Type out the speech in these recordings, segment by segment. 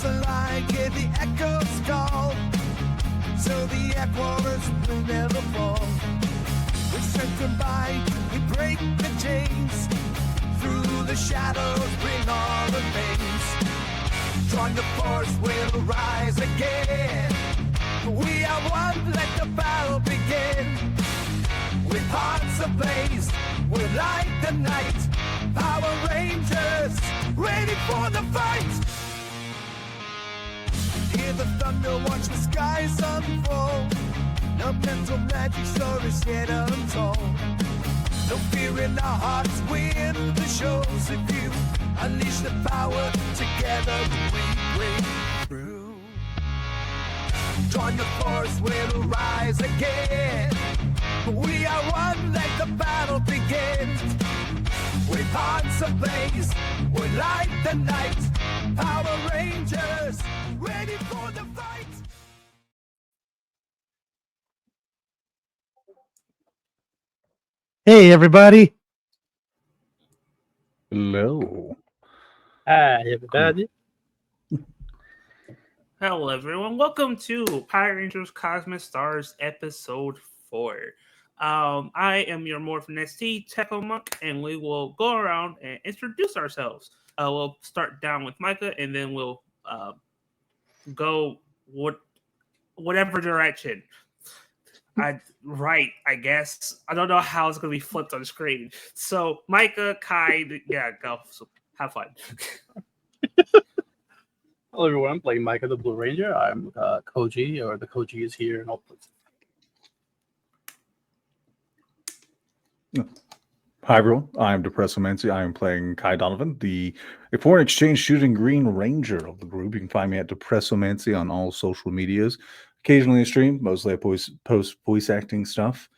There's a line, hear the echoes call. So the ep4 will never fall. We strength combined, we break the chains. Through the shadows, bring all the pains. Join the force, we'll rise again. We are one, let the battle begin. With hearts ablaze, we'll light the night. Power Rangers, ready for the fight. Hear the thunder, watch the skies unfold. No mental magic stories yet untold. No fear in our hearts, win the shows. If you unleash the power, together we break through. Join the force, we'll rise again. We are one, let the battle begin. With hearts ablaze, we'll light the night. Power Rangers, ready for the fight. Hey, everybody. Hello. Hi, everybody. Hello, everyone. Welcome to Power Rangers Cosmic Stars Episode 4. I am your Morphin ST Techo Monk, and we will go around and introduce ourselves. We'll start down with Micah, and then we'll go whatever direction. I guess. I don't know how it's going to be flipped on the screen. So, Micah, Kai, go. So, have fun. Hello, everyone. I'm playing Micah the Blue Ranger. I'm Koji, or the Koji is here in all places. Hi, everyone. I'm Depressomancy. I am playing Kai Donovan, the foreign exchange shooting Green Ranger of the group. You can find me at Depressomancy on all social medias. Occasionally I stream, mostly I post voice acting stuff.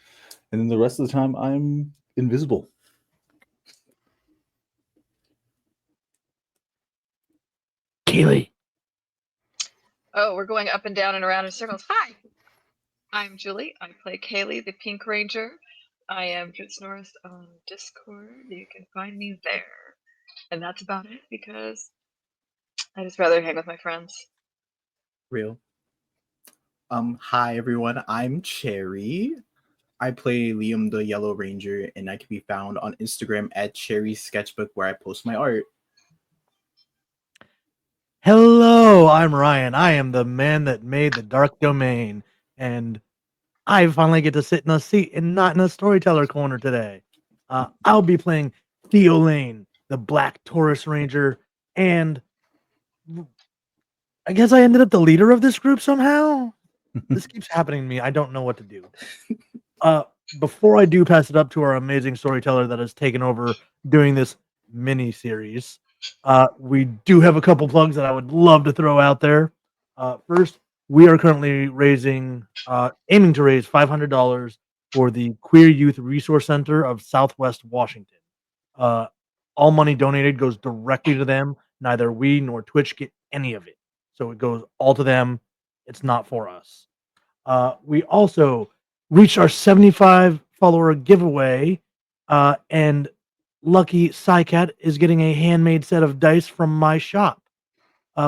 And then the rest of the time, I'm invisible. Keely. Oh, we're going up and down and around in circles. Hi, I'm Julie. I play Kaylee, the Pink Ranger. I am Fritz Norris on Discord. You can find me there. And that's about it because I just rather hang with my friends. Real. Hi everyone, I'm Cherry. I play Liam the Yellow Ranger, and I can be found on Instagram at Cherry Sketchbook, where I post my art. Hello, I'm Ryan. I am the man that made the Dark Domain, and I finally get to sit in a seat and not in a storyteller corner today. I'll be playing Theo Lane, the Black Taurus Ranger, and I guess I ended up the leader of this group somehow. This keeps happening to me. I don't know what to do. Before I do pass it up to our amazing storyteller that has taken over doing this mini series, we do have a couple plugs that I would love to throw out there. First, we are currently aiming to raise $500 for the Queer Youth Resource Center of Southwest Washington. All money donated goes directly to them. Neither we nor Twitch get any of it. So it goes all to them. It's not for us. We also reached our 75 follower giveaway, and Lucky Psycat is getting a handmade set of dice from my shop.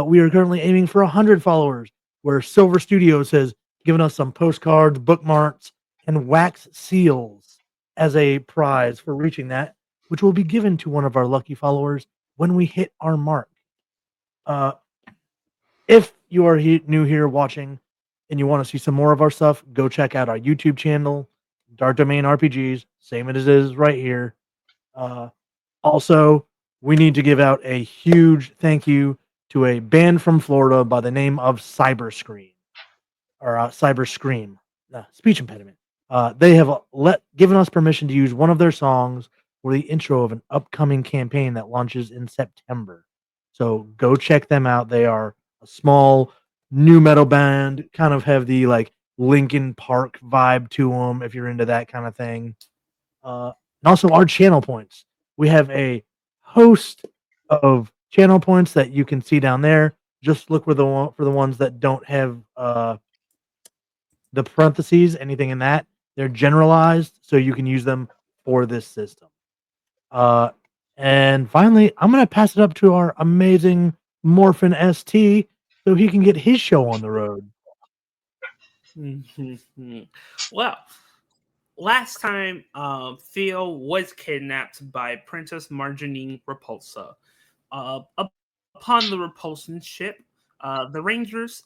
We are currently aiming for 100 followers, where Silver Studios has given us some postcards, bookmarks, and wax seals as a prize for reaching that, which will be given to one of our lucky followers when we hit our mark. If you are new here watching and you want to see some more of our stuff, go check out our YouTube channel, Dark Domain RPGs, same as it is right here. Also, we need to give out a huge thank you to a band from Florida by the name of Cyberscream, or Cyberscream, speech impediment. They have given us permission to use one of their songs for the intro of an upcoming campaign that launches in September. So go check them out. They are a small new metal band, kind of have the like Linkin Park vibe to them if you're into that kind of thing. And also our channel points. We have a host of channel points that you can see down there. Just look for the ones that don't have the parentheses, anything in that. They're generalized, so you can use them for this system. And finally, I'm going to pass it up to our amazing Morphin ST so he can get his show on the road. Well, last time, Theo was kidnapped by Princess Marjanine Repulsa. Upon the repulsion ship, the Rangers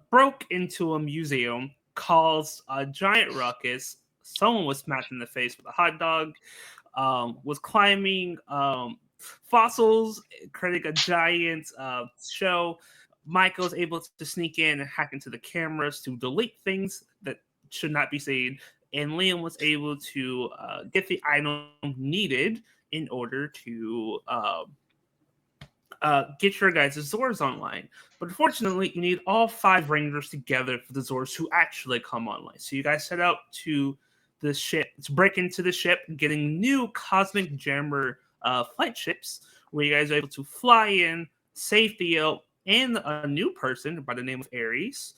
broke into a museum, caused a giant ruckus. Someone was smacked in the face with a hot dog. Was climbing fossils, creating a giant show. Michael was able to sneak in and hack into the cameras to delete things that should not be seen. And Liam was able to get the item needed in order to get your guys' Zors online. But unfortunately, you need all 5 Rangers together for the Zors to actually come online. So you guys set out to the ship, to break into the ship, getting new Cosmic Jammer flight ships, where you guys are able to fly in, save Theo, and a new person by the name of Ares.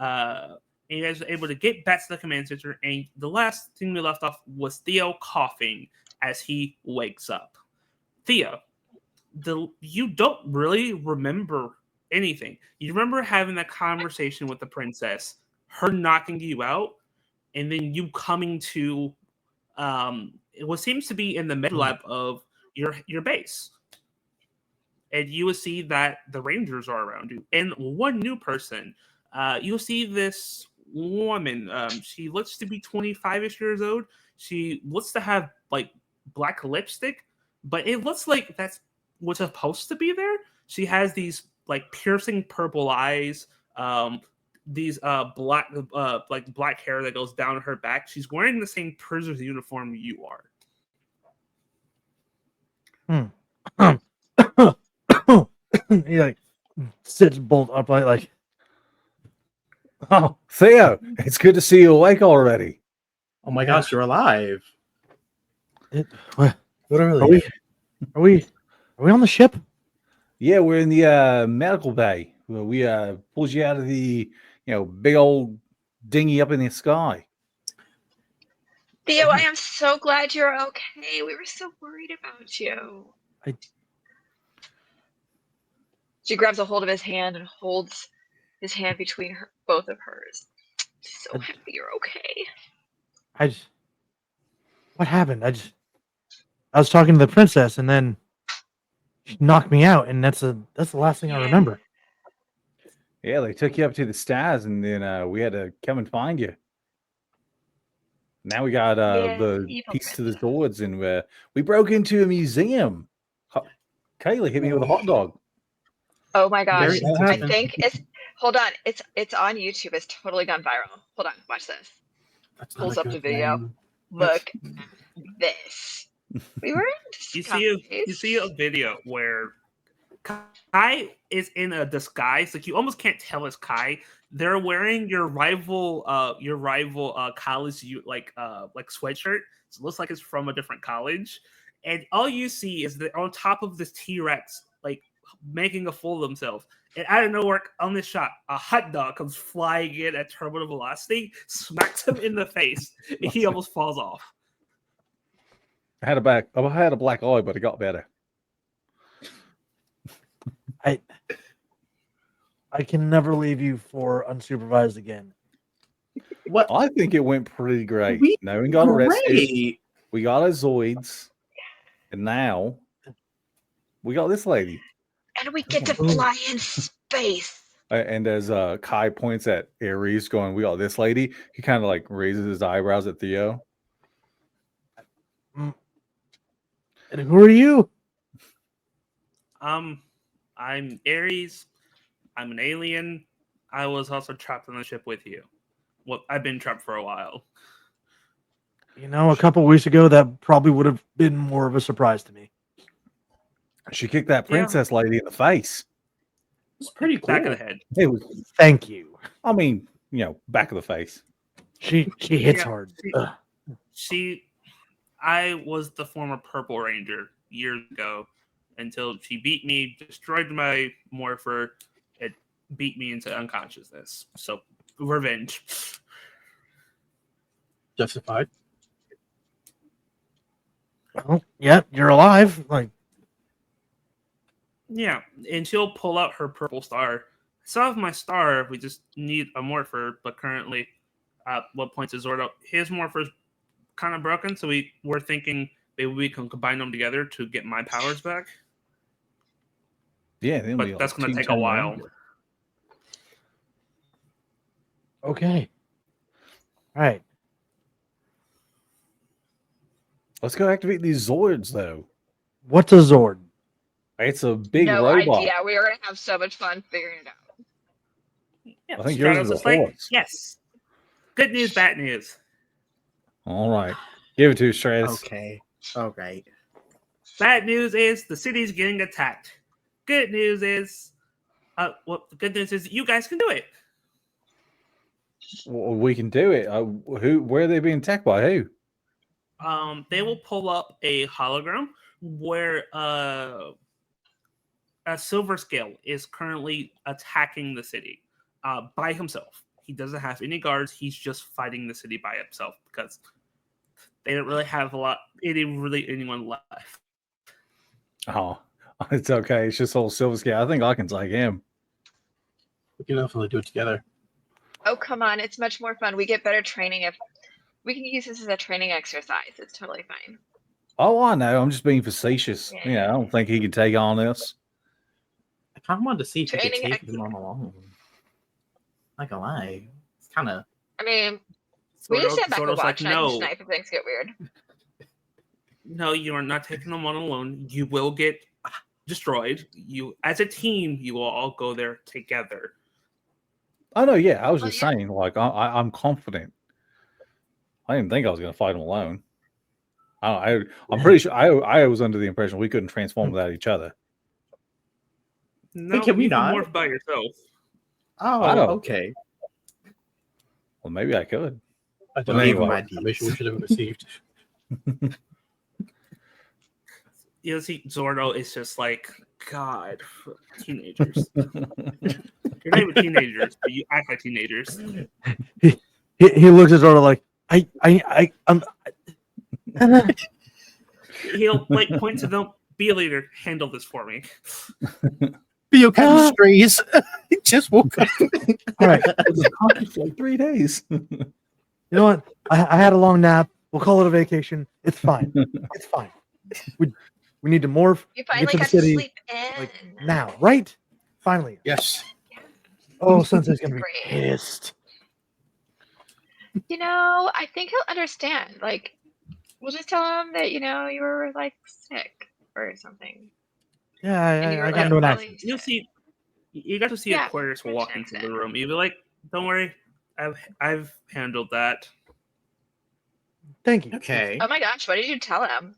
And you guys were able to get back to the command center, and the last thing we left off was Theo coughing as he wakes up. Theo, you don't really remember anything. You remember having that conversation with the princess, her knocking you out, and then you coming to what seems to be in the med lab of your base. And you will see that the Rangers are around you. And one new person, you'll see this woman. She looks to be 25-ish years old. She looks to have like black lipstick, but it looks like that's what's supposed to be there. She has these like piercing purple eyes, these black hair that goes down her back. She's wearing the same prisoner's uniform you are. He like sits bolt upright, like, Oh, Theo, it's good to see you awake already. Oh my gosh, you're alive. What? Literally. Are we on the ship? Yeah, we're in the medical bay. We pulled you out of the big old dinghy up in the sky. Theo, I am so glad you're okay. We were so worried about you. She grabs a hold of his hand and holds his hand between both of hers. So happy you're okay. What happened? I was talking to the princess, and then she knocked me out, and that's the last thing I remember. Yeah, they took you up to the stars, and then we had to come and find you. Now we got the piece to the swords, and we broke into a museum. Kaylee hit me with a hot dog. Oh my gosh! I happened. think hold on. It's on YouTube. It's totally gone viral. Hold on, watch this. That's Pulls not a up the good video. thing. Look at this. We were in You see a video where Kai is in a disguise. Like you almost can't tell it's Kai. They're wearing your rival college like sweatshirt. So it looks like it's from a different college. And all you see is that on top of this T-Rex, like making a fool of themselves. And out of nowhere, on this shot, a hot dog comes flying in at terminal velocity, smacks him in the face, and he almost falls off. I had a black eye, but it got better. I can never leave you for unsupervised again. What? I think it went pretty great. We- No one got arrested. Great. We got our Zoids, and now we got this lady. and we get to fly in space. And as Kai points at Ares, going, "We got this lady," he kind of like raises his eyebrows at Theo. And who are you? I'm Ares. I'm an alien. I was also trapped on the ship with you. Well, I've been trapped for a while. You know, a couple weeks ago, that probably would have been more of a surprise to me. She kicked that princess lady in the face. It's pretty cool. Back of the head. It was, Thank you. I mean, back of the face. She hits Yeah, hard. I was the former Purple Ranger years ago until she beat me, destroyed my morpher, it beat me into unconsciousness. So, revenge. Justified. Well, yeah, you're alive. Like, Yeah, and she'll pull out her purple star still have my star. We just need a morpher, but currently, at what point is Zordo? His morpher's kind of broken, so we're thinking maybe we can combine them together to get my powers back. Yeah, then But that's going to take a while. Okay. All right. Let's go activate these Zords, though. What's a Zord? It's a big no robot. idea. We are gonna have so much fun figuring it out. Yeah, I think yours Stratos is a is like, horse. yes. Good news, bad news. All right. Give it to Stratus. Okay. All right. Bad news is the city's getting attacked. Good news is, well, the good news is you guys can do it. Well, we can do it. Where are they being attacked by? Who? They will pull up a hologram where a silver scale is currently attacking the city by himself. He doesn't have any guards. He's just fighting the city by himself because they don't really have anyone left. Oh, it's okay. It's just old Silver Scale. I think I can take him. We can definitely do it together. Oh, come on. It's much more fun. We get better training if we can use this as a training exercise. It's totally fine. Oh, I know. I'm just being facetious. Yeah. Yeah, I don't think he could take on this. I kind of wanted to see if you could Training take them on alone. Not gonna lie. It's kind of. I mean, we just stand back and Zordo's watch. like, I can no, snipe if things get weird. no, you are not taking them on alone. You will get destroyed. You, as a team, you will all go there together. Oh no, yeah. I was Well, just yeah. saying, like, I'm confident. I didn't think I was going to fight him alone. I'm pretty sure I was under the impression we couldn't transform without each other. No, can we you can not? morph by yourself. Oh, I don't. okay. Well, maybe I could. I But don't anyway. know. I wish we should have received. You know, see, Zordo is just like, God, teenagers. You're not even teenagers, but you act like teenagers. He looks at Zordo like, I'm. He'll like point to them, be a leader, handle this for me. Biochemistries. He just woke up. All right. For like 3 days. You know what? I had a long nap. We'll call it a vacation. It's fine. It's fine. We need to morph. You get finally to the got to city, sleep in. like now, right? Finally. Yes. Oh, Sensei's gonna be Great. pissed. You know, I think he'll understand. Like, we'll just tell him that, you were like sick or something. Yeah, And you were, I got like, into an really accident. You'll sick. see. You got to see Yeah, Aquarius French walk into the accent. room. You'll be like, "Don't worry, I've handled that." Thank you. Okay. Oh my gosh, what did you tell him?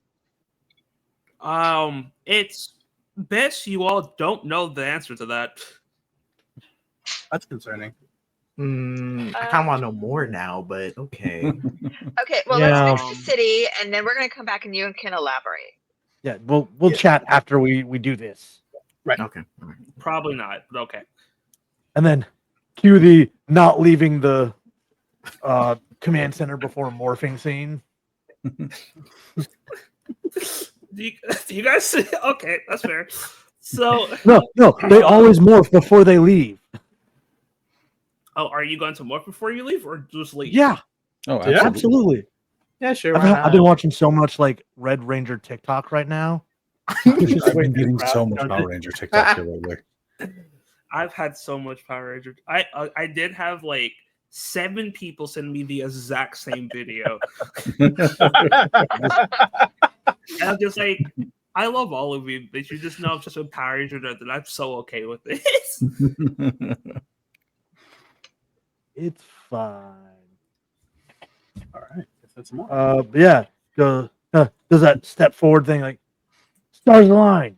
It's best you all don't know the answer to that. That's concerning. I kind of want to know more now, but okay. Okay, well, Yeah. let's fix the city, and then we're going to come back and you can elaborate. Yeah, we'll chat after we do this, Okay. All right. Probably not, but okay. and then cue the not leaving the command center before morphing scene. Do you guys see? Okay, that's fair. So, No, they always morph before they leave. oh, are you going to morph before you leave, or just leave? Yeah, Oh, Yeah. absolutely. Yeah, sure. I've been watching so much like Red Ranger TikTok right now. I've been getting so much Power Ranger TikTok here lately. I've had so much Power Ranger. I did have like 7 people send me the exact same video. And I'm just like, I love all of you, but you just know I'm just a Power Ranger nerd, and I'm so okay with this. It's fine. All right. Guess that's more. But yeah, does that step forward thing like stars align,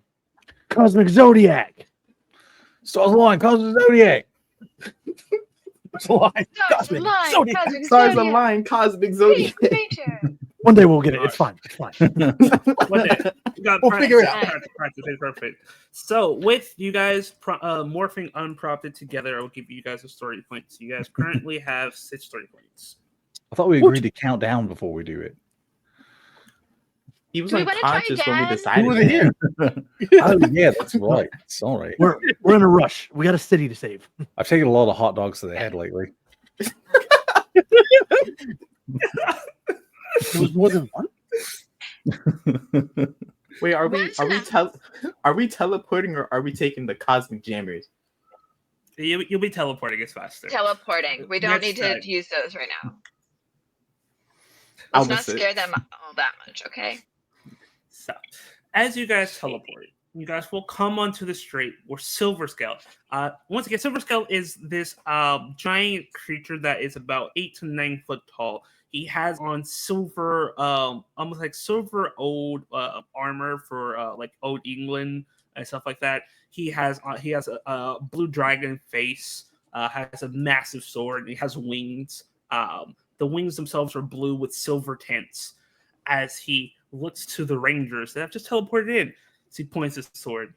cosmic zodiac. Stars align, Cosmic Zodiac. It's a lie. Cosmic Zodiac. Cosmic Stars Zodiac. Align, Cosmic Zodiac. Pink Ranger. One day we'll get it. It's fine. It's fine. One day. You got We'll figure it out. Practice, it's perfect. So, with you guys morphing unprompted together, I'll give you guys a story point. So, you guys currently have 6 story points. I thought we agreed to count down before we do it. He was Do we wanna try unconscious when we again? decided. Who are they here? Oh yeah, that's right. Sorry. We're in a rush. We got a city to save. I've taken a lot of hot dogs to the head lately. There was more than one. Wait, are we teleporting or are we taking the cosmic jammers? You'll be teleporting as faster. Teleporting. We don't Next need time. to use those right now. I'll Let's not miss it. scare them all that much, okay? So, as you guys teleport, you guys will come onto the street where Silver Scale. Once again, Silver Scale is this giant creature that is about 8 to 9 foot tall. He has on silver, almost like silver old armor for like old England and stuff like that. He has a blue dragon face. Has a massive sword. And he has wings. The wings themselves are blue with silver tints. As he looks to the Rangers that have just teleported in, as he points his sword.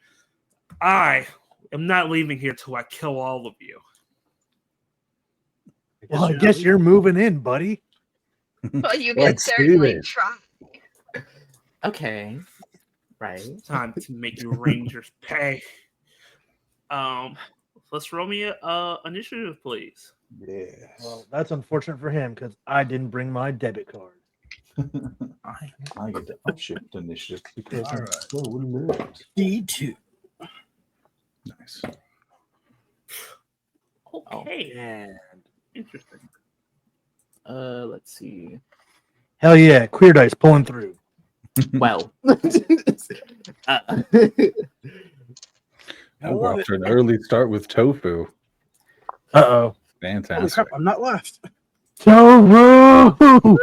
I am not leaving here till I kill all of you. Well, I guess you're moving in, buddy. Well, you can Let's do certainly this. try. Okay. Right. Time to make you Rangers pay. Let's roll me a initiative, please. Yes. Well, that's unfortunate for him because I didn't bring my debit card. I get the upshift initiative because I'm Alright. so alert. D2. Nice. Okay, And interesting. let's see. Hell yeah, queer dice pulling through. Well. Oh, we're off to an early start with tofu. Uh-oh. Holy Fantastic. crap, I'm not left. Tofu!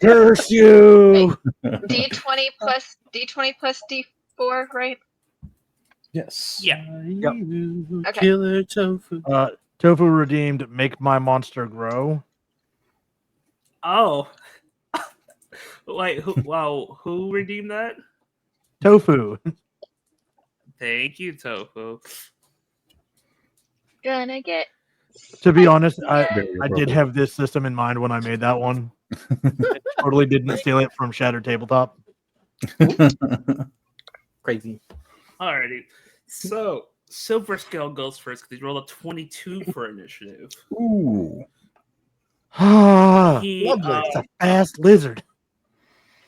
Curse you! D20 plus D4, right? Yes. Yeah. Okay. Killer tofu. Tofu redeemed make my monster grow. Oh. Wait, who redeemed that? Tofu. Thank you, Tofu. Gonna get. To be honest, I Very did appropriate. have this system in mind when I made that one. I totally didn't steal it from Shattered Tabletop. Crazy. Alrighty. So, Silver Scale goes first because he rolled a 22 for initiative. Ooh. He, It's a fast lizard.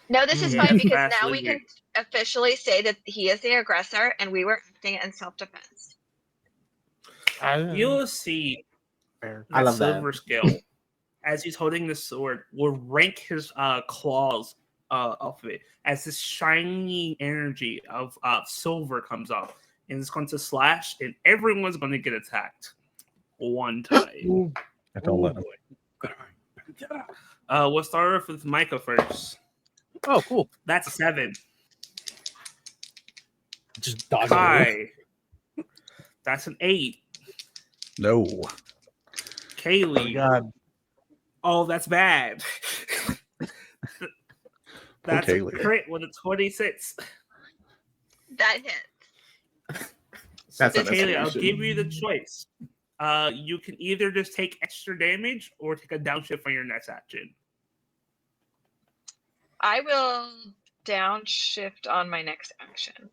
No, this is Yeah, fine because fast now we lizard. can officially say that he is the aggressor and we were acting in self-defense. You'll see Fair. I that love that. Silver Scale, as he's holding the sword, will rank his claws off of it as this shiny energy of silver comes up, and it's going to slash, and everyone's going to get attacked one time. I don't let him. We'll start off with Micah first. Oh, cool. That's 7. Just dodge it away. Kai. That's an 8. No. Oh, Kaylee. God. Oh, that's bad. That's a Kaylee. crit with a 26. That hit. That's an Kaylee, I'll escalation. give you the choice. You can either just take extra damage or take a downshift on your next action. I will downshift on my next action.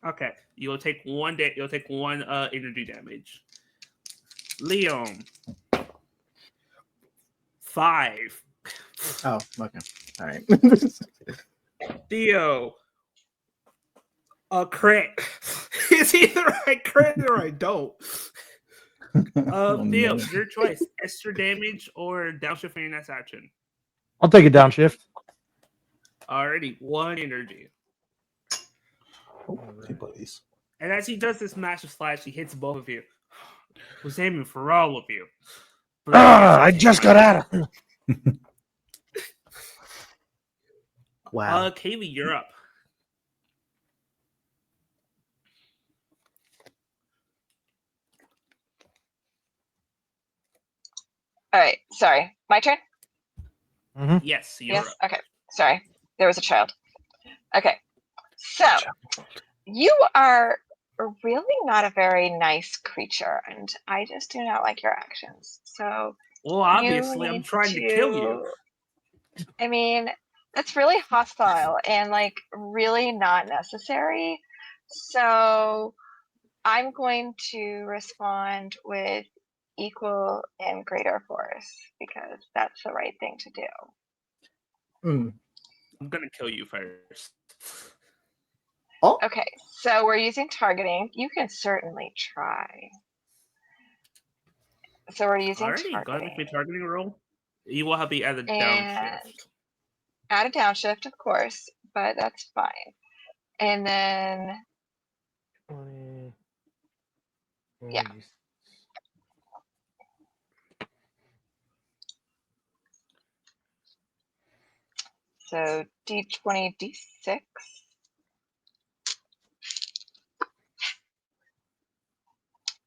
Okay, you'll take one energy damage. Liam, 5. Oh, okay. All right. Theo, a crit. It's either I crit or I don't. Oh, Theo, no. your choice: extra damage or downshift on your next action. I'll take a downshift. Already, 1 energy. Oh, hey, buddies. And as he does this massive slash, he hits both of you. Was aiming for all of you. I just got out of Wow. Kaylee, you're up. All right. Sorry. My turn? Yes, you're Yes. up. Okay. Sorry. There was a child. Okay. So you are really not a very nice creature, and I just do not like your actions. So Well, obviously, I'm need trying to kill you. I mean, That's really hostile and like really not necessary. So I'm going to respond with equal and greater force because that's the right thing to do. I'm gonna kill you first. Oh, Okay, so we're using targeting. You can certainly try. So we're using Already got targeting. the targeting roll. You will have to be at a And downshift. add a downshift, of course, but that's fine. And then 20. Yeah. So D20, D6.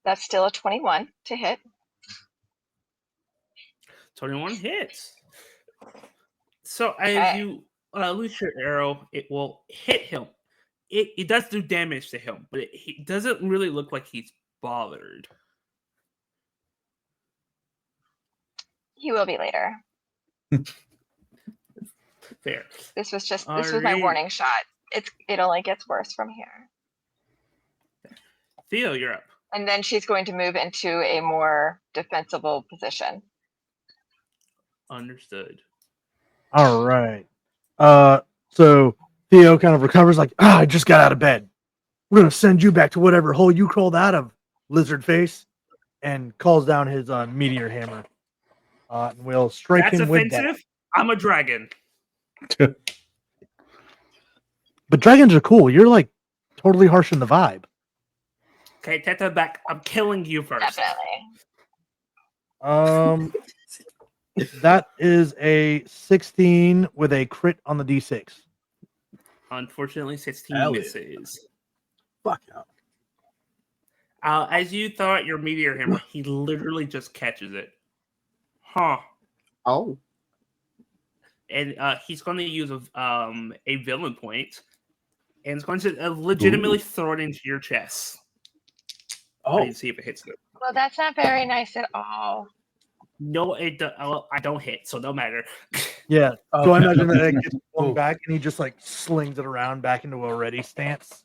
That's still a 21 to hit. 21 hits. So as you loose your arrow, it will hit him. It does do damage to him, but he doesn't really look like he's bothered. He will be later. Fair. This was my Alright. warning shot. It only gets worse from here. Theo, you're up. And then she's going to move into a more defensible position. Understood. All right. So Theo kind of recovers, like, I just got out of bed. We're gonna send you back to whatever hole you crawled out of, lizard face, and calls down his meteor hammer. And we'll strike That's him with that. offensive. I'm a dragon. But dragons are cool. You're like totally harsh in the vibe. Okay, take that back. I'm killing you first. Definitely. That is a 16 with a crit on the D6. Unfortunately, 16 Hell yeah. misses. Fuck no. As you throw out your meteor hammer, he literally just catches it. Huh. oh, And he's going to use a villain point, and it's going to legitimately throw it into your chest. Oh, To see if it hits it. Well, that's not very nice at all. No, I don't hit, so no matter. Yeah. So I okay. imagine that it gets flung Ooh. back and he just like slings it around back into a ready stance.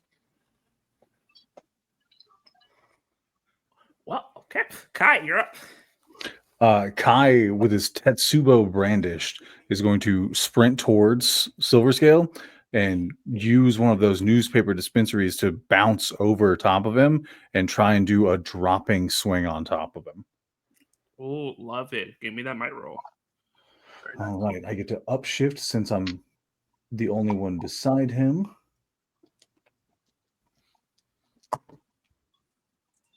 Well, okay. Kai, you're up. Kai, with his Tetsubo brandished, is going to sprint towards Silverscale and use one of those newspaper dispensaries to bounce over top of him and try and do a dropping swing on top of him. Oh, love it. Give me that might roll. All right, I get to upshift since I'm the only one beside him.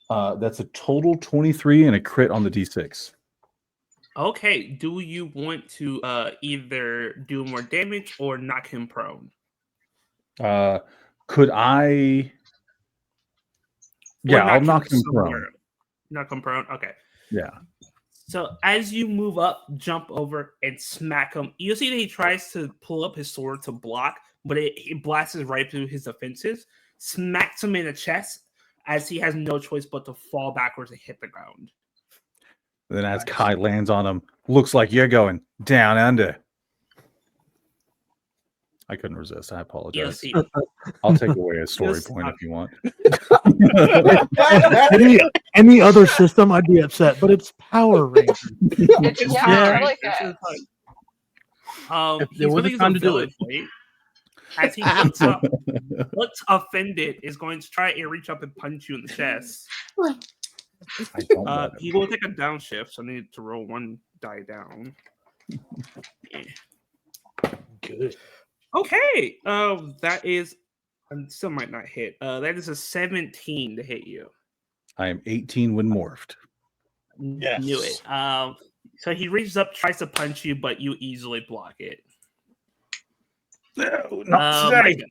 That's a total 23 and a crit on the D6. Okay, do you want to either do more damage or knock him prone? Could I? Yeah, I'll knock him prone. Knock him prone? Okay. Yeah. So as you move up, jump over, and smack him, you'll see that he tries to pull up his sword to block, but it blasts right through his defenses, smacks him in the chest as he has no choice but to fall backwards and hit the ground. Then as Nice. Kai lands on him, looks like you're going down under. I couldn't resist. I You'll apologize. see. I'll take away a story Yes, point if you want. Any other system, I'd be upset, but it's Power Rangers. It's Yeah, fine. totally It's fits. fine. If He's there was going to a use time a to do villain it. point. As he looks up, looks offended, is going to try and reach up and punch you in the chest. I don't let him. He will take a downshift, so I need to roll one die down. Good. Okay, that is still might not hit. That is a 17 to hit you. I am 18 when morphed. Yes. Knew it. So he reaches up, tries to punch you, but you easily block it. No, not today. Micah.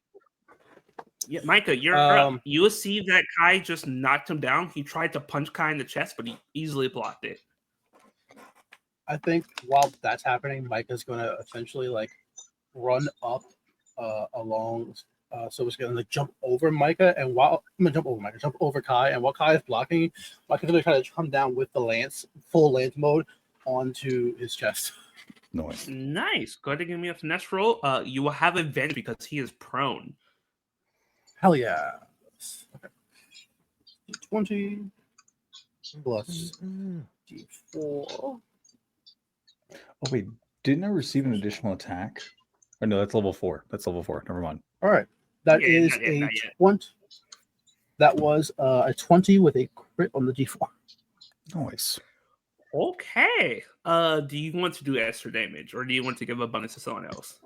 Yeah, Micah, you're up. You will see that Kai just knocked him down. He tried to punch Kai in the chest, but he easily blocked it. I think while that's happening, Micah's going to essentially like run up along Silverscale and like jump over Micah. And while I'm gonna jump over Kai, and while Kai is blocking, Micah's gonna try to come down with the lance, full lance mode, onto his chest. Nice. Nice. Go ahead and give me a finesse roll. You will have advantage because he is prone. Hell yeah. Okay. 20 plus D4. Oh wait, didn't I receive an additional attack? Oh no, that's level 4. That's level 4. Never mind. All right. That Yeah, is not yet, a not yet. 20. That was a 20 with a crit on the D4. Nice. Okay. Do you want to do extra damage, or do you want to give a bonus to someone else?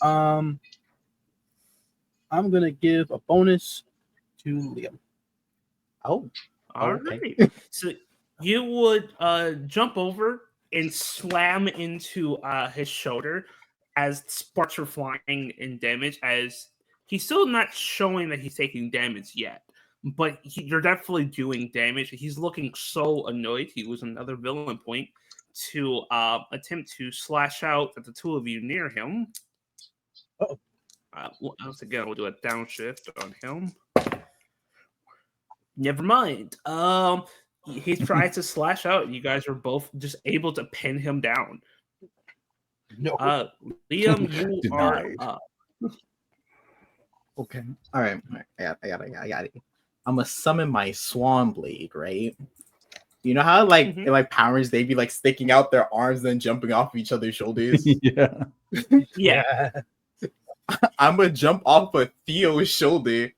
I'm gonna give a bonus to Liam. Oh, All okay. right. So you would jump over and slam into his shoulder as sparks are flying in damage. As he's still not showing that he's taking damage yet, but you're definitely doing damage. He's looking so annoyed. He was another villain point to attempt to slash out at the two of you near him. Uh-oh. Once again, we'll do a downshift on him. Never mind. He tries to slash out. You guys are both just able to pin him down. No. Liam, you are Denied. up. Okay. All right. I got it. I'm gonna summon my Swan Blade, right? You know how like Mhm. in like Power Rangers they be like sticking out their arms and then jumping off each other's shoulders? Yeah. Yeah. I'm gonna jump off of Theo's shoulder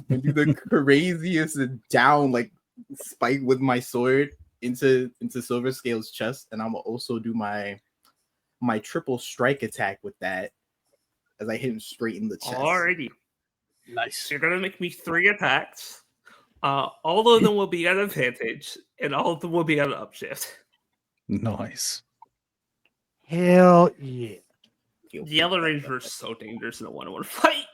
and do the craziest down like spike with my sword into Silver Scale's chest, and I'm gonna also do my triple strike attack with that as I hit him straight in the chest. Alrighty. Nice. So you're gonna make me 3 attacks. All of them will be at advantage, and all of them will be at an upshift. Nice. Hell yeah. The Yellow Ranger is so dangerous in a one-on-one fight.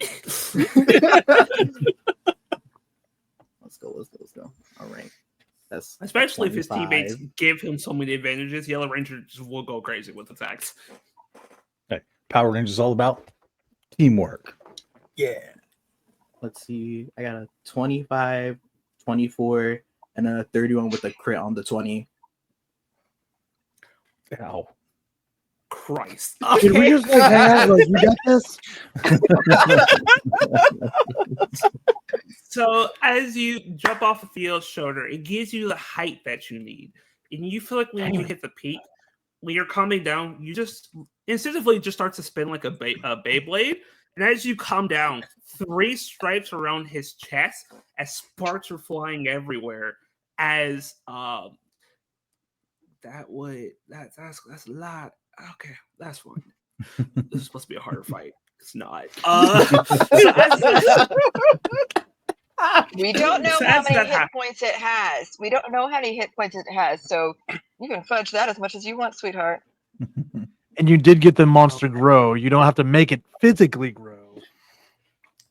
Let's go. All right. That's Especially if his 25. teammates give him so many advantages, Yellow Ranger just will go crazy with attacks. Hey, Power Rangers is all about teamwork. Yeah. Let's see. I got a 25, 24, and then a 31 with a crit on the 20. Ow. Christ. Did we just like that? Like, you got this? So as you jump off of Theo's shoulder, it gives you the height that you need. And you feel like when you hit the peak, when you're coming down, you just instinctively just start to spin like a Beyblade. And as you come down, 3 stripes around his chest as sparks are flying everywhere. As that's a lot. Okay, that's fine. This is supposed to be a harder fight. It's not. We don't know So how as many that hit happens- points it has. We don't know how many hit points it has. So you can fudge that as much as you want, sweetheart. And you did get the monster grow. You don't have to make it physically grow.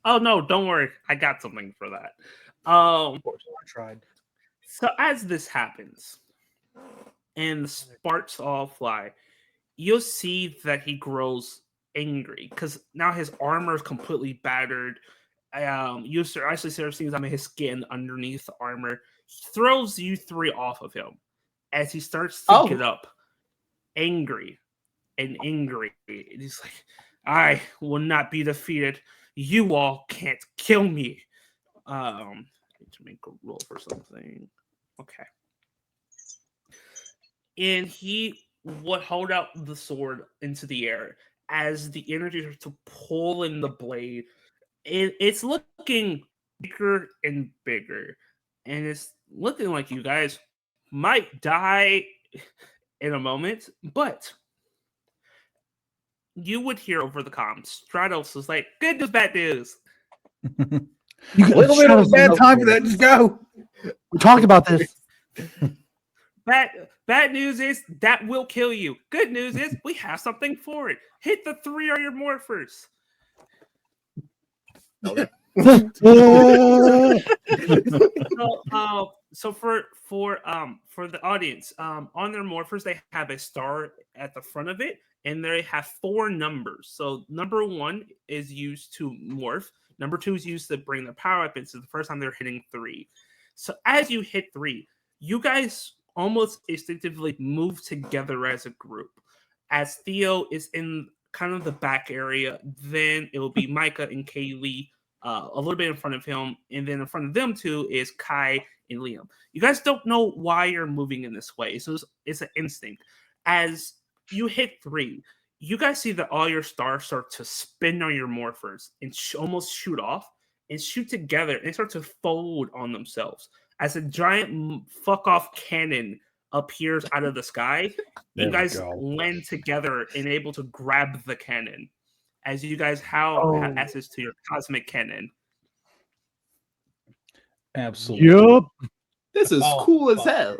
Oh no, don't worry. I got something for that. Of course, I tried. So as this happens, and the sparks all fly, you'll see that he grows angry because now his armor is completely battered. You actually start seeing some of his skin underneath the armor. He throws you 3 off of him as he starts to get up, angry and angry. And he's like, "I will not be defeated. You all can't kill me." I need to make a roll for something. Okay. And he would hold out the sword into the air as the energy starts to pull in the blade. It's looking bigger and bigger. And it's looking like you guys might die in a moment. But you would hear over the comms, Stratos was like, "Good news, bad news." You A little bit of a bad time for that. Just go. We talked about this. Bad news is that will kill you. Good news is we have something for it. Hit the 3 or your morphers. So for the audience, on their morphers they have a star at the front of it, and they have 4 numbers. So number 1 is used to morph. Number 2 is used to bring the power up. It's the first time they're hitting 3. So as you hit 3, you guys almost instinctively move together as a group. As Theo is in kind of the back area, then it will be Micah and Kaylee a little bit in front of him, and then in front of them two is Kai and Liam. You guys don't know why you're moving in this way, so it's an instinct. As you hit 3, you guys see that all your stars start to spin on your morphers and almost shoot off and shoot together and start to fold on themselves as a giant fuck off cannon appears out of the sky. You guys land together and able to grab the cannon as you guys have access to your cosmic cannon. Absolutely. Yup. This is cool as hell.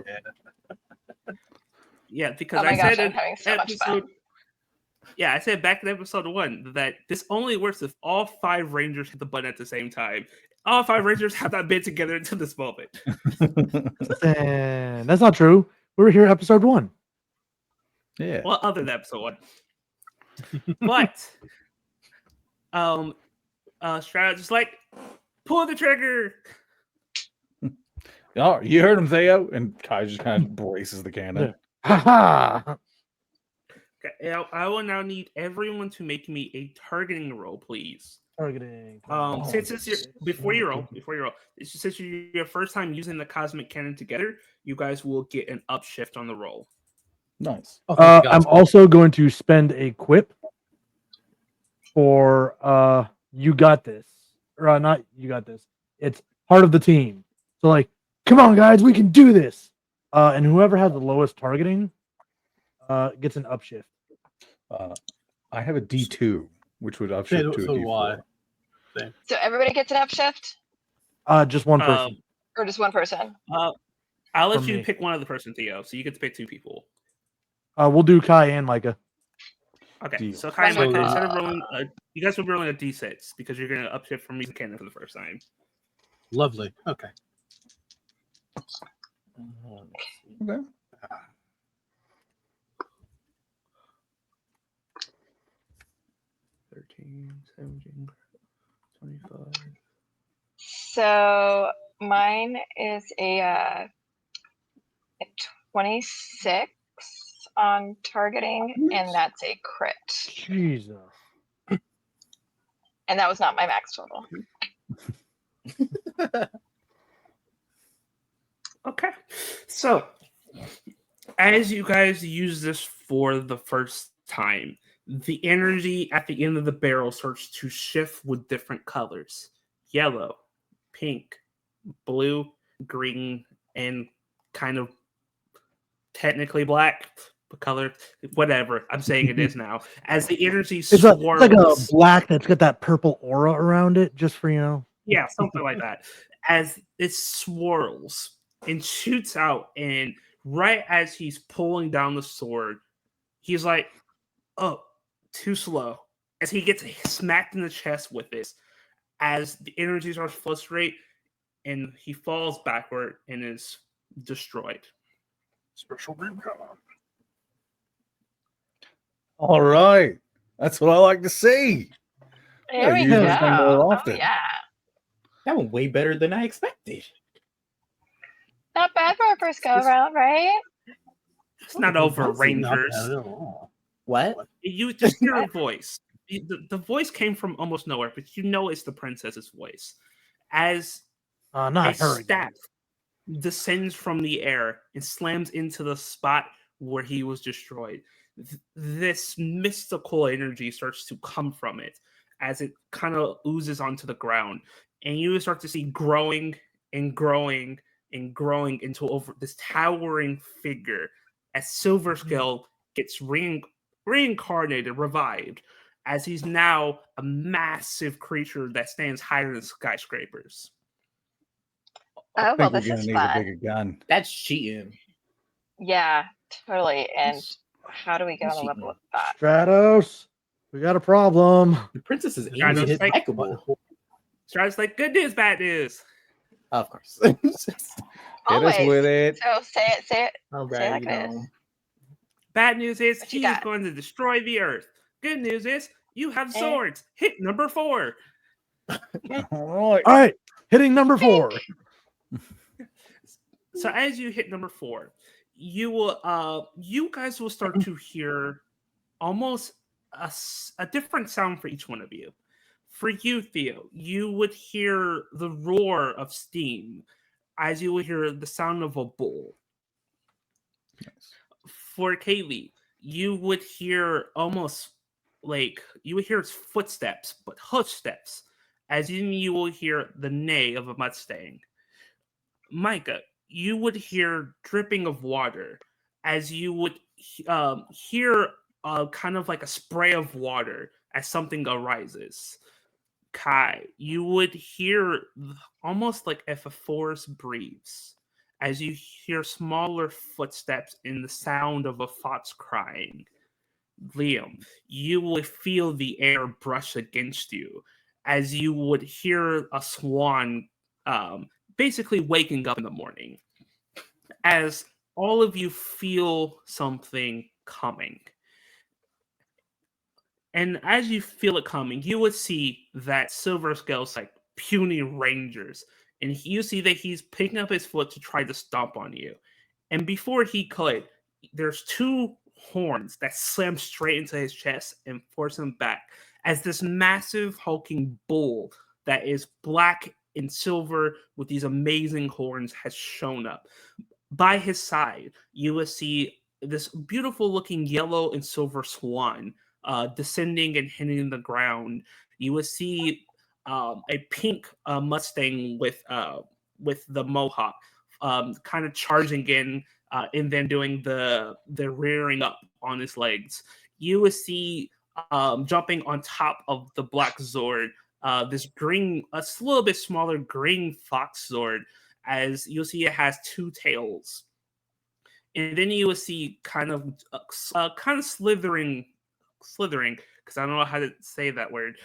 Yeah, because Oh my I gosh, said I'm having so much fun. Yeah, I said back in episode 1 that this only works if all 5 Rangers hit the button at the same time. All 5 Rangers have not been together until this moment. And that's not true. We were here episode 1. Yeah. Well, other than episode 1. But Strategist like, pull the trigger. Oh, you heard him, Theo. And Kai just kind of braces the cannon. Haha. Okay, I will now need everyone to make me a targeting roll, please. Targeting. Since it's before you roll, since you're your first time using the cosmic cannon together, you guys will get an upshift on the roll. Nice. I'm also going to spend a quip for you got this. Or not you got this. It's part of the team. So like, come on guys, we can do this. And whoever has the lowest targeting gets an upshift. I have a D2, which would upshift to a D4. So everybody gets an upshift? Just one person. Or just one person? I'll let For you me. pick one other person, Theo. So you get to pick 2 people. We'll do Kai and Micah. Okay, Deal. so Kai and So, Micah, instead of rolling, you guys will be rolling a D6 because you're going to upshift from using cannon for the first time. Lovely. Okay. Okay. 13, 17, 25. So mine is a 26 on targeting, and that's a crit. Jesus. And that was not my max total. Okay, so as you guys use this for the first time, the energy at the end of the barrel starts to shift with different colors: yellow, pink, blue, green, and kind of technically black, but color, whatever. I'm saying it is now. As the energy It's swirls, like a black that's got that purple aura around it, just for, you know. yeah, something like that. As it swirls and shoots out, and right as he's pulling down the sword, he's like, "Oh, too slow." As he gets smacked in the chest with this, as the energy starts to frustrate, and he falls backward and is destroyed. Special beam cannon. All right. That's what I like to see. There we use go. this thing more Oh, often. yeah. That went way better than I expected. Not bad for our first go around, right? It's not over, That's not Rangers. bad at all. What? You just hear a voice. The voice came from almost nowhere, but you know it's the princess's voice. As Not a her again. staff descends from the air and slams into the spot where he was destroyed. This mystical energy starts to come from it as it kind of oozes onto the ground, and you start to see growing and growing and growing into over this towering figure as Silver Scale gets reincarnated, revived, as he's now a massive creature that stands higher than skyscrapers. Oh, well, this We're is gonna need a fun. bigger gun. That's cheating. Yeah, totally. And how do we get on the Cheating. level with that? Stratos, we got a problem. The princess is I know, aiming it's like- impeccable. Stratus like, good news, bad news. Of course. Hit us Always. with it. So say it. All Say it like right, it is. Bad news is What you he is got? going to destroy the earth. Good news is you have Eh? swords. Hit number 4. All right. All right, hitting number 4. So as you hit number 4, you guys will start to hear almost a different sound for each one of you. For you, Theo, you would hear the roar of steam as you would hear the sound of a bull. Nice. For Kaylee, you would hear almost like you would hear footsteps, but hoof steps, as in you will hear the neigh of a Mustang. Micah, you would hear dripping of water, as you would hear kind of like a spray of water as something arises. Kai, you would hear almost like if a forest breathes, as you hear smaller footsteps in the sound of a fox crying. Liam, you would feel the air brush against you, as you would hear a swan basically waking up in the morning, as all of you feel something coming. And as you feel it coming, you would see that Silver Scale's like puny rangers. And you see that he's picking up his foot to try to stomp on you. And before he could, there's two horns that slam straight into his chest and force him back. As this massive hulking bull that is black and silver with these amazing horns has shown up. By his side, you will see this beautiful looking yellow and silver swan descending and hitting the ground. You will see a pink Mustang with the mohawk, kind of charging in, and then doing the rearing up on his legs. You will see jumping on top of the black Zord, this green, a little bit smaller green fox Zord, as you'll see it has two tails. And then you will see kind of slithering, because I don't know how to say that word.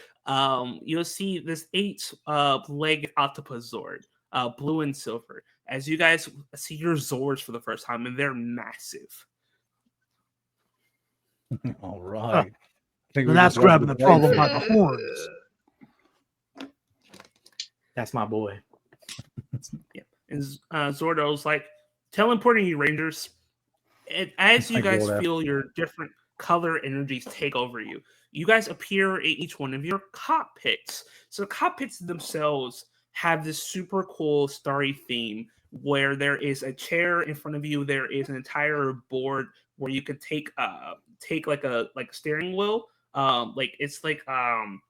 You'll see this 8-legged octopus Zord, blue and silver, as you guys see your Zords for the first time, and they're massive. All right. I think And we that's just left grabbing the it problem right by the horns. That's my boy. Yeah. And Zordo's like, teleporting you, Rangers. And as you I guys go there. feel your different color energies take over you, you guys appear at each one of your cockpits. So the cockpits themselves have this super cool starry theme where there is a chair in front of you. There is an entire board where you can take like a steering wheel. It's kind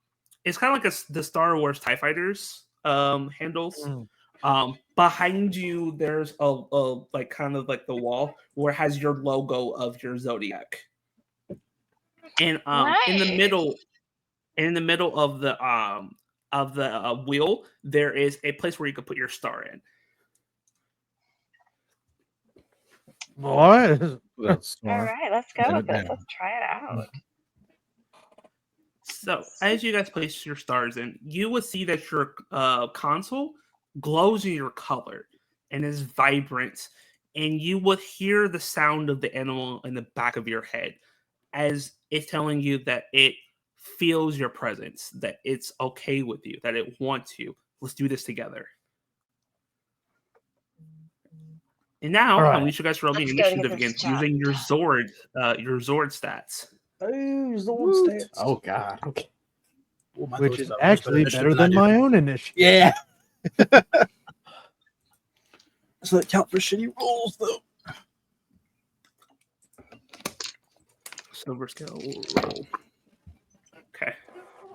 of like the Star Wars TIE Fighters handles. Behind you, there's a like kind of like the wall where it has your logo of your zodiac, and in the middle, of the wheel, there is a place where you can put your star in. What? That's All smart. right, let's go Write with it this. down. Let's try it out. So as you guys place your stars in, you will see that your console glows in your color and is vibrant, and you will hear the sound of the animal in the back of your head as it's telling you that it feels your presence, that it's okay with you, that it wants you. Let's do this together. And now All I right. want you guys to roll me Let's go to initiative get again this using your job Zord stats. Hey, Zord Woot. stats. Oh God. Okay. Oh, my Which Zords is have much actually initiative better I than do. my own initiative. Yeah. So that count for shitty rolls though. Silver scale roll. Okay.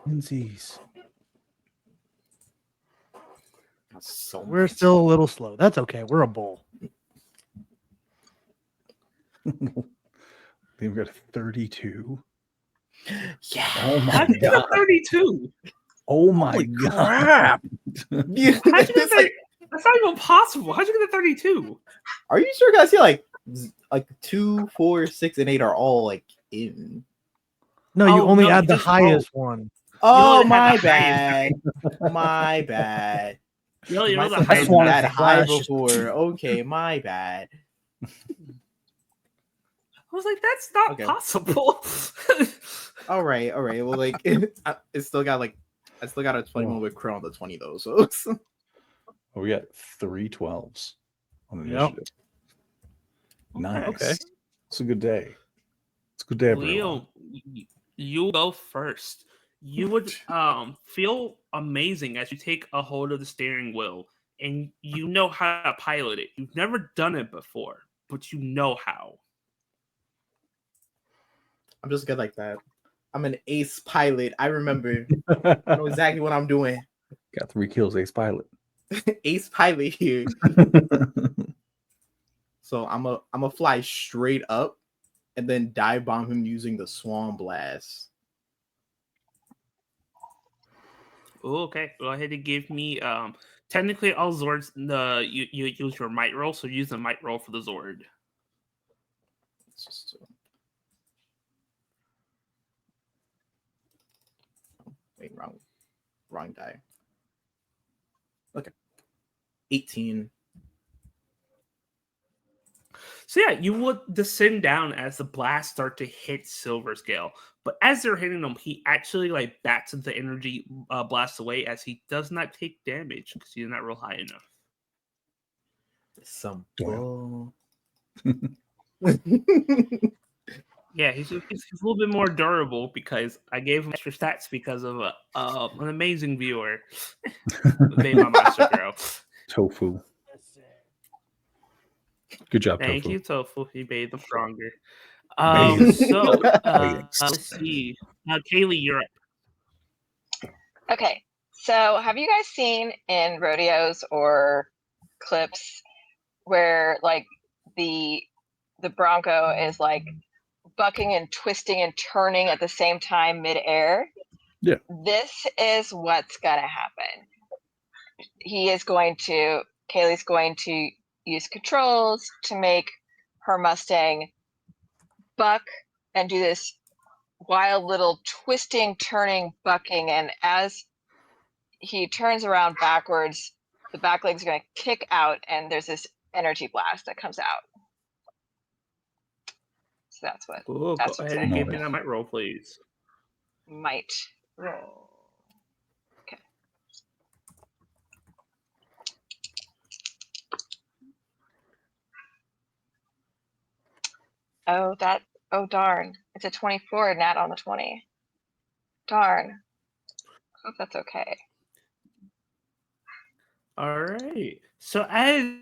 Lindsay's. That's so We're much. still a little slow. That's okay. We're a bull. They've got 32. Yeah. Oh my How'd you get god. 32? Oh my Holy god. crap. How'd you get It's like, that's not even possible. How'd you get 32? are you sure, guys? See, like 2, 4, 6, and 8 are all like in. No, you Oh, only no, add you the just highest one. Oh, only had my the highest bad. My bad. You only My rolled the son highest hasn't one. that high Flash. before. Okay, my bad. I was like, that's not Okay. possible. All right. Well, like it's still got I still got a 21 with Crow on the 20 though. So Oh, we got 3 12s on the Yep. initiative. Nice. Okay. It's a good day. It's a good day, everyone. Leo, you go first. You would feel amazing as you take a hold of the steering wheel and you know how to pilot it. You've never done it before, but you know how. I'm just good like that. I'm an ace pilot. I remember. I know exactly what I'm doing. Got 3 kills, ace pilot. Ace pilot here. So I'm a fly straight up and then dive bomb him using the Swan Blast. Ooh, okay, go ahead and give me. Technically, all Zords you use your might roll, so use the might roll for the Zord. It's just wait, wrong die. Okay, 18. So yeah, you would descend down as the blasts start to hit Silver Scale, but as they're hitting him, he actually like bats the energy blast away as he does not take damage because he's not real high enough. Some Wow. Yeah, he's a little bit more durable because I gave him extra stats because of an amazing viewer, made my monster girl. Tofu. Good job, Thank Tofu. you, Tofu. He made them stronger. Man. So Man. let's see. Kaylee, you're up. Okay, so have you guys seen in rodeos or clips where like the bronco is like bucking and twisting and turning at the same time midair? Yeah. This is what's gonna happen. Kaylee's going to use controls to make her Mustang buck and do this wild little twisting, turning, bucking, and as he turns around backwards, the back legs are going to kick out, and there's this energy blast that comes out. So that's what. Ooh, That's go what's ahead and gonna give me that might roll, please. might roll. Okay. Oh darn! It's a 24, nat on the 20. Darn. Hope that's okay. All right. So as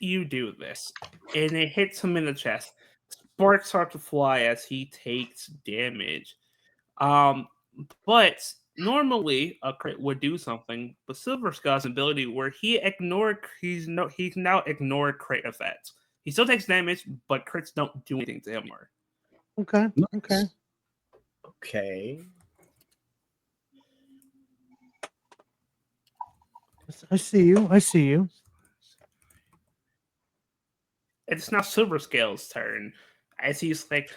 you do this, and it hits him in the chest, sparks start to fly as he takes damage. But normally a crit would do something, but Silver Skull's ability where he's now ignored crit effects. He still takes damage, but crits don't do anything to him more. Okay. Okay. Okay. I see you. I see you. It's now Silver Scale's turn as he's like,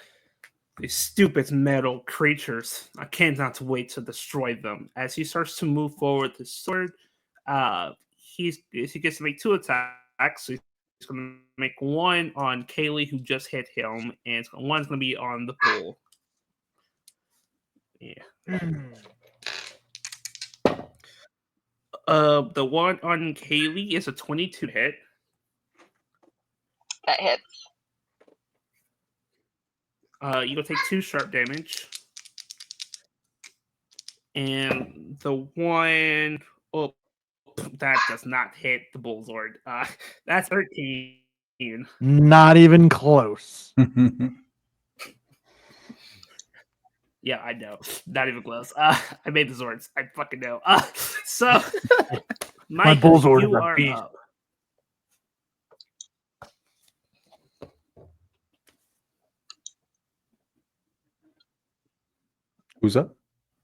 these stupid metal creatures. I cannot wait to destroy them. As he starts to move forward with his sword, he gets to make 2 attacks. So he's going to make one on Kaylee, who just hit him, and one's going to be on the bull. Yeah. The one on Kaylee is a 22 hit. That hits. You'll take 2 sharp damage. And the one, that does not hit the Bullzord. That's 13. Not even close. Yeah, I know. Not even close. I made the Zords. I fucking know. So, My Mike, Bullzord is you a are beast. up. Who's up?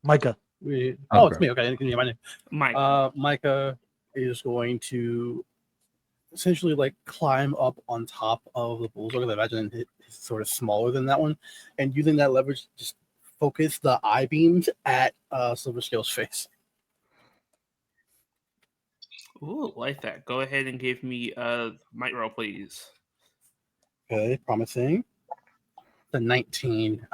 Micah. It's Okay. me. Okay, can you hear my name? Mike. Micah is going to essentially like climb up on top of the bullseye. I imagine it's sort of smaller than that one, and using that leverage, just focus the eye beams at Silver Scale's face. Ooh, like that. Go ahead and give me might roll, please. Okay, promising. The 19.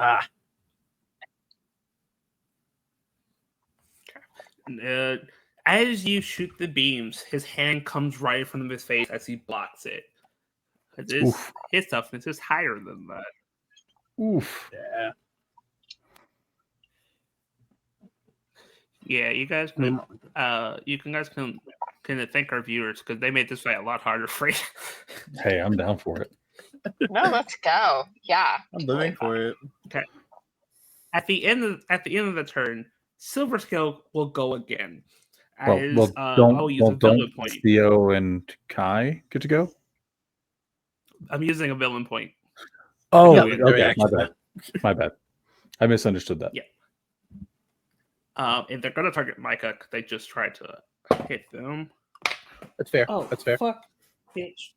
As you shoot the beams, his hand comes right in front of his face as he blocks it. Oof. His toughness is higher than that. Oof. Yeah. Yeah, you guys I mean, can thank our viewers because they made this fight a lot harder for you. Hey, I'm down for it. No, let's go. Yeah. I'm living for it. Okay. At the end of the turn, Silver Scale will go again. As I'll use a villain point. Theo and Kai get to go? I'm using a villain point. Oh, Yeah, okay. My bad. I misunderstood that. Yeah. And they're gonna target Micah because they just tried to hit them. That's fair. Oh, That's fair. Fuck, bitch.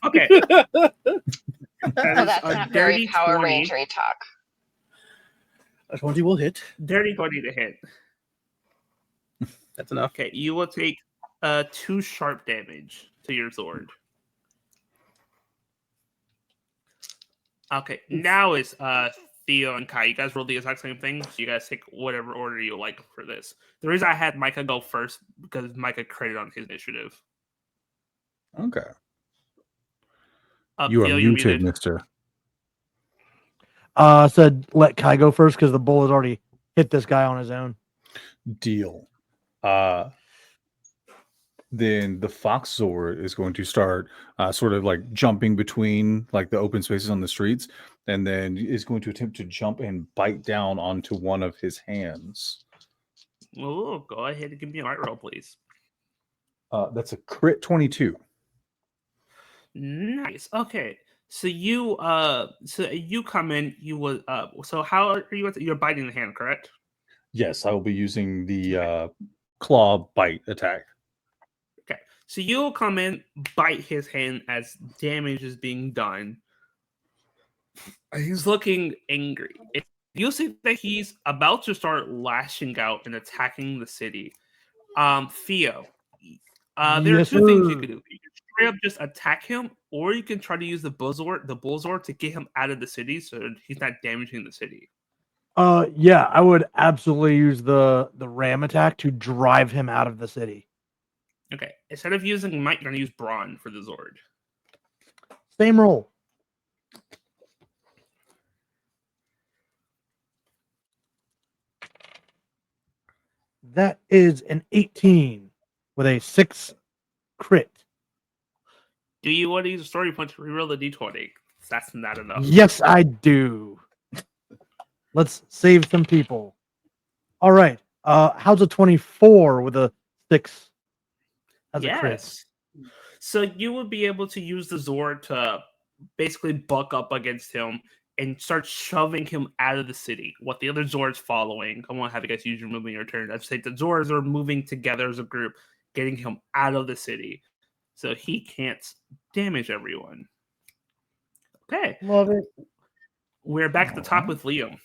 Okay. Oh, That that's is a not very dirty Power 20. Ranger talk. A 20 will hit. Dirty 20 to hit. That's enough. Okay, you will take 2 sharp damage to your sword. Okay, now it's Theo and Kai. You guys roll the exact same thing, so you guys take whatever order you like for this. The reason I had Micah go first because Micah credit on his initiative. Okay. You are muted, mister. Said let Kai go first because the bull has already hit this guy on his own. Deal. Then the Fox Zord is going to start sort of like jumping between like the open spaces on the streets, and then is going to attempt to jump and bite down onto one of his hands. Oh, go ahead and give me a right roll, please. That's a crit 22. Nice. Okay. So you come in, you will so how are you you're biting the hand, correct? Yes, I will be using the claw bite attack. Okay. So you'll come in, bite his hand as damage is being done. He's looking angry. You'll see that he's about to start lashing out and attacking the city. Theo, there are Yes, two things you sir. can do. You can straight up just attack him, or you can try to use the bullsword to get him out of the city so he's not damaging the city. Yeah, I would absolutely use the ram attack to drive him out of the city. Okay. Instead of using might, you're gonna use brawn for the Zord. Same roll. That is an 18 with a 6 crit. Do you want to use a story point to reroll the d20? That's not enough. Yes, I do. Let's save some people. All right. How's a 24 with a 6 as a crit? Yes. So you would be able to use the Zord to basically buck up against him and start shoving him out of the city. What the other Zords following. I want to have you guys use your movement your turn. I'd say the Zords are moving together as a group, getting him out of the city. So he can't damage everyone. Okay. Love it. We're back at the top with Liam.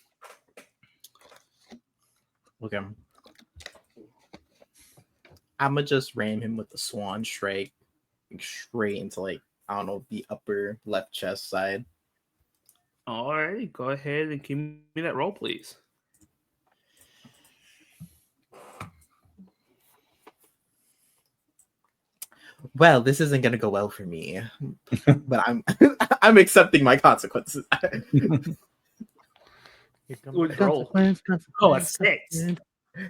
Okay. I'ma just ram him with the swan strike straight into like, I don't know, the upper left chest side. All right, go ahead and give me that roll, please. Well, this isn't gonna go well for me, but I'm I'm accepting my consequences. Good roll. Oh, a 6.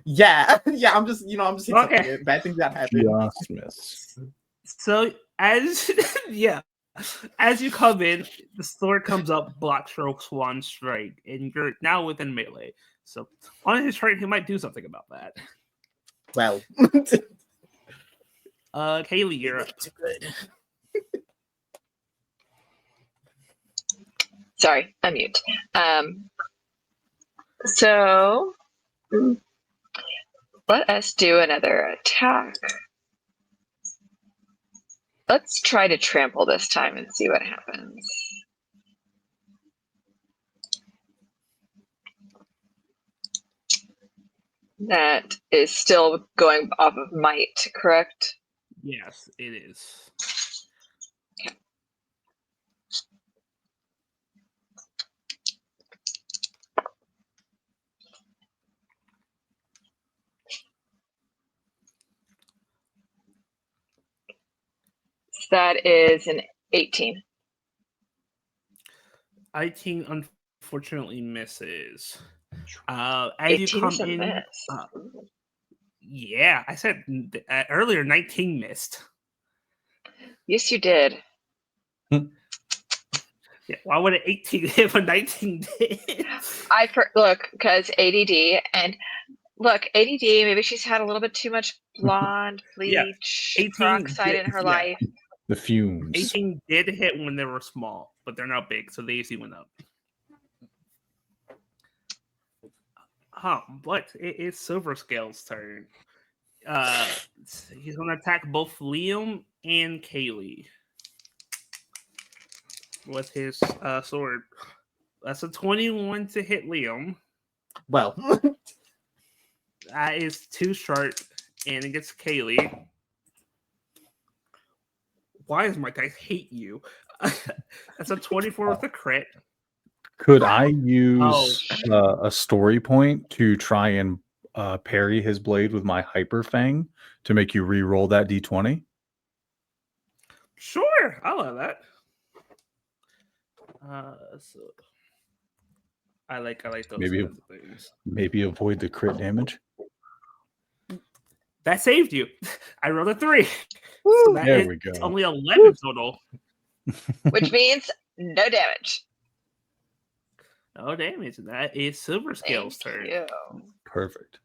Yeah, I'm just accepting Okay. it. Bad things that happen. Just miss. So as you come in, the sword comes up, block stroke, swan strike, and you're now within melee. So on his turn, he might do something about that. Well, Kaylee, you're up. good. Sorry, unmute. So let us do another attack. Let's try to trample this time and see what happens. That is still going off of might, correct? Yes, it is. Okay. That is an 18. 18 unfortunately misses. As you 18 come is a in, miss. yeah, I said earlier 19 missed. Yes, you did. Yeah, why would an 18 hit when 19 did? Look, because ADD and look, ADD. Maybe she's had a little bit too much blonde Yeah, bleach 18 peroxide did- in her yeah. life. The fumes. 18 did hit when they were small, but they're now big, so the AC went up. But it is Silver Scale's turn. He's going to attack both Liam and Kaylee with his sword. That's a 21 to hit Liam. Well, That is too short, and it gets Kaylee. Why does my dice hate you? That's a 24 with a crit. Could I use a story point to try and parry his blade with my Hyper Fang to make you re-roll that d20? Sure, I love that. So I like those Maybe- kinds of things. Maybe avoid the crit damage. That saved you. I rolled a 3. So that There is we go. only 11 total. Which means no damage. No damage. That is Silver Scale's Thank turn. you. Perfect.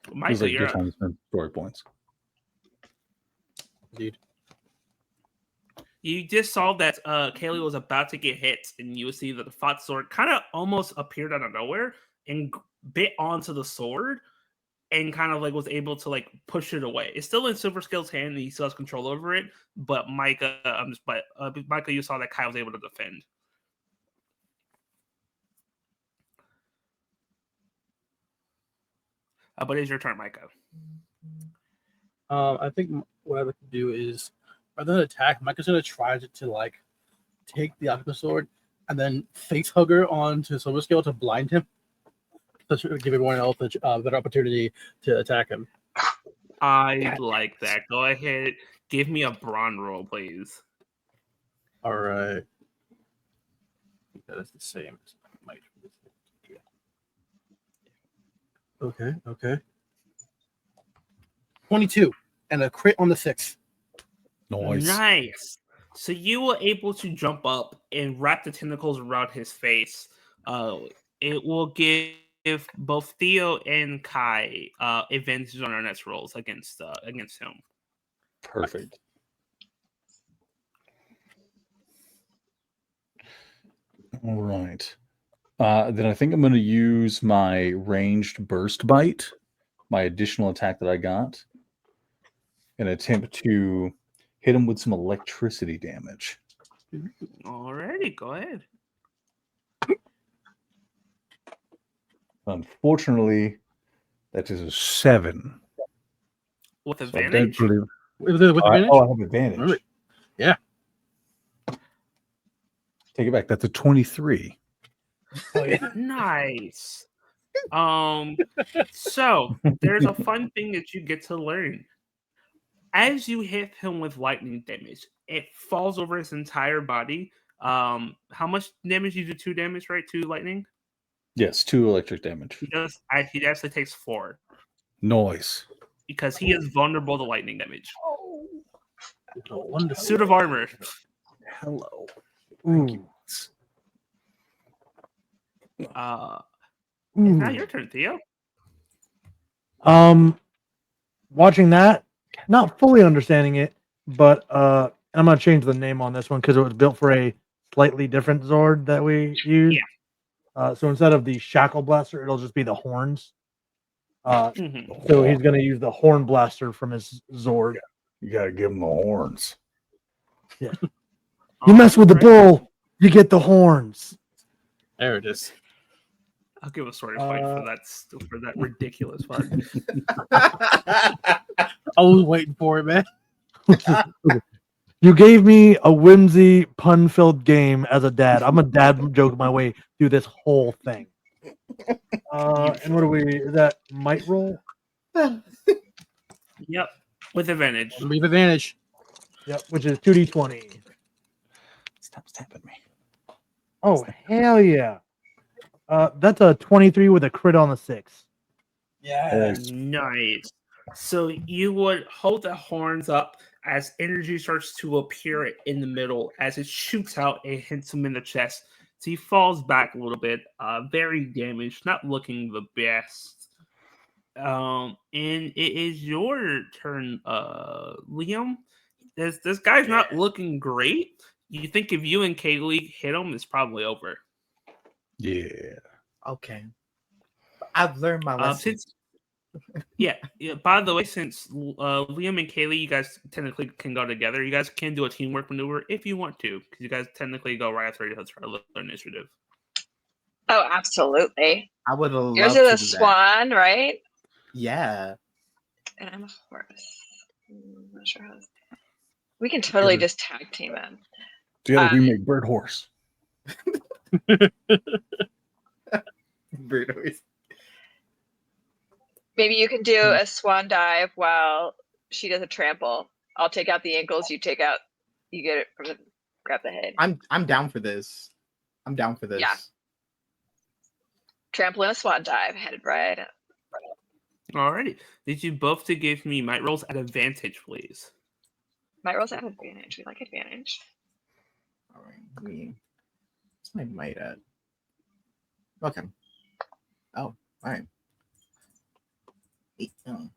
Feels Michael, like a you're good up. time to spend story points. Indeed. You just saw that Kaylee was about to get hit, and you see that the Fat Sword kind of almost appeared out of nowhere and bit onto the sword and kind of like was able to like push it away. It's still in Silver Scale's hand, and he still has control over it. But Micah, Micah, you saw that Kai was able to defend. But it's your turn, Micah. I think what I'd like to do is, rather than attack, Micah's gonna try to like take the octopus sword and then face hugger onto Silver Scale to blind him, to give everyone else a better opportunity to attack him. I like that. Go ahead, give me a brawn roll, please. All right. I think that is the same as Mike. Okay. 22 and a crit on the 6. Nice. So you were able to jump up and wrap the tentacles around his face. It will give both Theo and Kai advantages on our next rolls against him. Perfect. All right. Then I think I'm going to use my ranged burst bite, my additional attack that I got, and attempt to hit him with some electricity damage. Alrighty, go ahead. Unfortunately, that is a 7. With So I don't advantage. believe- With advantage? I have advantage. Remember- yeah. Take it back. That's a 23. Oh, yeah. Nice. So there's a fun thing that you get to learn. As you hit him with lightning damage, it falls over his entire body. How much damage? You do 2 damage, right? 2 lightning. Yes, 2 electric damage. He does. He actually takes 4 Noise. because he is vulnerable to lightning damage. No wonder. Suit of armor. Hello. Ooh. It's now your turn, Theo. Watching that, not fully understanding it, but I'm gonna change the name on this one because it was built for a slightly different Zord that we use. So instead of the Shackle Blaster, it'll just be the horns. Mhm. So he's gonna use the Horn Blaster from his Zord. You got to give him the horns. You mess with the Alright. bull, you get the horns. There it is. I'll give a sword fight for that ridiculous part. I was waiting for it, man. You gave me a whimsy, pun-filled game as a dad. I'm a dad joke my way through this whole thing. And what do we? Is that might roll? Yep. With advantage. Leave advantage. Yep, which is 2d20. Stop stabbing me. Oh, hell yeah. That's a 23 with a crit on the 6. Yes. Nice. So you would hold the horns up as energy starts to appear in the middle. As it shoots out, it hits him in the chest. So he falls back a little bit, very damaged, not looking the best. And it is your turn, Liam. This guy's not looking great. You think if you and Kaylee hit him, it's probably over. Yeah. Okay. I've learned my lesson. Yeah. By the way, since Liam and Kaylee, you guys technically can go together. You guys can do a teamwork maneuver if you want to, because you guys technically go right after each other initiative. Oh, absolutely. I would have loved Yours to is do a that. swan, right? Yeah. And I'm a horse. I'm not sure how this... We can totally just tag team him. Together we make bird horse. Bird horse. Maybe you can do a swan dive while she does a trample. I'll take out the ankles. You get it from the grab the head. I'm down for this. I'm down for this. Yeah. Trample and a swan dive, headed right up. Alrighty. Did you both to give me might rolls at advantage, please? Might rolls at advantage. We like advantage. All right. What's my might at? Okay. Oh, all right. 8. Oh.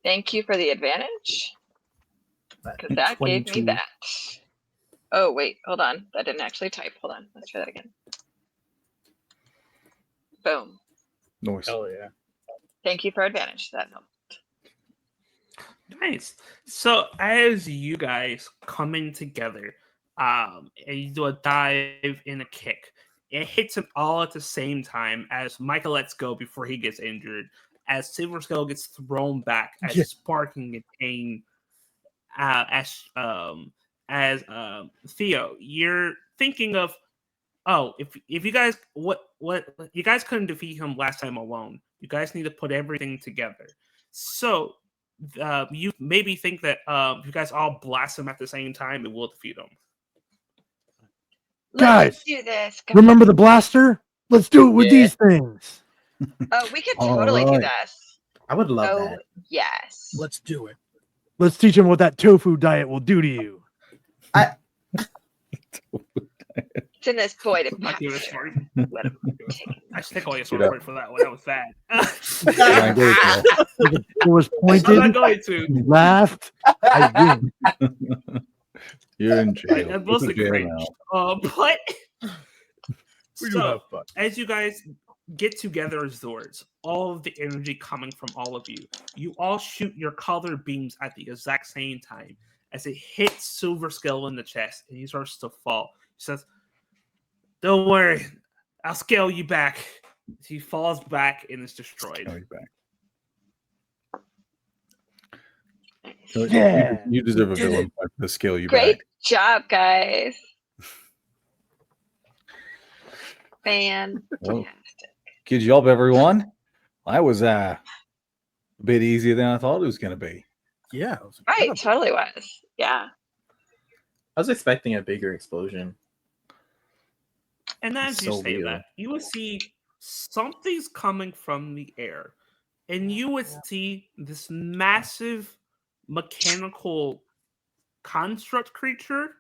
Thank you for the advantage. Because that 22. gave me that. Oh, wait. Hold on. That didn't actually type. Hold on. Let's try that again. Boom. Noise. Oh yeah. Thank you for advantage. That helped. Nice. So as you guys come in together, and you do a dive and a kick, it hits them all at the same time as Michael lets go before he gets injured. As Silver Skull gets thrown back, as sparking in pain, as Theo, you're thinking of, oh, if you guys what you guys couldn't defeat him last time alone. You guys need to put everything together. So you maybe think that if you guys all blast him at the same time, it will defeat him. Guys, Let's do this. remember the blaster? Let's do it with these things. Oh, we could All totally do right. this. I would love Oh, that. yes. Let's do it. Let's teach him what that tofu diet will do to you. It's in this void of I give it a pasture. smart. Let him take it. I should take all your sword for that one. That was bad. Try and get it, It was I'm not pointed, going to. you laughed, I win. You're in jail. That's Go to mostly jail cringe. now. But We do so have fun. as you guys get together as Zords, all of the energy coming from all of you, you all shoot your colored beams at the exact same time as it hits Silver Skull in the chest and he starts to fall. He says, "Don't worry, I'll scale you back." He falls back and is destroyed. Now he's back. Yeah. You deserve a did villain point for the scale you Great back. job, guys. Fantastic. Good job, everyone. That was a bit easier than I thought it was going to be. Yeah. It was Right, incredible. totally was. Yeah. I was expecting a bigger explosion. And as you So say real. that, you would see something's coming from the air. And you would see this massive mechanical construct creature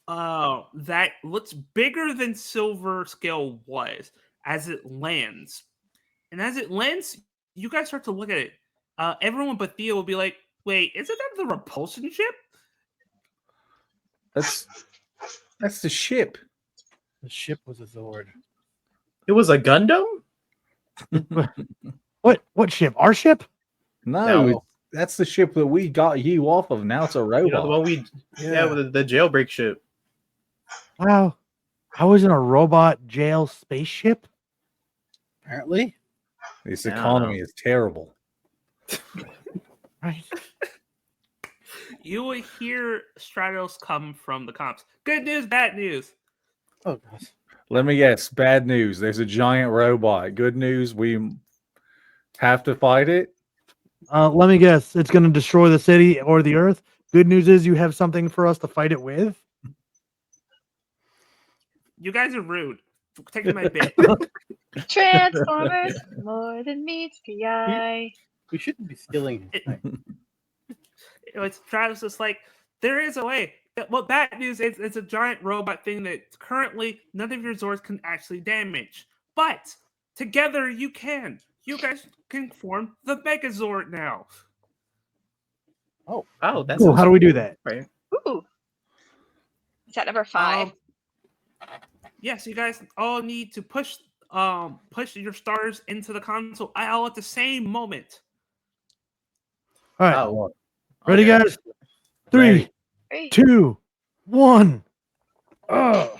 that looks bigger than Silver Scale was as it lands. And as it lands, you guys start to look at it. Everyone but Theo will be like, wait, isn't that the repulsion ship? That's the ship. The ship was a Zord. It was a Gundam? What ship? Our ship? No, No. that's the ship that we got you off of. Now it's a robot. You know, the one we with the jailbreak ship. Wow. I was in a robot jail spaceship? Apparently. This Yeah. economy is terrible. Right. You will hear Stratos come from the comps. Good news, bad news. Oh gosh. Let me guess. Bad news. There's a giant robot. Good news. We have to fight it. Let me guess. It's going to destroy the city or the earth. Good news is you have something for us to fight it with. You guys are rude. Taking my bit. Transformers, more than meets the eye. We shouldn't be stealing his thing. It's Travis is like, there is a way. Well, bad news is it's a giant robot thing that currently none of your Zords can actually damage. But together you can. You guys can form the Megazord now. Oh, that's Cool. How do we do that? right. Ooh. Is that number 5? Yes, you guys all need to push your stars into the console all at the same moment. All right. Oh, Ready, okay. guys? 3, Ready. 3. 2, 1. Oh.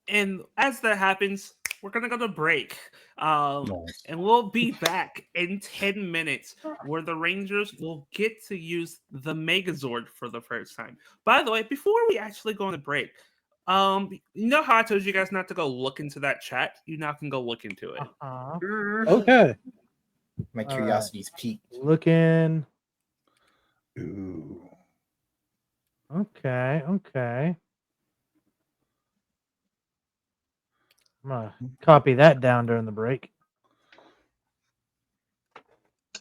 And as that happens, we're gonna go to break. Nice. And we'll be back in 10 minutes where the Rangers will get to use the Megazord for the first time. By the way, before we actually go on the break, you know how I told you guys not to go look into that chat? You now can go look into it. Okay. My All curiosity's peaked. Looking. Ooh. Okay. I'm going to copy that down during the break.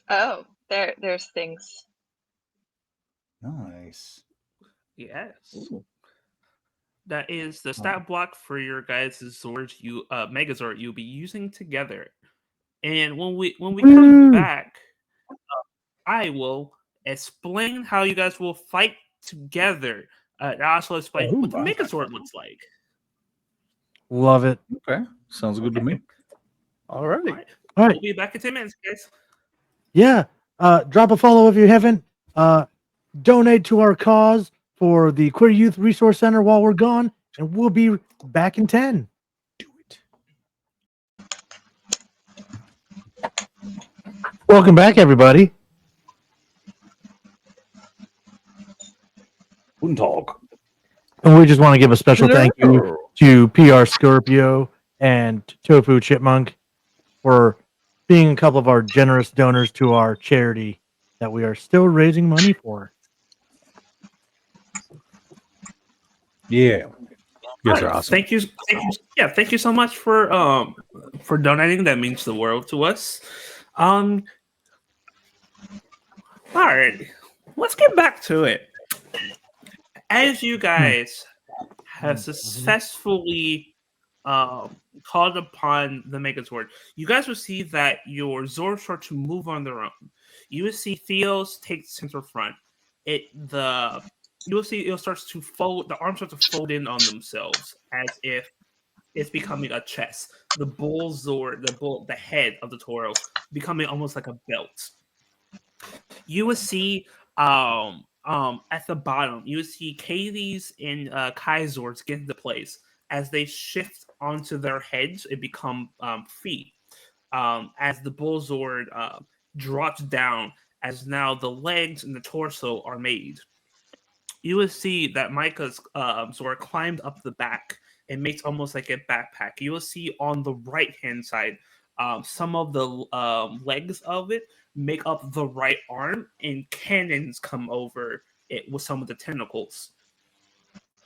Oh, there's things. Nice. Yes. Ooh. That is the stat block for your guys' Zords Megazord you'll be using together. And when we come back, I will explain how you guys will fight together. I also explain what the Megazord looks like. Love it. Okay. Sounds good to me. All right. All right. We'll be back in 10 minutes, guys. Yeah. Drop a follow if you haven't. Donate to our cause for the Queer Youth Resource Center while we're gone, and we'll be back in 10. Do it. Welcome back, everybody. Wouldn't talk. And we just want to give a special thank you to PR Scorpio and Tofu Chipmunk for being a couple of our generous donors to our charity that we are still raising money for. Yeah. Yes, are Alright, awesome. Thank you. Yeah, thank you so much for donating. That means the world to us. All right, let's get back to it. As you guys have successfully called upon the Megazord, you guys will see that your Zords start to move on their own. You will see Theo's take center front. You will see it starts to fold. The arms start to fold in on themselves as if it's becoming a chest. The the head of the Toro becoming almost like a belt. You will see at the bottom, you will see Kaylee's and Kai's Zords get into place as they shift onto their heads and become feet. As the Bull Zord drops down, as now the legs and the torso are made. You will see that Micah's Zord climbed up the back and makes almost like a backpack. You will see on the right hand side some of the legs of it make up the right arm, and cannons come over it with some of the tentacles.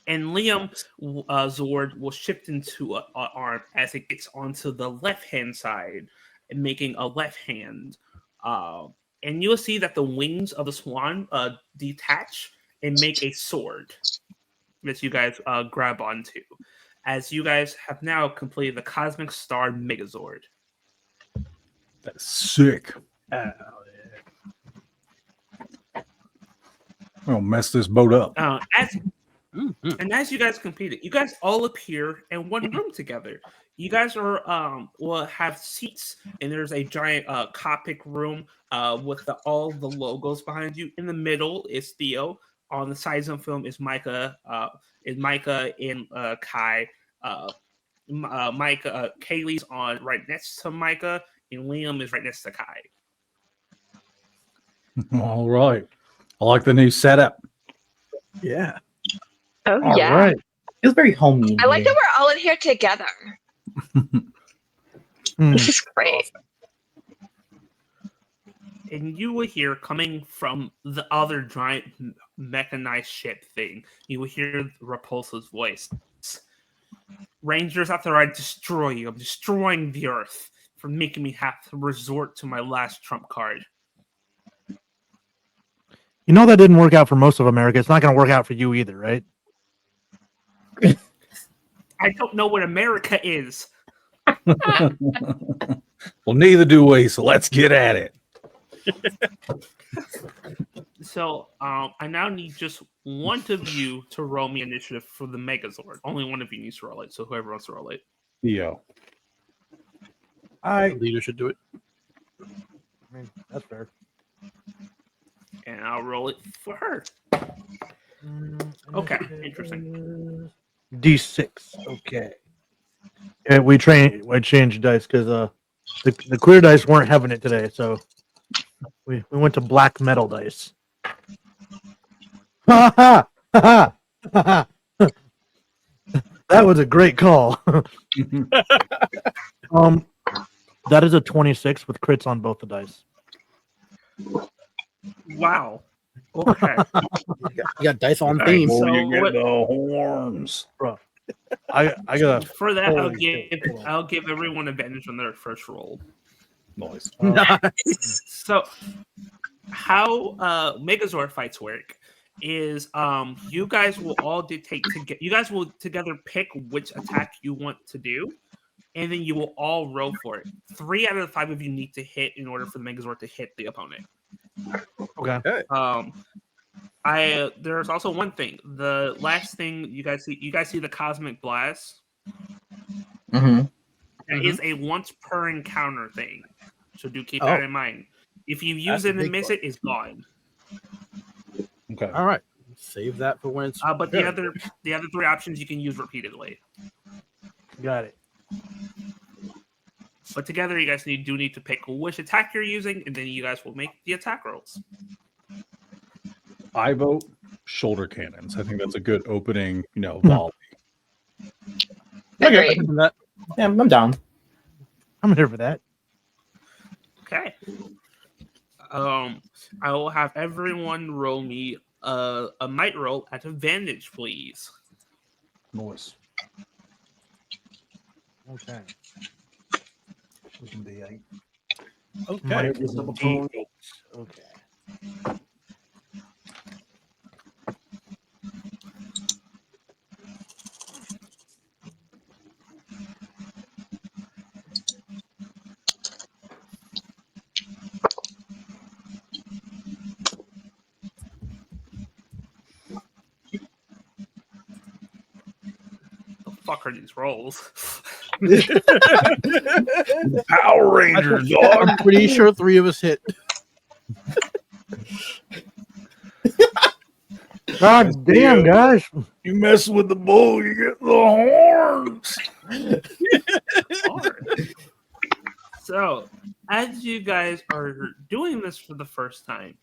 And Liam Zord will shift into an arm as it gets onto the left hand side, and making a left hand. And you'll see that the wings of the swan detach and make a sword that you guys grab onto, as you guys have now completed the Cosmic Star Megazord. That's sick. Oh, I'm gonna mess this boat up. As you guys complete it, you guys all appear in one room together. You guys are will have seats, and there's a giant cockpit room with all the logos behind you. In the middle is Theo. On the sides of the film is Micah and Kai. Micah, Kaylee's on right next to Micah, and Liam is right next to Kai. All right. I like the new setup. yeah. Oh, All yeah. right. Feels very homey. I like that we're all in here together. This is great. And you will hear coming from the other giant mechanized ship thing, you will hear Repulsa's voice. Rangers, after I destroy you, I'm destroying the Earth for making me have to resort to my last trump card. You know that didn't work out for most of America. It's not going to work out for you either, right? I don't know what America is. Well, neither do we, so let's get at it. So, I now need just one of you to roll me initiative for the Megazord. Only one of you needs to roll it, so whoever wants to roll it. Theo. The leader should do it. I mean, that's fair. And I'll roll it for her. Okay, interesting. D6. Okay. And we changed dice because the clear dice weren't having it today, so we went to black metal dice. Ha ha ha ha! That was a great call. That is a 26 with crits on both the dice. Wow. Okay. You got dice on All theme. right, so you get what- the horns. Bro, I got For that, Holy shit. I'll give everyone advantage on their first roll. Noise. Nice. So, how Megazord fights work is you guys will all dictate to get. You guys will together pick which attack you want to do, and then you will all roll for it. 3 out of the 5 of you need to hit in order for the Megazord to hit the opponent. okay. There's also one thing. The last thing you guys see the Cosmic Blast. Mm-hmm. That is a once per encounter thing. So do keep that in mind. If you use That's a it and big miss one. it, it's gone. Okay. All right. Save that for when it's. But the other 3 options you can use repeatedly. Got it. But together, you guys do need to pick which attack you're using, and then you guys will make the attack rolls. I vote shoulder cannons. I think that's a good opening, volley. Agreed. That. Yeah, I'm down. I'm here for that. Okay. I will have everyone roll me a might roll at advantage, please. Noise. Okay. We can be eight. Okay. Might is a D8. Okay. The fuck are these rolls? Power Rangers, dog. I'm pretty sure 3 of us hit. God damn, guys. You mess with the bull, you get the horns. So, as you guys are doing this for the first time,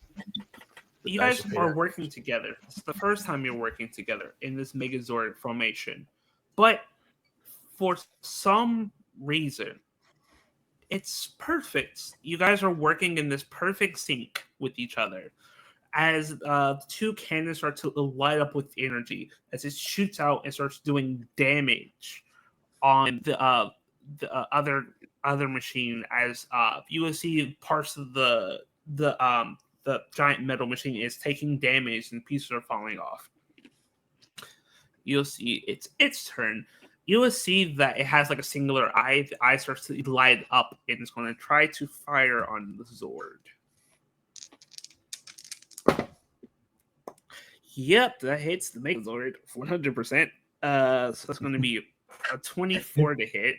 you guys are working together. It's the first time you're working together in this Megazord formation. But for some reason, it's perfect. You guys are working in this perfect sync with each other. As the 2 cannons start to light up with energy, as it shoots out and starts doing damage on the other machine, as you will see parts of the giant metal machine is taking damage and pieces are falling off. You'll see it's its turn. You will see that it has like a singular eye. The eye starts to light up and it's going to try to fire on the Zord. Yep, that hits the Megazord 100%. So that's going to be a 24 to hit.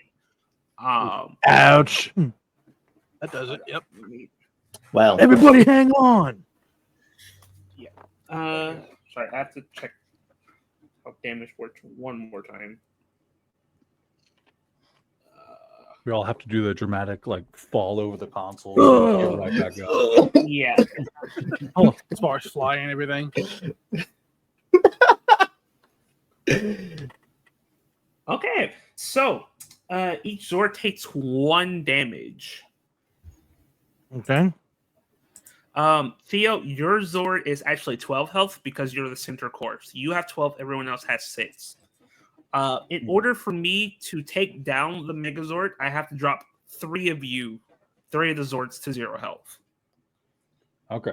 Ouch. That does it. Yep. Well, Everybody hang on. Sorry, I have to check how damage works one more time. We all have to do the dramatic, fall over the console. Get right back up. Yeah. Oh, sparks flying and everything. Okay, so each Zord takes 1 damage. Okay. Theo, your Zord is actually 12 health because you're the center core. So you have 12, everyone else has 6. In order for me to take down the Megazord, I have to drop 3 of the Zords to 0 health. Okay.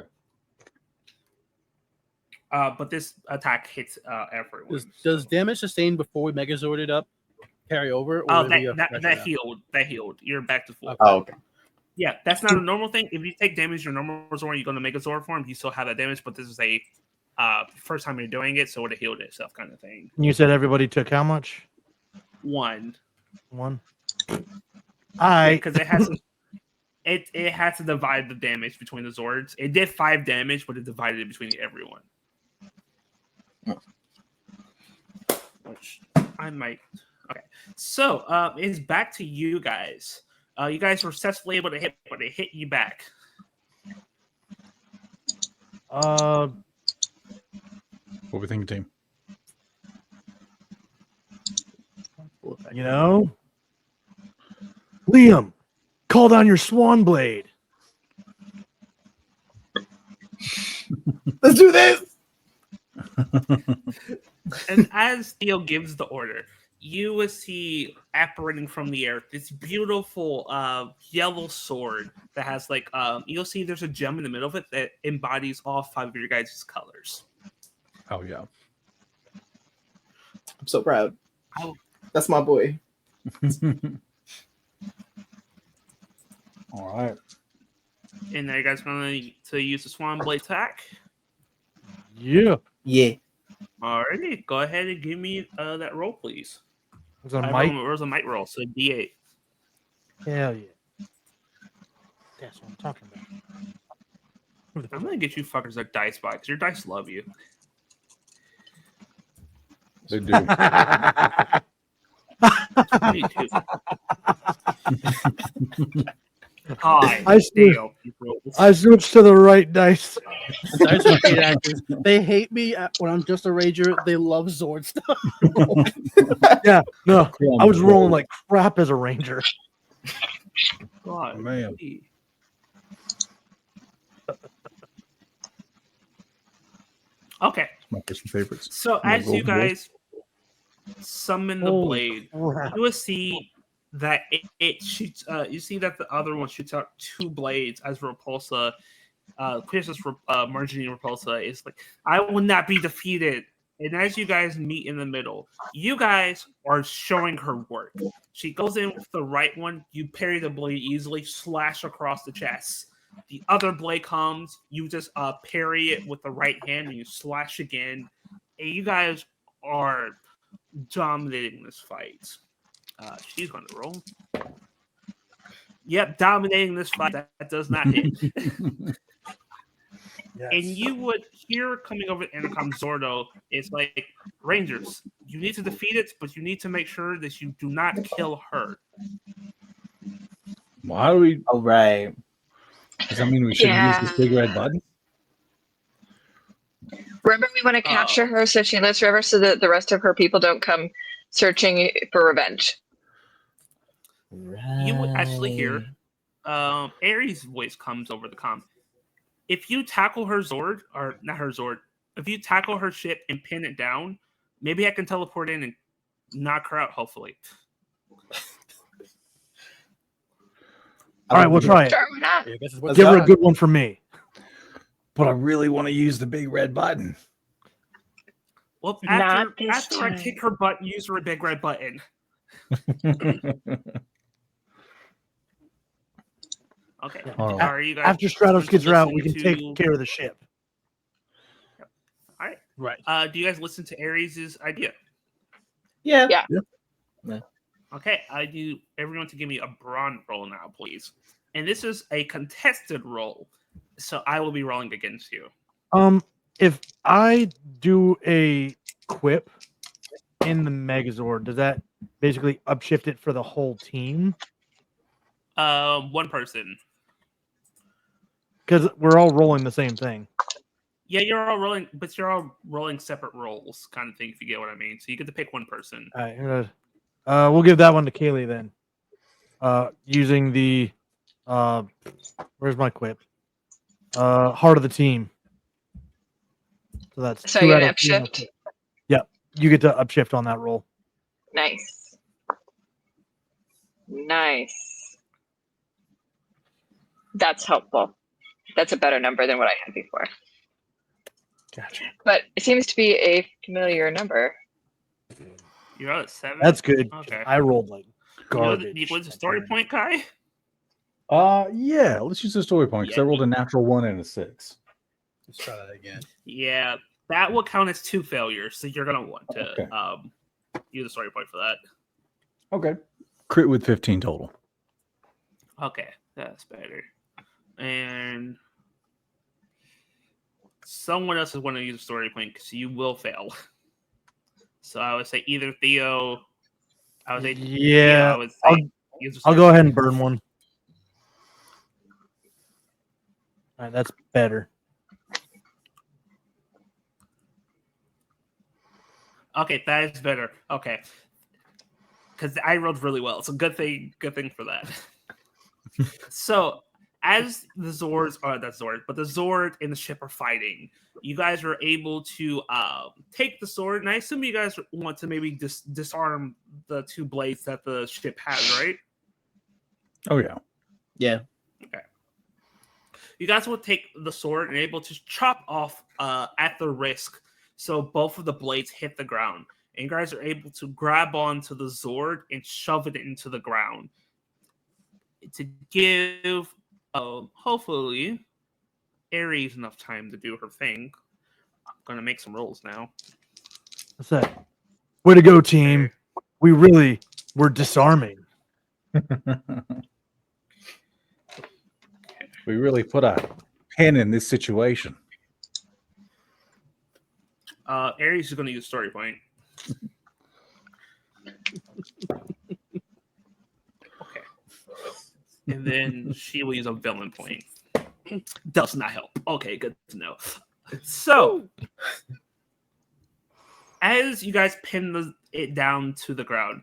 But this attack hits everyone. Does damage sustained before we Megazorded up carry over? Or will it be a fresh That round? healed. That healed. You're back to full. Okay. Oh, okay. Yeah, that's not a normal thing. If you take damage, your normal Zord, you're going to make a Zord form. You still have that damage, but this is a first time you're doing it, so it healed itself, kind of thing. You said everybody took how much? 1. 1. I Because it has to. It has to divide the damage between the Zords. It did 5 damage, but it divided it between everyone. Which I might. Okay, so it's back to you guys. You guys were successfully able to hit, but it hit you back. What we think, team? you know, Liam, call down your swan blade. Let's do this. And as Theo gives the order, you will see apparating from the air this beautiful yellow sword that has you'll see there's a gem in the middle of it that embodies all 5 of your guys' colors. Oh yeah. I'm so proud. Oh. That's my boy. All right. And now you guys going to use the swan blade attack. Yeah. Yeah. Alrighty, go ahead and give me that roll, please. Was it a mic? Where's a mic roll? So D8. Hell yeah. That's what I'm talking about. I'm gonna get you fuckers a dice box because your dice love you. They do. 22. Hi, I see. Theo. I switched to the right dice. Dice are great actors. They hate me when I'm just a ranger. They love Zord stuff. Yeah, no, I was rolling like crap as a ranger. God, Man. Okay, My personal favorites. so Yeah, as you go ahead. guys summon the Holy blade, crap. you will see that it shoots. You see that the other one shoots out 2 blades as Repulsa. Pierce's Marjorie Repulsa is like, I will not be defeated. And as you guys meet in the middle, you guys are showing her work. She goes in with the right one. You parry the blade easily, slash across the chest. The other blade comes. You just parry it with the right hand, and you slash again. And you guys are dominating this fight. She's going to roll. Yep, dominating this fight. That does not hit. Yes. And you would hear coming over the intercom, Zordo, it's like, Rangers, you need to defeat it, but you need to make sure that you do not kill her. Well, how do we? All right. Does that mean we should use this big red button? Remember, we want to capture her so she lives forever, so that the rest of her people don't come searching for revenge. You would actually hear Ares' voice comes over the comm. If you tackle her Zord, or not her Zord, if you tackle her ship and pin it down, maybe I can teleport in and knock her out, hopefully. All right, we'll try it. Sure, why not? Yeah, I guess it's Let's what Give her go. a good one for me. But I really want to use the big red button. Well, Not this after I time. kick her butt, use her big red button. Okay. Yeah. All right. Are you guys After Stratos gets her out, we can listening take care of the ship. All right. right. Do you guys listen to Ares' idea? Yeah. Yeah. Okay, I do everyone to give me a brawn roll now, please. And this is a contested roll, so I will be rolling against you. If I do a quip in the Megazord, does that basically upshift it for the whole team? One person. Because we're all rolling the same thing. Yeah, you're all rolling, but you're all rolling separate rolls, kind of thing. If you get what I mean, so you get to pick one person. All right, We'll give that one to Kaylee then. Using the where's my quip? Heart of the team. So that's So 2 you're out gonna of 3 on the upshift? quip. Yep. You get to upshift on that roll. Nice. Nice. That's helpful. That's a better number than what I had before. Gotcha. But it seems to be a familiar number. You're at 7. That's good. Okay. I rolled like garbage. You what's the story point, Kai? Yeah, let's use the story point because I Yeah. rolled a natural 1 and a 6. Let's try that again. Yeah, that will count as 2 failures, so you're gonna want to Okay. use a story point for that. Okay. Crit with 15 total. Okay, that's better. And someone else is going to use a story point because you will fail. So I would say either Theo. I would say Yeah. I would say use a I'll story go ahead point. and burn one. All right, that's better. Okay, that is better. Okay, because I rolled really well. It's a good thing for that. So as the Zords are the Zord and the ship are fighting, you guys are able to take the sword, and I assume you guys want to maybe disarm the 2 blades that the ship has, right? Oh, yeah. Yeah. Okay. You guys will take the sword and able to chop off at the risk, so both of the blades hit the ground. And you guys are able to grab onto the Zord and shove it into the ground to give, hopefully, Ares enough time to do her thing. I'm gonna make some rolls now. What's that? Way to go, team. We really were disarming. We really put a pin in this situation. Ares is going to use story point. Okay. And then she will use a villain point. Does not help. Okay, good to know. So, as you guys pin it down to the ground,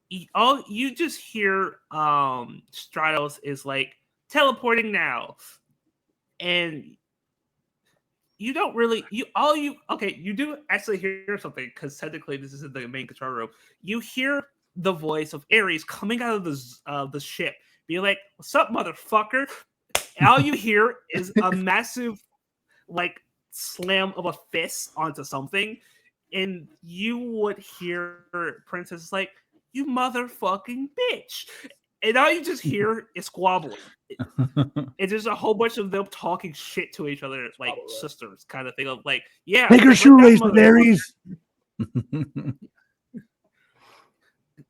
you just hear Stratos is like teleporting now, and you don't really you do actually hear something because technically this isn't the main control room. You hear the voice of Ares coming out of the ship, being like, "What's up, motherfucker?" And all you hear is a massive like slam of a fist onto something, and you would hear Princess like, "You motherfucking bitch," and all you just hear is squabbling. It's just a whole bunch of them talking shit to each other, like sisters, kind of thing. Of like, yeah, Take her let that shoelaces, motherfucker- Ares.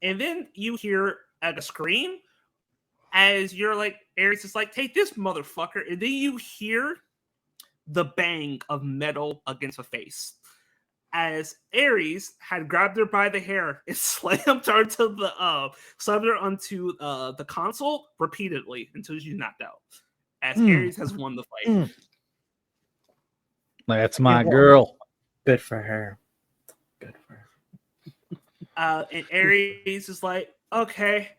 And then you hear like a scream as you're like, Ares is like, "Take this motherfucker," and then you hear the bang of metal against a face as Ares had grabbed her by the hair and slammed her onto the console repeatedly until she's knocked out. As Ares has won the fight. That's my girl. Good for her. Good for her. And Ares is like, "Okay,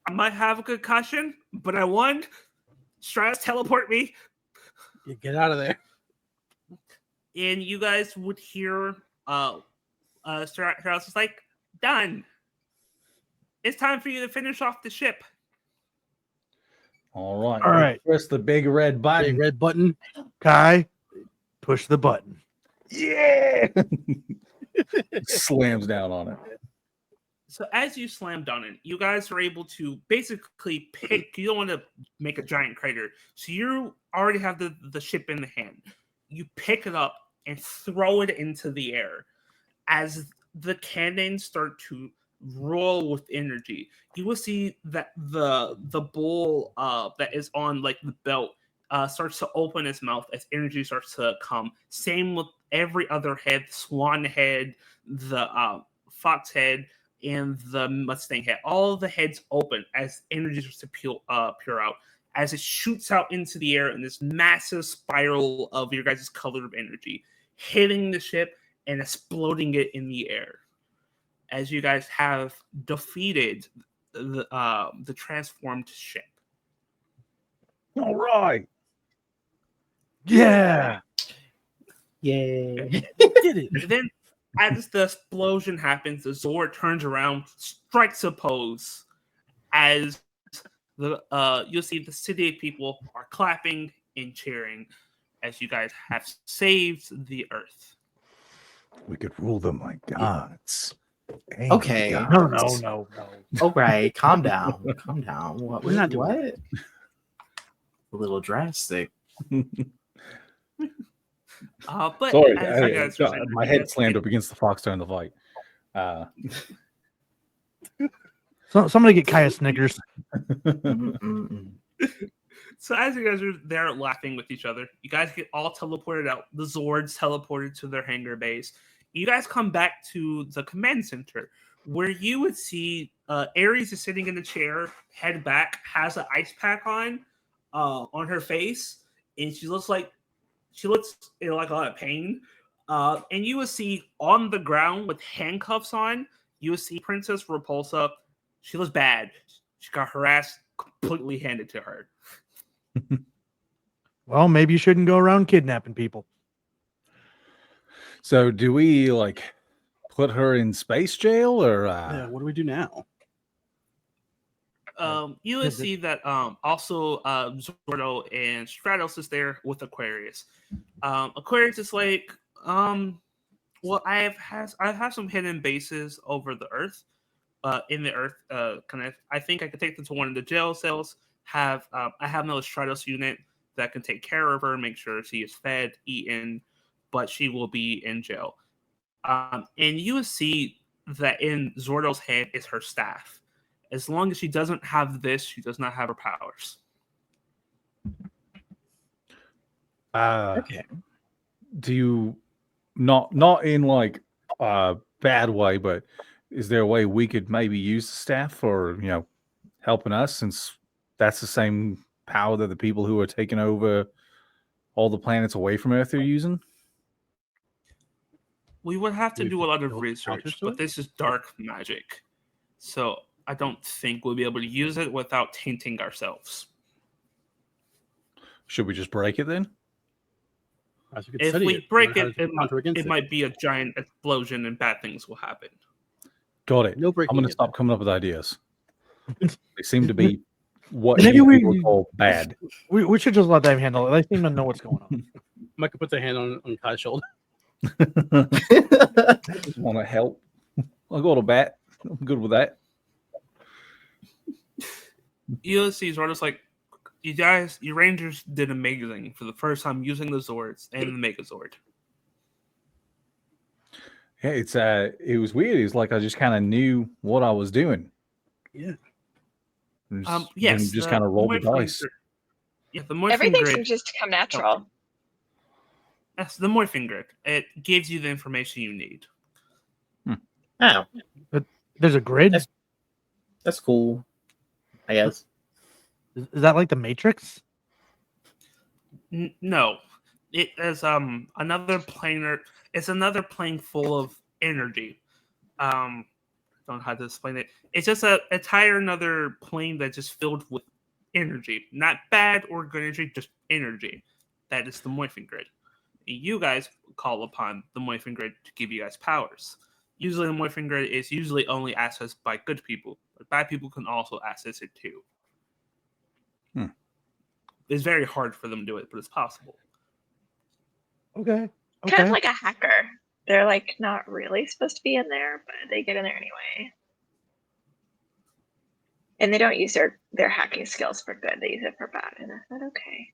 I might have a concussion, but I won. Stratus, teleport me." You get out of there. And you guys would hear Stratus is like, "Done. It's time for you to finish off the ship." All right. All right. Press the big red button. Big red button. Kai, push the button. Yeah. Slams down on it. So as you slammed on it, you guys are able to basically pick. You don't want to make a giant crater, so you already have the ship in the hand. You pick it up and throw it into the air. As the cannons start to roll with energy, you will see that the bowl that is on like the belt starts to open its mouth as energy starts to come. Same with every other head: swan head, the fox head, and the Mustang head. All the heads open as energy starts to pour out, as it shoots out into the air in this massive spiral of your guys' color of energy, hitting the ship and exploding it in the air. as you guys have defeated the transformed ship. All right. Yeah. Yay. Did it. Then, as the explosion happens, the Zord turns around, strikes a pose, as you'll see the city of people are clapping and cheering as you guys have saved the Earth. We could rule them like gods. Angry Okay. gods. No. All right, calm down. Calm down. What? We're not doing what? A little drastic. But Sorry, as you guys are my head slammed up against the fox during the fight. So somebody get Kaya Snickers. Mm-mm-mm. So as you guys are there laughing with each other, you guys get all teleported out. The Zords teleported to their hangar base. You guys come back to the command center, where you would see Ares is sitting in the chair, head back, has an ice pack on her face, and she looks in like a lot of pain. And you would see on the ground with handcuffs on, you would see Princess Repulsa. She looks bad. She got her ass completely handed to her. Well, maybe you shouldn't go around kidnapping people. So do we like put her in space jail or Yeah, what do we do now? You would see that also Zordo and Stratos is there with Aquarius. Aquarius is like, well, I have some hidden bases over the Earth. In the Earth, I think I could take them to one of the jail cells. I have another Stratos unit that can take care of her, make sure she is fed, eaten, but she will be in jail. And you will see that in Zordo's hand is her staff. As long as she doesn't have this, she does not have her powers. Okay. Do you not in like a bad way, but is there a way we could maybe use the staff for, helping us, since that's the same power that the people who are taking over all the planets away from Earth are using? We would have to We do a could lot of build research, counters to but it? this is dark magic. So I don't think we'll be able to use it without tainting ourselves. Should we just break it then? As you could If study we it, break learn how it, to counter against it might be a giant explosion and bad things will happen. Got it. No breaking I'm going to it. stop coming up with ideas. They seem to be what Maybe you we- people call bad. We should just let them handle it. They seem to know what's going on. Micah puts a hand on Kai's shoulder. I just want to help. I'll go to bat. I'm good with that. Ulysses Zordo's like, you guys, you Rangers did amazing for the first time using the Zords and the Megazord. Yeah, it was weird. It's like I just kind of knew what I was doing. Yeah. Yes, just kind of rolled the Morphing dice. Grid- Yeah, the Morphing Everything Grid. seems just to come natural. That's the Morphing Grid. It gives you the information you need. Oh, There's a grid. that's cool. I guess. Is that like the Matrix? No, it is another planar. It's another plane full of energy. Don't know how to explain it. It's just a entire another plane that's just filled with energy, not bad or good energy, just energy. That is the Morphing Grid. You guys call upon the Morphing Grid to give you guys powers. Usually, the Morphing Grid is usually only accessed by good people, but bad people can also access it too. It's very hard for them to do it, but it's possible. Okay. Kind of like a hacker. They're like not really supposed to be in there, but they get in there anyway. And they don't use their hacking skills for good. They use it for bad. And is that okay?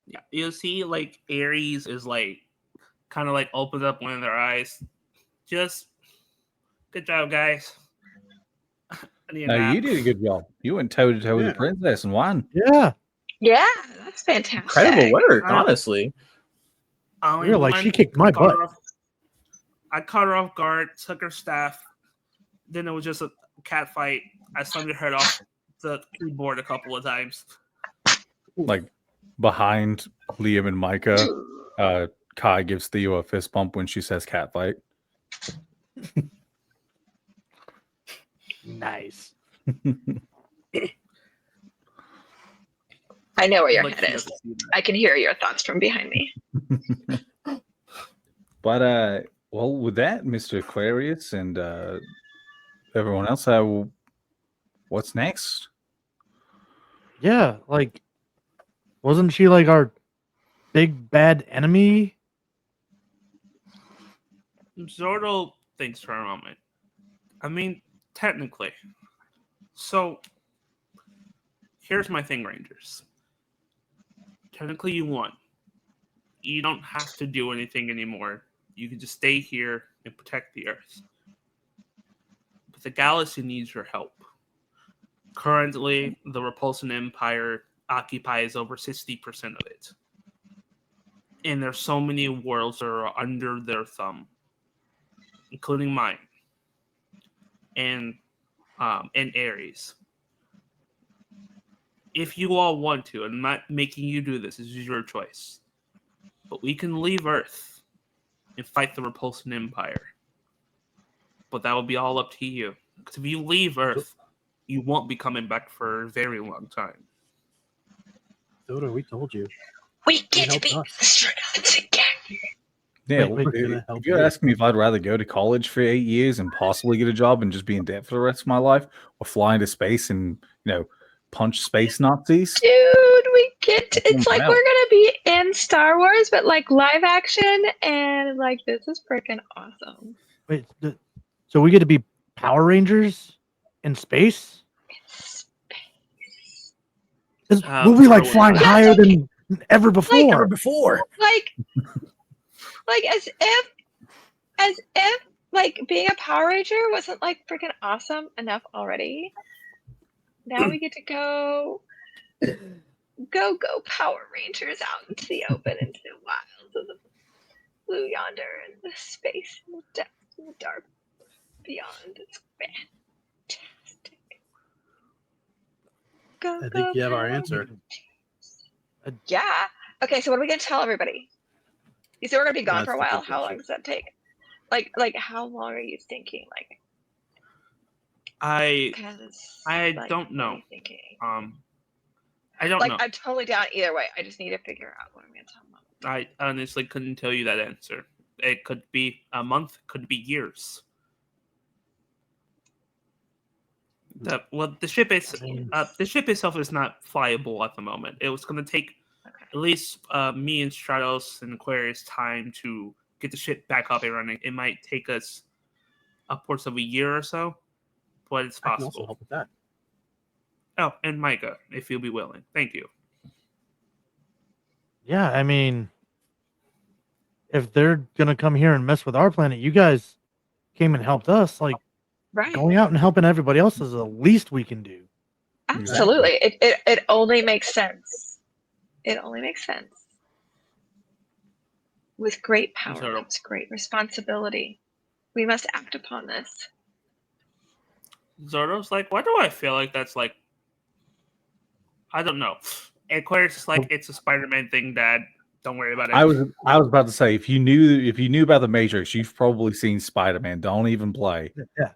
Yeah, you see, like Ares is like kind of like opens up one of their eyes. Just good job, guys. I need a No, nap. you did a good job. You went toe to toe with the Yeah. princess and won. Yeah. Yeah, that's fantastic. Incredible work, I- honestly. Only You're like, one- she kicked my I caught her butt. off- I caught her off guard, took her staff. Then it was just a cat fight. I slammed her head off the keyboard a couple of times. Like behind Liam and Micah, Kai gives Theo a fist bump when she says cat fight. Nice. I know where your Like head she is. doesn't see that. I can hear your thoughts from behind me. But well, with that, Mr. Aquarius and everyone else, what's next? Yeah, like, wasn't she like our big bad enemy? Zordo thinks for a moment. I mean, technically. So, here's my thing, Rangers. Technically, you won. You don't have to do anything anymore. You can just stay here and protect the Earth. But the galaxy needs your help. Currently, the Repulsion Empire occupies over 60% of it. And there's so many worlds that are under their thumb, including mine and Ares. If you all want to, I'm not making you do this. This is your choice. But we can leave Earth and fight the Repulsion Empire. But that will be all up to you. Because if you leave Earth, you won't be coming back for a very long time. Dodo, we told you. We get to helped be us. astronauts again. Yeah, Wait, if, gonna help if you're you. asking me if I'd rather go to college for 8 years and possibly get a job and just be in debt for the rest of my life, or fly into space and punch space Nazis, Dude, we get to, it's like Wow. we're gonna be in Star Wars, but like live action, and like this is freaking awesome. Wait, so we get to be Power Rangers in space? This, we'll be like Zordo flying will- higher than ever before. Like as if like being a Power Ranger wasn't like freaking awesome enough already. Now we get to go Power Rangers out into the open, into the wilds of the blue yonder and the space and the depths and the dark beyond. It's fantastic. Go, I go, think you have our Power answer. Yeah. Okay, so what are we gonna tell everybody? You say we're gonna be gone That's for a the good while. How long question. does that take? Like how long are you thinking? Like, I 'cause, don't what know. are you thinking? I don't Like, know. I'm totally down either way. I just need to figure out what I'm gonna tell them. I honestly couldn't tell you that answer. It could be a month, could be years. The ship is the ship itself is not flyable at the moment. It was going to take Okay. at least me and Stratos and Aquarius time to get the ship back up and running. It might take us upwards of a year or so, but it's I can also possible. help with that. Oh, and Micah, if you'll be willing. Thank you. Yeah, I mean, if they're gonna come here and mess with our planet, you guys came and helped us. Like, Right. going out and helping everybody else is the least we can do. Absolutely. It only makes sense. It only makes sense. With great power Zero. comes great responsibility. We must act upon this. Zordo's like, why do I feel like that's like, I don't know. And Aquarius is like, it's a Spider-Man thing, Dad. Don't worry about it. I was about to say, if you knew about the Matrix, you've probably seen Spider-Man. Don't even play. Yeah.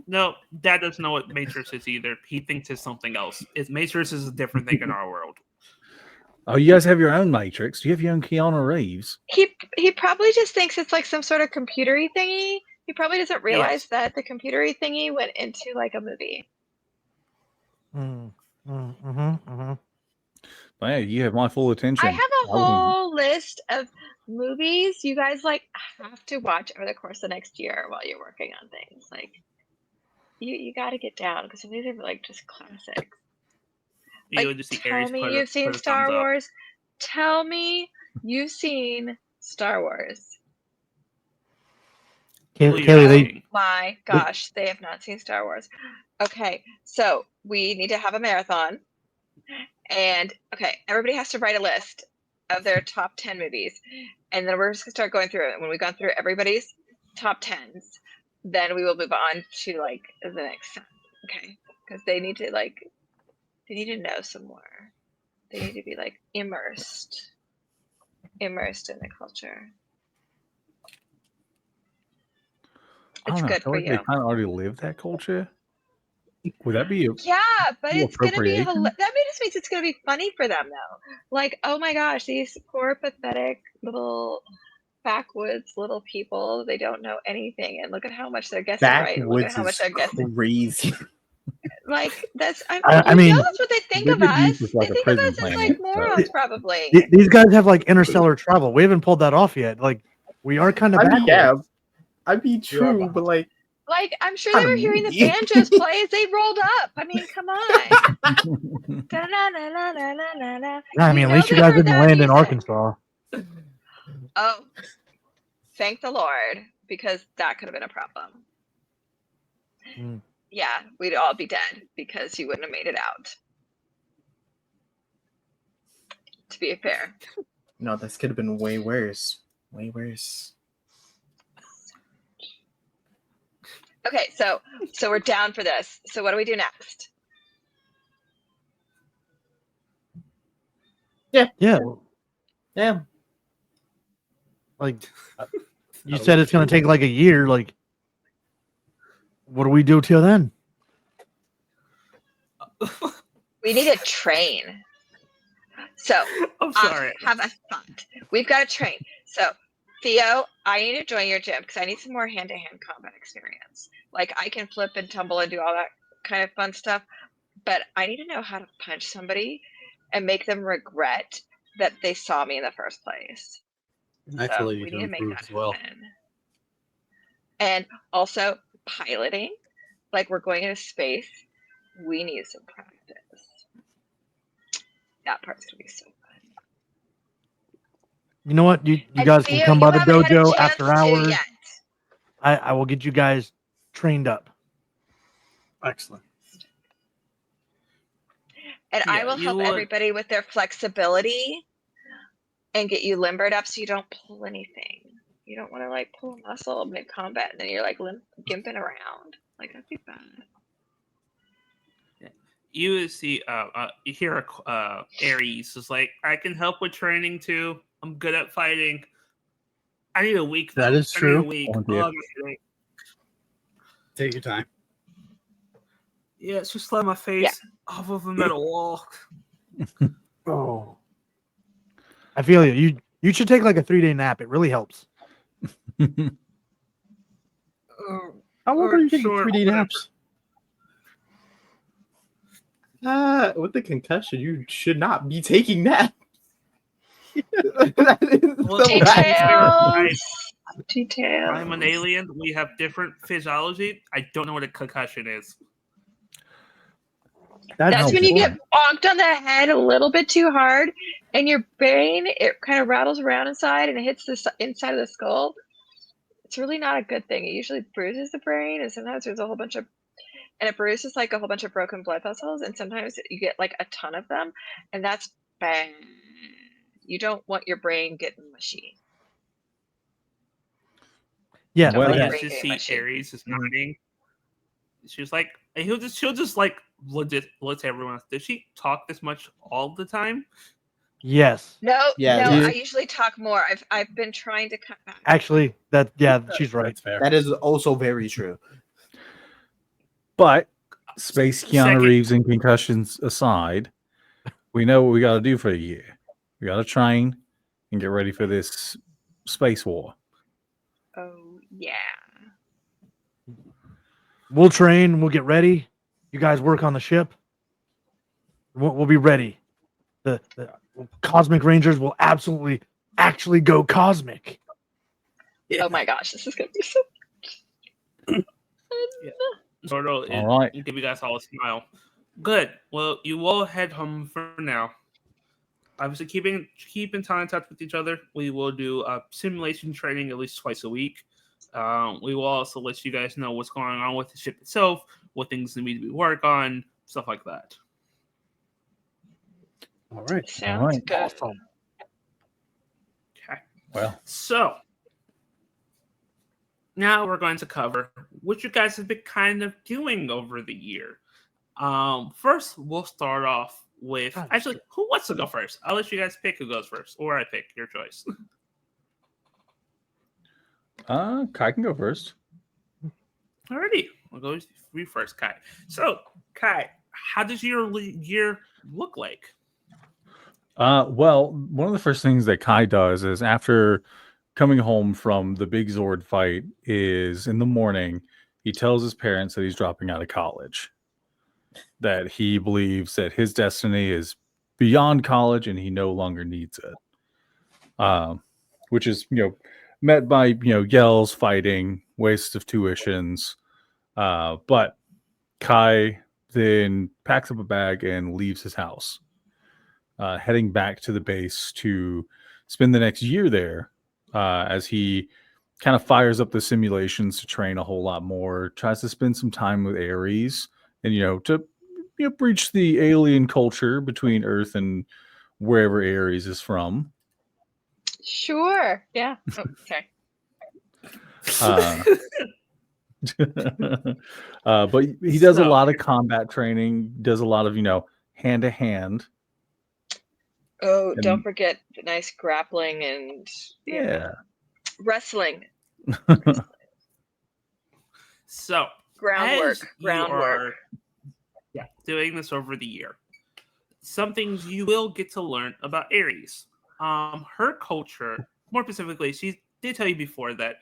No, Dad doesn't know what Matrix is either. He thinks it's something else. Matrix is a different thing in our world. Oh, you guys have your own Matrix. Do you have your own Keanu Reeves? He probably just thinks it's like some sort of computery thingy. He probably doesn't realize that the computery thingy went into like a movie. But yeah, you have my full attention. I have a whole list of movies you guys like have to watch over the course of the next year while you're working on things. Like you got to get down because some of these are like just classics. You Like, just see tell Aries me put you've seen a Star thumbs up. Wars. Tell me you've seen Star Wars. Kaylee, My gosh, they have not seen Star Wars. Okay, so we need to have a marathon. And okay, everybody has to write a list of their top 10 movies. And then we're just gonna start going through it. And when we've gone through everybody's top 10s, then we will move on to like the next time. Okay. Because they need to know some more. They need to be like immersed. immersed in the culture. I It's don't know. I good feel for like you. they kind of already live that culture. Would that be a Yeah, but little it's gonna be appropriation? that just means it's gonna be funny for them though. Like, oh my gosh, these poor pathetic little backwoods little people, they don't know anything, and look at how much they're guessing right, and look at Backwoods how much is they're guessing. crazy. Like that's I you mean, know that's what they think They of did use us. this They like a think of prison us as like planet, so morons probably. these guys have like interstellar travel. We haven't pulled that off yet. Like we are kind of I mean, backwards. yeah, I'd be You are true, behind. but like, Like I'm sure they kinda were hearing the me. banjos play as they rolled up. I mean, come on. Da-na-na-na-na-na-na-na. Yeah, I mean, at least you they guys heard didn't that land in music. Arkansas. Oh, thank the Lord, because that could have been a problem. Mm. Yeah, we'd all be dead because you wouldn't have made it out. To be fair. No, this could have been way worse. Way worse. Okay, so we're down for this. So what do we do next? Yeah, Yeah. like you said, it's gonna take like a year. Like, what do we do till then? We need a train. So I'm sorry. I have a thought. We've got a train. So Theo, I need to join your gym because I need some more hand-to-hand combat experience. Like I can flip and tumble and do all that kind of fun stuff, but I need to know how to punch somebody and make them regret that they saw me in the first place. I So feel like you we can need to make improve that as well. happen. And also piloting, like we're going into space, we need some practice. That part's gonna be so fun. You know what? You And guys can Theo, come you by the haven't had a dojo chance after to hours. yet. I will get you guys trained up. Excellent. And I Yeah, will you help would- everybody with their flexibility and get you limbered up so you don't pull anything. You don't want to like pull a muscle mid combat and then you're like gimping around. Like that'd be bad. You see, you hear Ares is like, I can help with training too. I'm good at fighting. I need a week. That though. is I need a true. week. Oh, dear. Oh, okay. Take your time. Yeah, it's just let my face off of a metal wall. Oh, I feel you. You should take like a 3-day nap. It really helps. How old are you taking Sure, 3D whatever. naps? With the concussion, you should not be taking naps. That is Well, so bad. Details. I'm an alien. We have different physiology. I don't know what a concussion is. That's when you cool. get bonked on the head a little bit too hard, and your brain it kind of rattles around inside and it hits the inside of the skull. It's really not a good thing. It usually bruises the brain, and sometimes there's a whole bunch of, and it bruises like a whole bunch of broken blood vessels, and sometimes you get like a ton of them, and that's bad. You don't want your brain getting mushy. Yeah, Don't Well, want your You brain just getting see mushy. Ares is nodding. She's like, and she'll just like legit look to everyone else. Does she talk this much all the time? yes. No, Yeah, no, yeah. I usually talk more. I've been trying to cut back. Actually, she's right. That's fair. That is also very true. But space Keanu Second. Reeves and concussions aside, we know what we got to do for a year. We got to train and get ready for this space war. Oh yeah. We'll train. We'll get ready. You guys work on the ship. We'll be ready. The Cosmic Rangers will actually go cosmic. Oh my gosh, this is gonna be so. Zordo is All right. give you guys all a smile. Good. Well, you will head home for now. Obviously, keep in touch with each other. We will do simulation training at least twice a week. We will also let you guys know what's going on with the ship itself, what things need to be worked on, stuff like that. All right. Sounds right. good. Awesome. Okay. Well, So now we're going to cover what you guys have been kind of doing over the year. First, we'll start off with God. actually who wants to go first? I'll let you guys pick who goes first, or I pick your choice. Kai can go first. Alrighty, we'll go with you first, Kai. So, Kai, how does your year look like? Well, one of the first things that Kai does is after coming home from the big Zord fight is in the morning, he tells his parents that he's dropping out of college. That he believes that his destiny is beyond college and he no longer needs it. Which is, met by, yells, fighting, waste of tuitions. But Kai then packs up a bag and leaves his house, heading back to the base to spend the next year there, as he kind of fires up the simulations to train a whole lot more, tries to spend some time with Ares and, to breach the alien culture between Earth and wherever Ares is from. Sure. Yeah. Oh, okay. But he does a So- lot of combat training, does a lot of, hand to hand. Oh, And- don't forget the nice grappling and wrestling. So, Groundwork. as you Groundwork. are doing this over the year, some things you will get to learn about Aries. Her culture, more specifically, she did tell you before that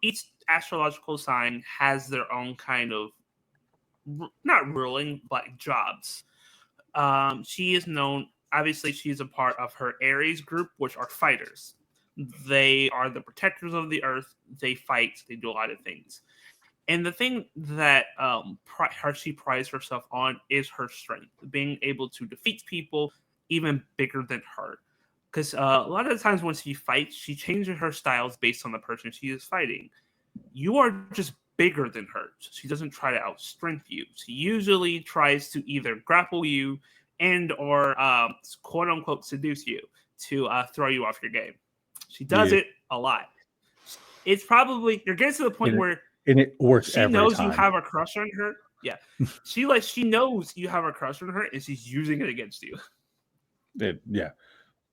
each astrological sign has their own kind of not ruling, but jobs. She is known. Obviously, she's a part of her Aries group, which are fighters. They are the protectors of the earth. They fight. They do a lot of things. And the thing that she prides herself on is her strength, being able to defeat people even bigger than her. Because a lot of the times when she fights, she changes her styles based on the person she is fighting. You are just bigger than her. So she doesn't try to outstrength you. She usually tries to either grapple you and or quote unquote seduce you to throw you off your game. She does it a lot. It's probably you're getting to the point where and it works she every knows time. you have a crush on her. Yeah, she knows you have a crush on her, and she's using it against you.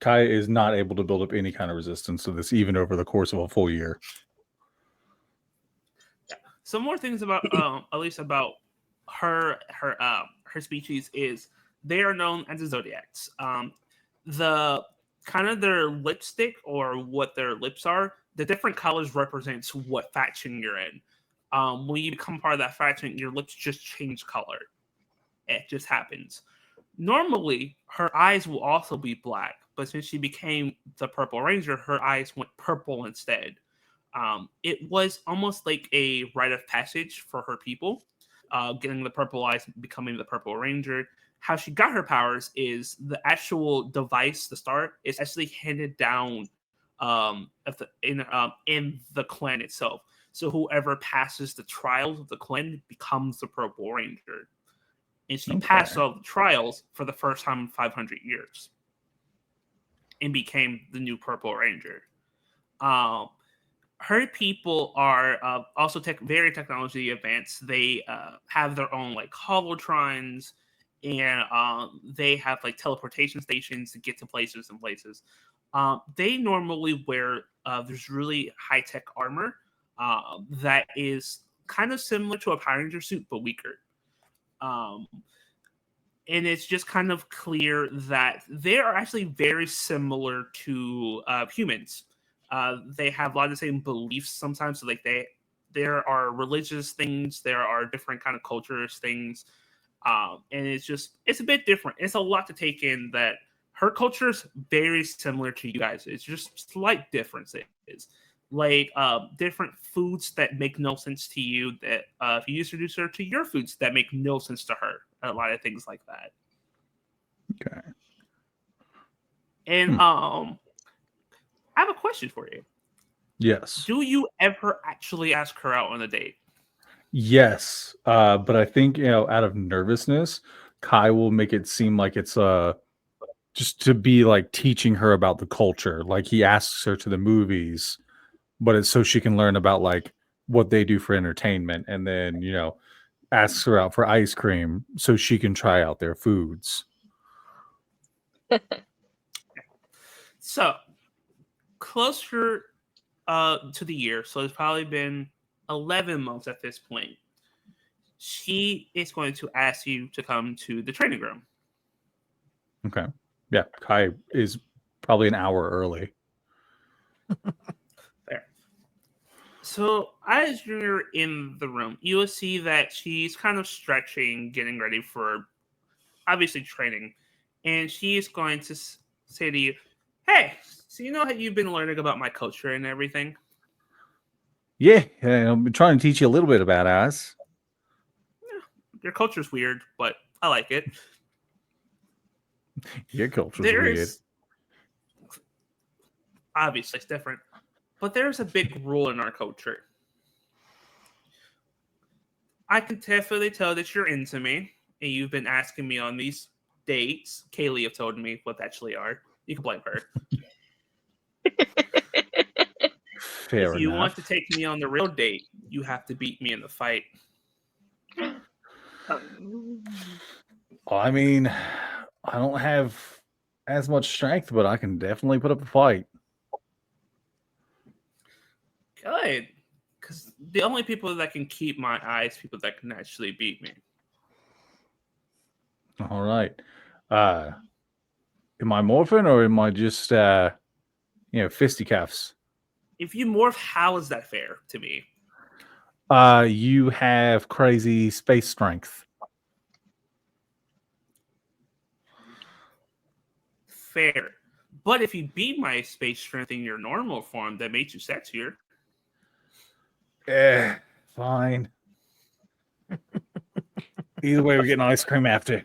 Kai is not able to build up any kind of resistance to this, even over the course of a full year. Some more things about at least about her species is they are known as the zodiacs. The kind of their lipstick or what their lips are, the different colors represents what faction you're in. When you become part of that faction, your lips just change color. It just happens. Normally, her eyes will also be black, but since she became the Purple Ranger, her eyes went purple instead. It was almost like a rite of passage for her people, getting the purple eyes, becoming the Purple Ranger. How she got her powers is the actual device, the star, is actually handed down in the clan itself. So whoever passes the trials of the clan becomes the Purple Ranger. And she passed all the trials for the first time in 500 years and became the new Purple Ranger. Her people are also very technology advanced. They have their own like holotrons, and they have like teleportation stations to get to places and places. They normally wear there's really high tech armor that is kind of similar to a Power Ranger suit but weaker. And it's just kind of clear that they are actually very similar to humans. They have a lot of the same beliefs sometimes. So like there are religious things, there are different kind of cultures things, and it's a bit different. It's a lot to take in. That her culture is very similar to you guys. It's just slight differences, like different foods that make no sense to you. That if you introduce her to your foods that make no sense to her, a lot of things like that. Okay. And I have a question for you. Yes. Do you ever actually ask her out on a date? Yes. But I think, out of nervousness, Kai will make it seem like it's just to be like teaching her about the culture. Like he asks her to the movies, but it's so she can learn about like what they do for entertainment, and then, asks her out for ice cream so she can try out their foods. So closer to the year, so it's probably been 11 months at this point. She is going to ask you to come to the training room. Okay. Yeah, Kai is probably an hour early. There. So as you're in the room, you will see that she's kind of stretching, getting ready for obviously training. And she is going to say to you, hey, so you know how you've been learning about my culture and everything? Yeah, I'm trying to teach you a little bit about us. Your culture's weird, but I like it. Your culture's weird. Obviously, it's different. But there's a big rule in our culture. I can definitely tell that you're into me, and you've been asking me on these dates. Kaylee have told me what they actually are. You can blame her. Fair If you enough. want to take me on the real date, you have to beat me in the fight. I mean, I don't have as much strength, but I can definitely put up a fight. Good. Because the only people that can keep my eyes, people that can actually beat me. All right. Am I morphing or am I just fisticuffs? If you morph, how is that fair to me? You have crazy space strength. Fair. But if you beat my space strength in your normal form, that makes you sexier. Fine. Either way, we're getting ice cream after.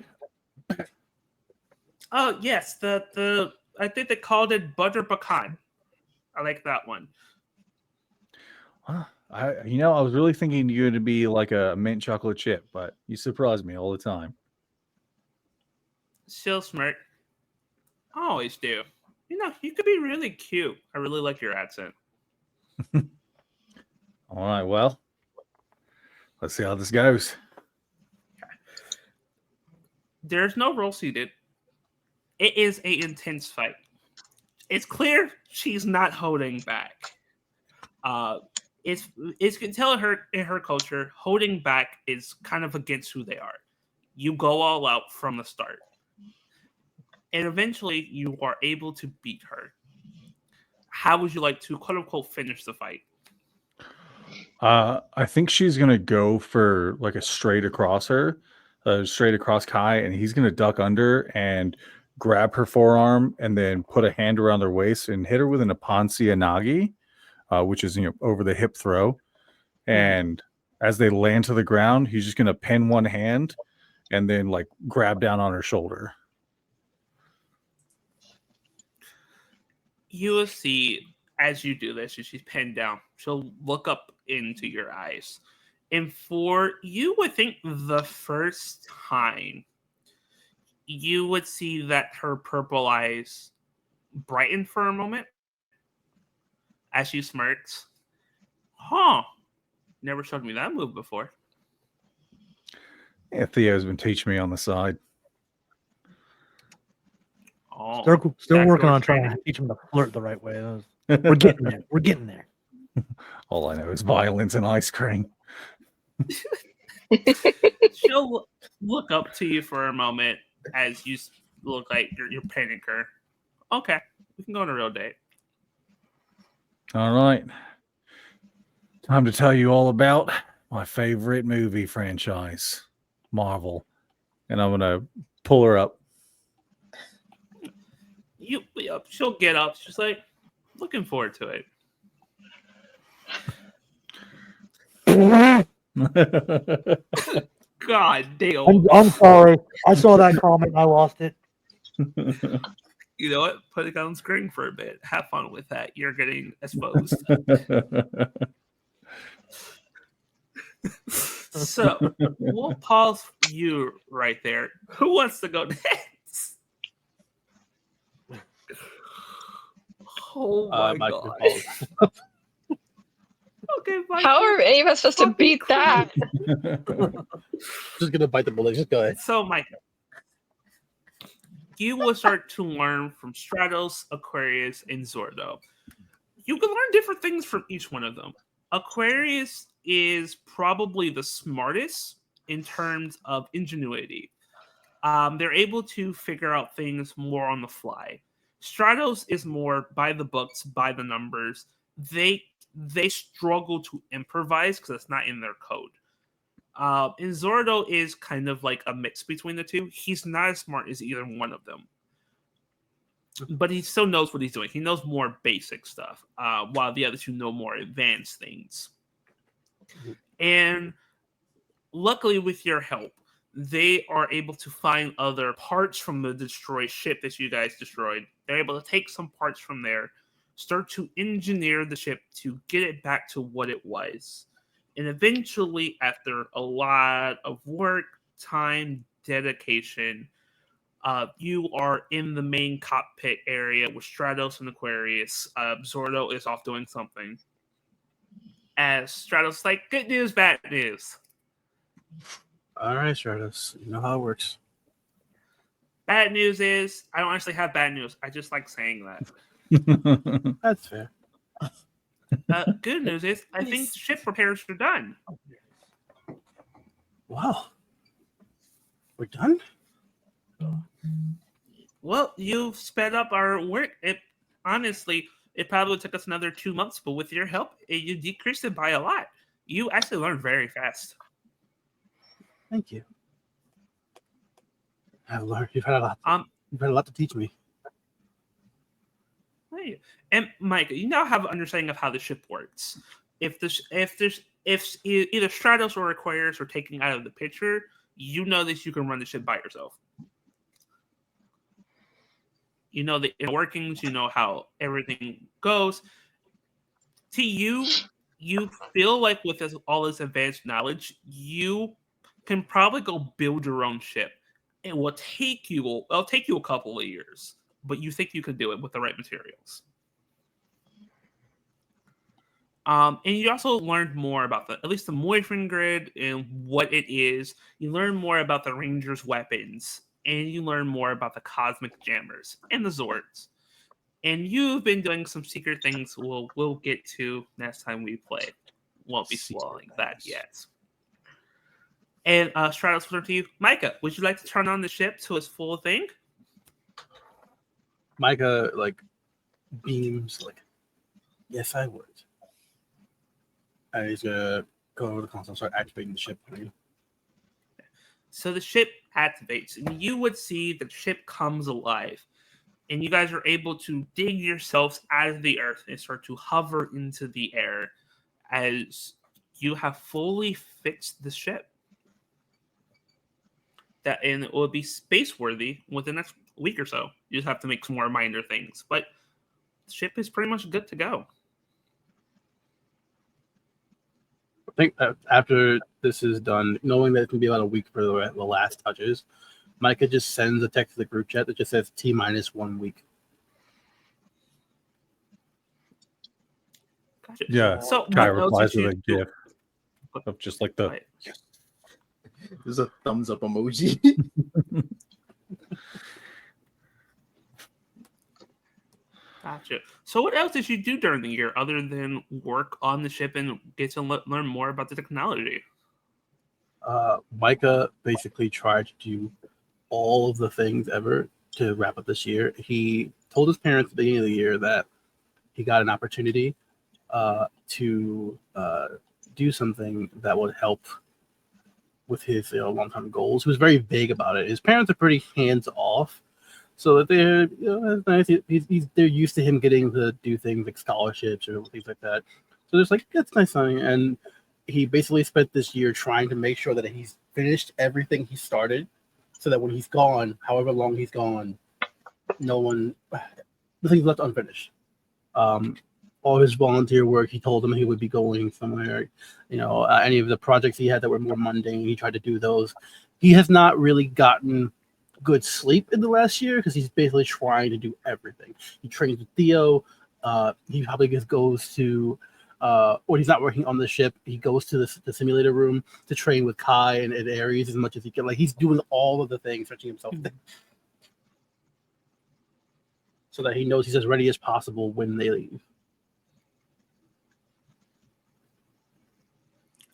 Oh yes, the I think they called it butter pecan. I like that one. I was really thinking you're going to be like a mint chocolate chip, but you surprise me all the time. Still smirk. I always do. You know, you could be really cute. I really like your accent. All right, well, let's see how this goes. There's no roll seated. It is an intense fight. It's clear she's not holding back. It's you can tell in her culture, holding back is kind of against who they are. You go all out from the start. And eventually you are able to beat her. How would you like to quote unquote finish the fight? I think she's gonna go for like a straight across her, straight across Kai, and he's gonna duck under and grab her forearm and then put a hand around her waist and hit her with an Aponsia Nagi, which is over the hip throw. And as they land to the ground, he's just gonna pin one hand and then like grab down on her shoulder. You will see as you do this, as she's pinned down, she'll look up into your eyes. And for you would think the first time you would see that her purple eyes brighten for a moment as she smirks. Huh. Never showed me that move before. Yeah, Theo's been teaching me on the side. Oh, Still working on trying to teach him to flirt the right way. We're getting there. We're getting there. All I know is violence and ice cream. She'll look up to you for a moment as you look like you're pinning her. Okay, we can go on a real date. All right. Time to tell you all about my favorite movie franchise, Marvel. And I'm going to pull her up. She'll get up. She's like, looking forward to it. God damn. I'm sorry. I saw that comment. I lost it. You know what? Put it on screen for a bit. Have fun with that. You're getting exposed. So we'll pause you right there. Who wants to go next? Oh my god. Okay, Mike. How are any of us supposed to beat that? Just gonna bite the bullet. Just go ahead. So, Mike, you will start to learn from Stratos, Aquarius, and Zordo. You can learn different things from each one of them. Aquarius is probably the smartest in terms of ingenuity. They're able to figure out things more on the fly. Stratos is more by the books, by the numbers. They struggle to improvise because it's not in their code. And Zordo is kind of like a mix between the two. He's not as smart as either one of them, but he still knows what he's doing. He knows more basic stuff, while the other two know more advanced things. And luckily, with your help, they are able to find other parts from the destroyed ship that you guys destroyed. They're able to take some parts from there, start to engineer the ship to get it back to what it was. And eventually, after a lot of work, time, dedication, you are in the main cockpit area with Stratos and Aquarius. Zordo is off doing something. As Stratos is like, good news, bad news. All right, Stratos. You know how it works. Bad news is, I don't actually have bad news. I just like saying that. That's fair. Good news is, I think ship repairs are done. Wow. We're done? Well, you've sped up our work. Honestly, it probably took us another 2 months, but with your help, you decreased it by a lot. You actually learned very fast. Thank you. I've learned. You've had a lot to teach me. Hey. And Mike, you now have an understanding of how the ship works. If either Stratos or Aquarius are taken out of the picture, you know that you can run the ship by yourself. You know the inner workings. You know how everything goes. To you, you feel like with all this advanced knowledge, you can probably go build your own ship. It will take you. It'll take you a couple of years, but you think you can do it with the right materials. And you also learned more about at least the Moifrin grid and what it is. You learn more about the Rangers' weapons, and you learn more about the Cosmic Jammers and the Zords. And you've been doing some secret things we'll get to next time we play. Won't be spoiling that yet. And Stratos, over to you. Micah, would you like to turn on the ship to its full thing? Micah, beams, yes, I would. And he's going to go over to the console and start activating the ship. So the ship activates, and you would see the ship comes alive. And you guys are able to dig yourselves out of the earth and start to hover into the air as you have fully fixed the ship. And it will be space worthy within the next week or so. You just have to make some more minor things, but the ship is pretty much good to go. I think that after this is done, knowing that it can be about a week for the last touches, Micah just sends a text to the group chat that just says T-1 week. Gotcha. Yeah. So Kai what else replies did with you a do? GIF of just like the Right. There's a thumbs up emoji. Gotcha. So what else did you do during the year other than work on the ship and get to learn more about the technology? Micah basically tried to do all of the things ever to wrap up this year. He told his parents at the beginning of the year that he got an opportunity to do something that would help with his long-term goals. He was very vague about it. His parents are pretty hands-off, so that they're it's nice. They're used to him getting to do things like scholarships or things like that. So there's that's nice something. And he basically spent this year trying to make sure that he's finished everything he started, so that when he's gone, however long he's gone, nothing's left unfinished. All his volunteer work, he told him he would be going somewhere. Any of the projects he had that were more mundane, he tried to do those. He has not really gotten good sleep in the last year because he's basically trying to do everything. He trains with Theo. He probably just goes to, when he's not working on the ship, he goes to the simulator room to train with Kai and Ares as much as he can. He's doing all of the things, stretching himself. so that he knows he's as ready as possible when they leave.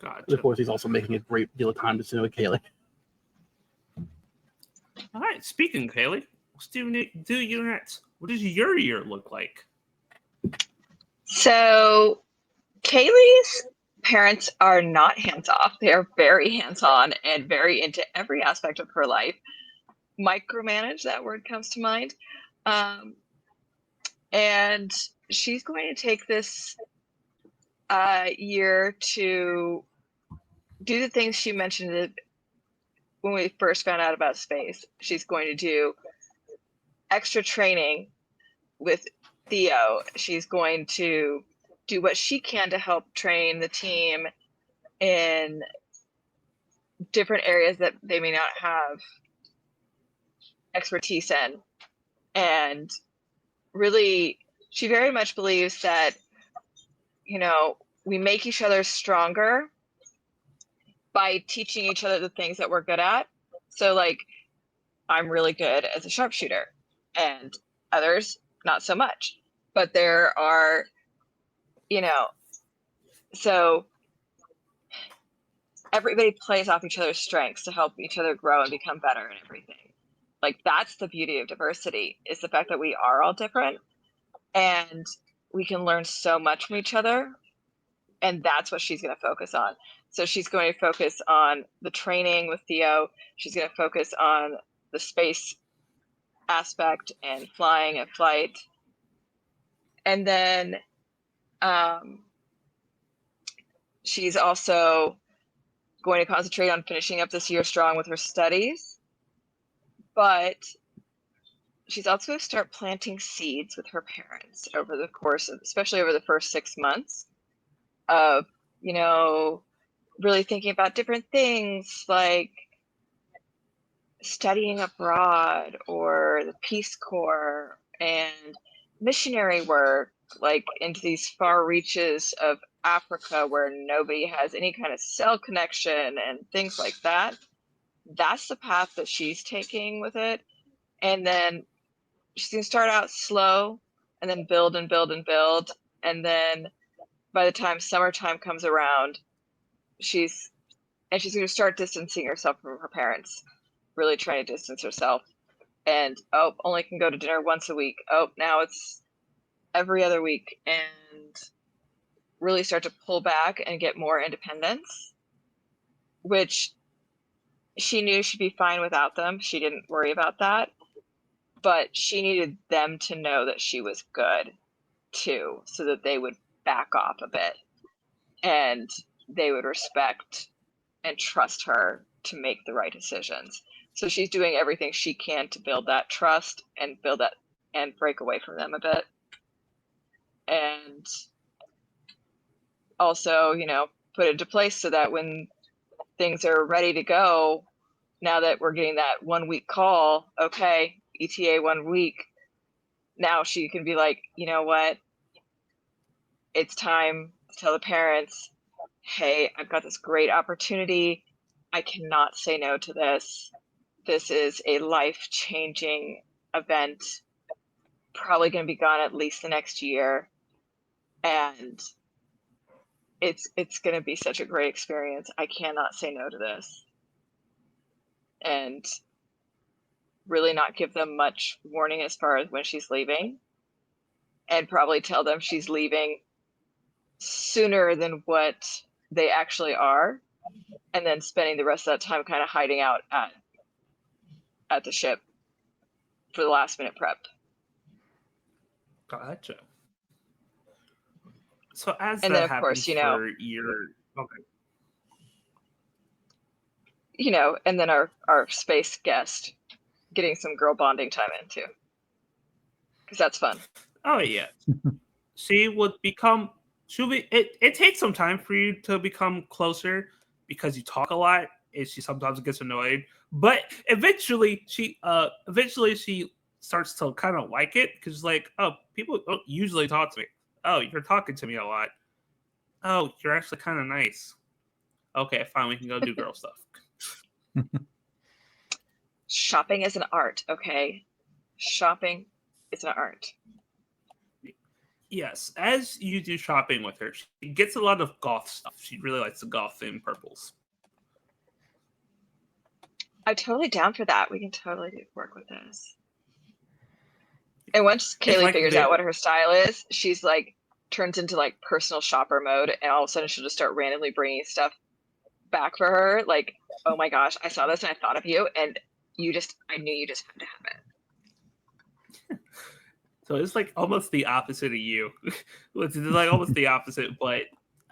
Gotcha. And of course, he's also making a great deal of time to sit with Kaylee. All right. Speaking of Kaylee, let's do you next. What does your year look like? So Kaylee's parents are not hands off. They are very hands on and very into every aspect of her life. Micromanage, that word comes to mind. And she's going to take this year to do the things she mentioned when we first found out about space. She's going to do extra training with Theo. She's going to do what she can to help train the team in different areas that they may not have expertise in. And really, she very much believes that, we make each other stronger by teaching each other the things that we're good at. So, like, I'm really good as a sharpshooter, and others not so much. But there are, so everybody plays off each other's strengths to help each other grow and become better and everything. Like, that's the beauty of diversity, is the fact that we are all different and we can learn so much from each other. And that's what she's going to focus on. So she's going to focus on the training with Theo. She's going to focus on the space aspect and flying and flight. And then she's also going to concentrate on finishing up this year strong with her studies. But she's also going to start planting seeds with her parents over the course of, especially over the first 6 months, of, really thinking about different things like studying abroad or the Peace Corps and missionary work, like into these far reaches of Africa where nobody has any kind of cell connection and things like that. That's the path that she's taking with it. And then she's going to start out slow and then build and build and build. And then by the time summertime comes around, she's going to start distancing herself from her parents, really trying to distance herself. And, only can go to dinner once a week. Now it's every other week, and really start to pull back and get more independence, which she knew she'd be fine without them. She didn't worry about that. But she needed them to know that she was good, too, so that they would back off a bit and they would respect and trust her to make the right decisions. So she's doing everything she can to build that trust and build that and break away from them a bit. And also, put it into place so that when things are ready to go, now that we're getting that 1 week call, okay, ETA 1 week, now she can be like, you know what? It's time to tell the parents, hey, I've got this great opportunity. I cannot say no to this. This is a life-changing event, probably going to be gone at least the next year. And it's going to be such a great experience. I cannot say no to this. And really not give them much warning as far as when she's leaving. And probably tell them she's leaving sooner than what they actually are, and then spending the rest of that time kind of hiding out at the ship for the last minute prep. Gotcha. So as and that then of happens course, for your okay. And then our space guest getting some girl bonding time in too, because that's fun. Oh yeah. It takes some time for you to become closer because you talk a lot and she sometimes gets annoyed. But eventually she starts to kind of like it because like, people don't usually talk to me. Oh, you're talking to me a lot. Oh, you're actually kind of nice. Okay, fine, we can go do girl stuff. Shopping is an art, okay? Shopping it's an art. Yes, as you do shopping with her, she gets a lot of goth stuff. She really likes the goth themed purples. I'm totally down for that. We can totally work with this. And once It's Kaylee like figures the- out what her style is, she's like turns into like personal shopper mode, and all of a sudden she'll just start randomly bringing stuff back for her. Like, oh my gosh, I saw this and I thought of you, and I knew you just had to have it. So it's like almost the opposite of you. It's like almost the opposite, but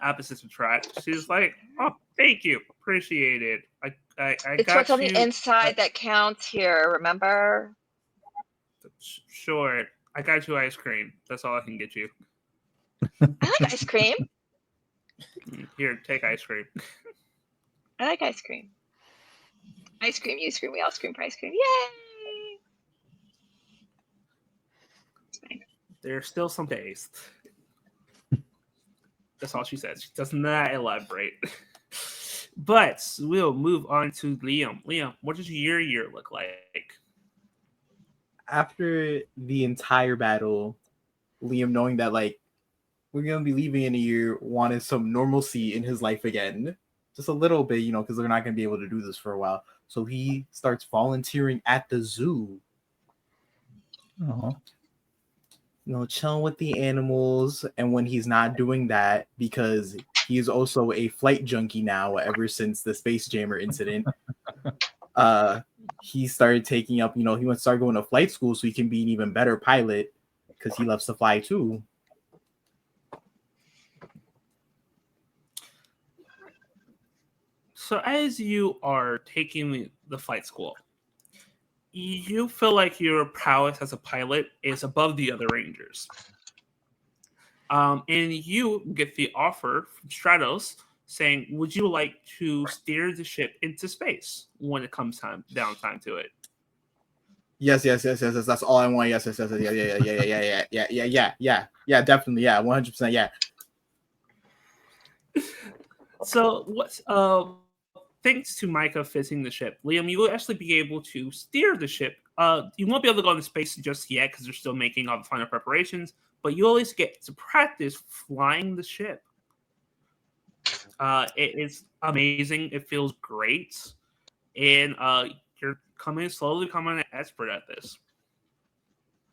opposites attract. She's like, "Oh, thank you, appreciate it. I It's got what's on you. the inside that counts here, remember? Sure, I got you ice cream. That's all I can get you. I like ice cream. Here, take ice cream. I like ice cream. Ice cream, you scream, we all scream for ice cream. Yay! It's fine. There's still some days. That's all she says. She does not elaborate. But we'll move on to Liam. Liam, what does your year look like? After the entire battle, Liam knowing that like we're gonna be leaving in a year, wanted some normalcy in his life again, just a little bit, because they're not gonna be able to do this for a while. So he starts volunteering at the zoo, Oh, chilling with the animals. And when he's not doing that, because he is also a flight junkie now, ever since the Space Jammer incident, he started taking up, he wants to start going to flight school so he can be an even better pilot because he loves to fly too. So as you are taking the flight school, you feel like your prowess as a pilot is above the other Rangers. And you get the offer from Stratos saying, would you like to steer the ship into space when it comes downtime to it? Yes. That's all I want. Yes. Yeah, definitely. Yeah, 100%. Yeah. So what's thanks to Micah fixing the ship, Liam, you will actually be able to steer the ship. You won't be able to go into space just yet because they're still making all the final preparations, but you always get to practice flying the ship. It is amazing. It feels great. And you're slowly becoming an expert at this.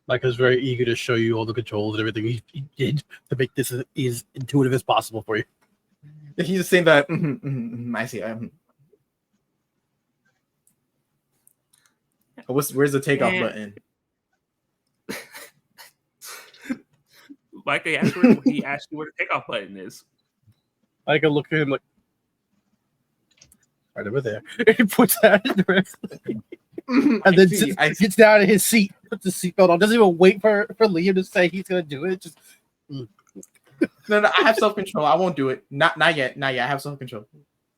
Micah's very eager to show you all the controls and everything he did to make this as intuitive as possible for you. He's just saying that. I see. Where's the takeoff button? Like he asked you where the takeoff button is. Micah look at him like, right over there. He puts that in directly. And then gets down in his seat, puts his seatbelt on, doesn't even wait for Liam to say he's gonna do it. Just No, I have self-control. I won't do it. Not yet. I have self-control.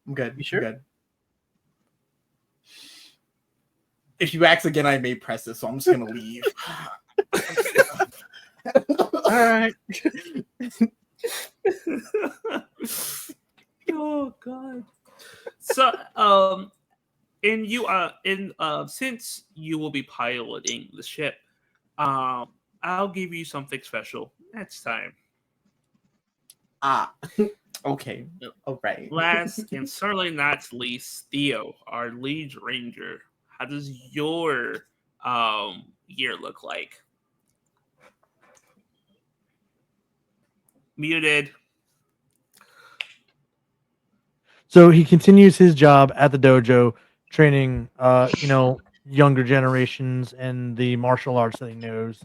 I'm good. You sure? I'm good. If you ask again, I may press this, so I'm just gonna leave. all right. Oh God. So since you will be piloting the ship, I'll give you something special next time. Okay. All right. Last and certainly not least, Theo, our lead ranger. How does your year look like? Muted. So he continues his job at the dojo, training, younger generations and the martial arts that he knows.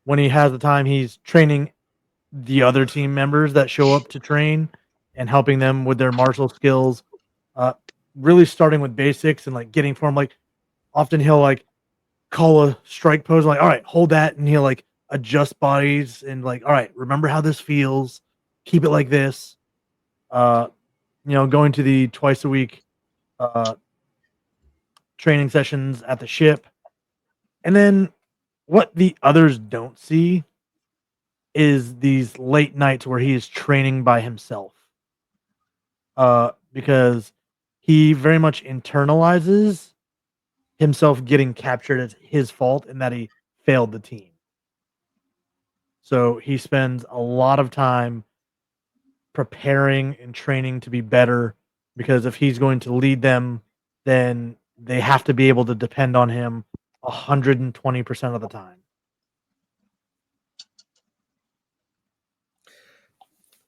When he has the time, he's training the other team members that show up to train and helping them with their martial skills. Really starting with basics and like getting form. Like often he'll like call a strike pose, like, all right, hold that, and he'll like adjust bodies and like, all right, remember how this feels. Keep it like this. Going to the twice a week training sessions at the ship. And then what the others don't see is these late nights where he is training by himself. Because he very much internalizes himself getting captured as his fault and that he failed the team. So he spends a lot of time preparing and training to be better, because if he's going to lead them, then they have to be able to depend on him 120% of the time.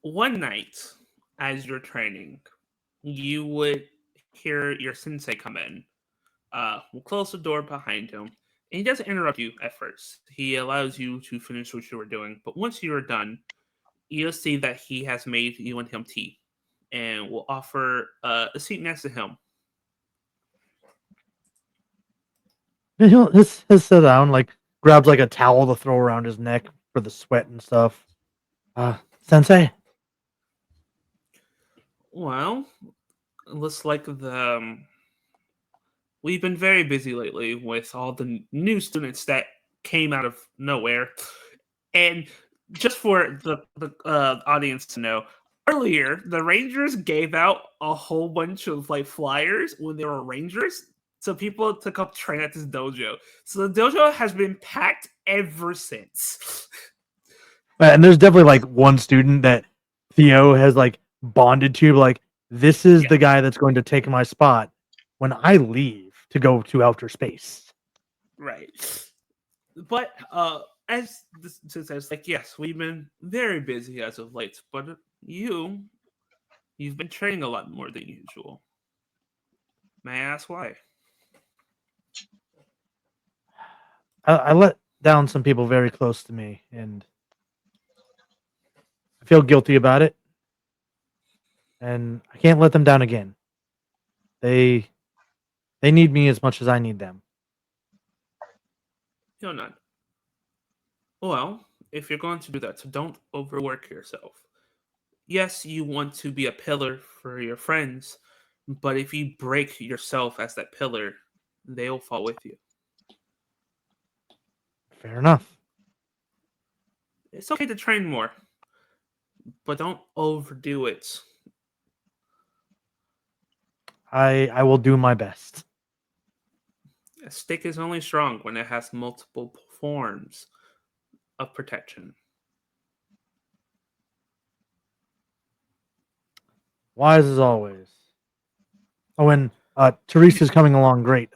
One night, as you're training, you would hear your sensei come in. We'll close the door behind him. And he doesn't interrupt you at first. He allows you to finish what you were doing. But once you are done, you'll see that he has made you and him tea and will offer a seat next to him. And he'll sit down, like grabs like a towel to throw around his neck for the sweat and stuff. Sensei, Well, it looks like we've been very busy lately with all the new students that came out of nowhere. And just for the audience to know, earlier the Rangers gave out a whole bunch of like flyers when they were Rangers, so people to come train at this dojo. So the dojo has been packed ever since. and there's definitely like one student that Theo has like bonded to, like this is Yeah. the guy that's going to take my spot when I leave to go to outer space. Right. But as this says, like, yes, we've been very busy as of late, but you've been training a lot more than usual. May I ask why? I let down some people very close to me, and I feel guilty about it. And I can't let them down again. They need me as much as I need them. You're not. Well, if you're going to do that, so don't overwork yourself. Yes, you want to be a pillar for your friends, but if you break yourself as that pillar, they'll fall with you. Fair enough. It's okay to train more, but don't overdo it. I will do my best. A stick is only strong when it has multiple forms of protection. Wise as always. Oh, and Teresa's coming along great.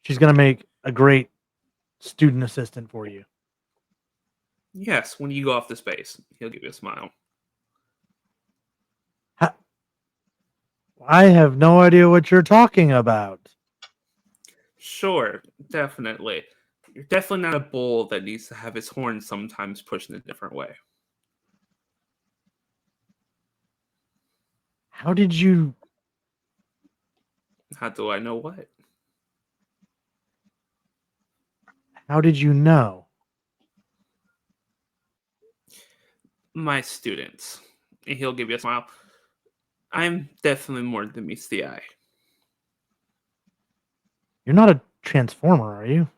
She's gonna make a great student assistant for you. Yes, when you go off to space, he'll give you a smile. I have no idea what you're talking about. Sure, definitely. You're definitely not a bull that needs to have his horns sometimes pushed in a different way. How did you? How do I know what? How did you know? My students. And he'll give you a smile. I'm definitely more than meets the eye. You're not a transformer, are you?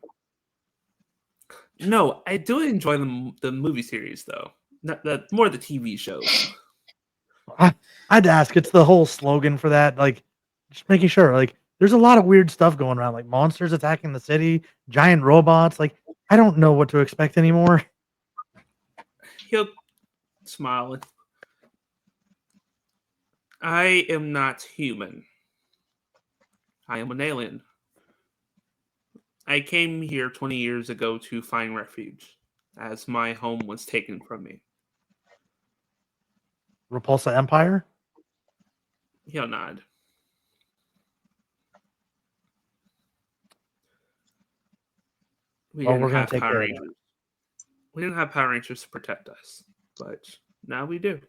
No, I do enjoy the movie series though. Not more the TV shows. I'd ask. It's the whole slogan for that. Like, just making sure. Like, there's a lot of weird stuff going around, like monsters attacking the city, giant robots. Like, I don't know what to expect anymore. He'll smile. I am not human. I am an alien. I came here 20 years ago to find refuge, as my home was taken from me. Repulsa Empire. He'll nod. We Well, didn't we're gonna have take Power care of that. Rangers. We didn't have Power Rangers to protect us, but now we do.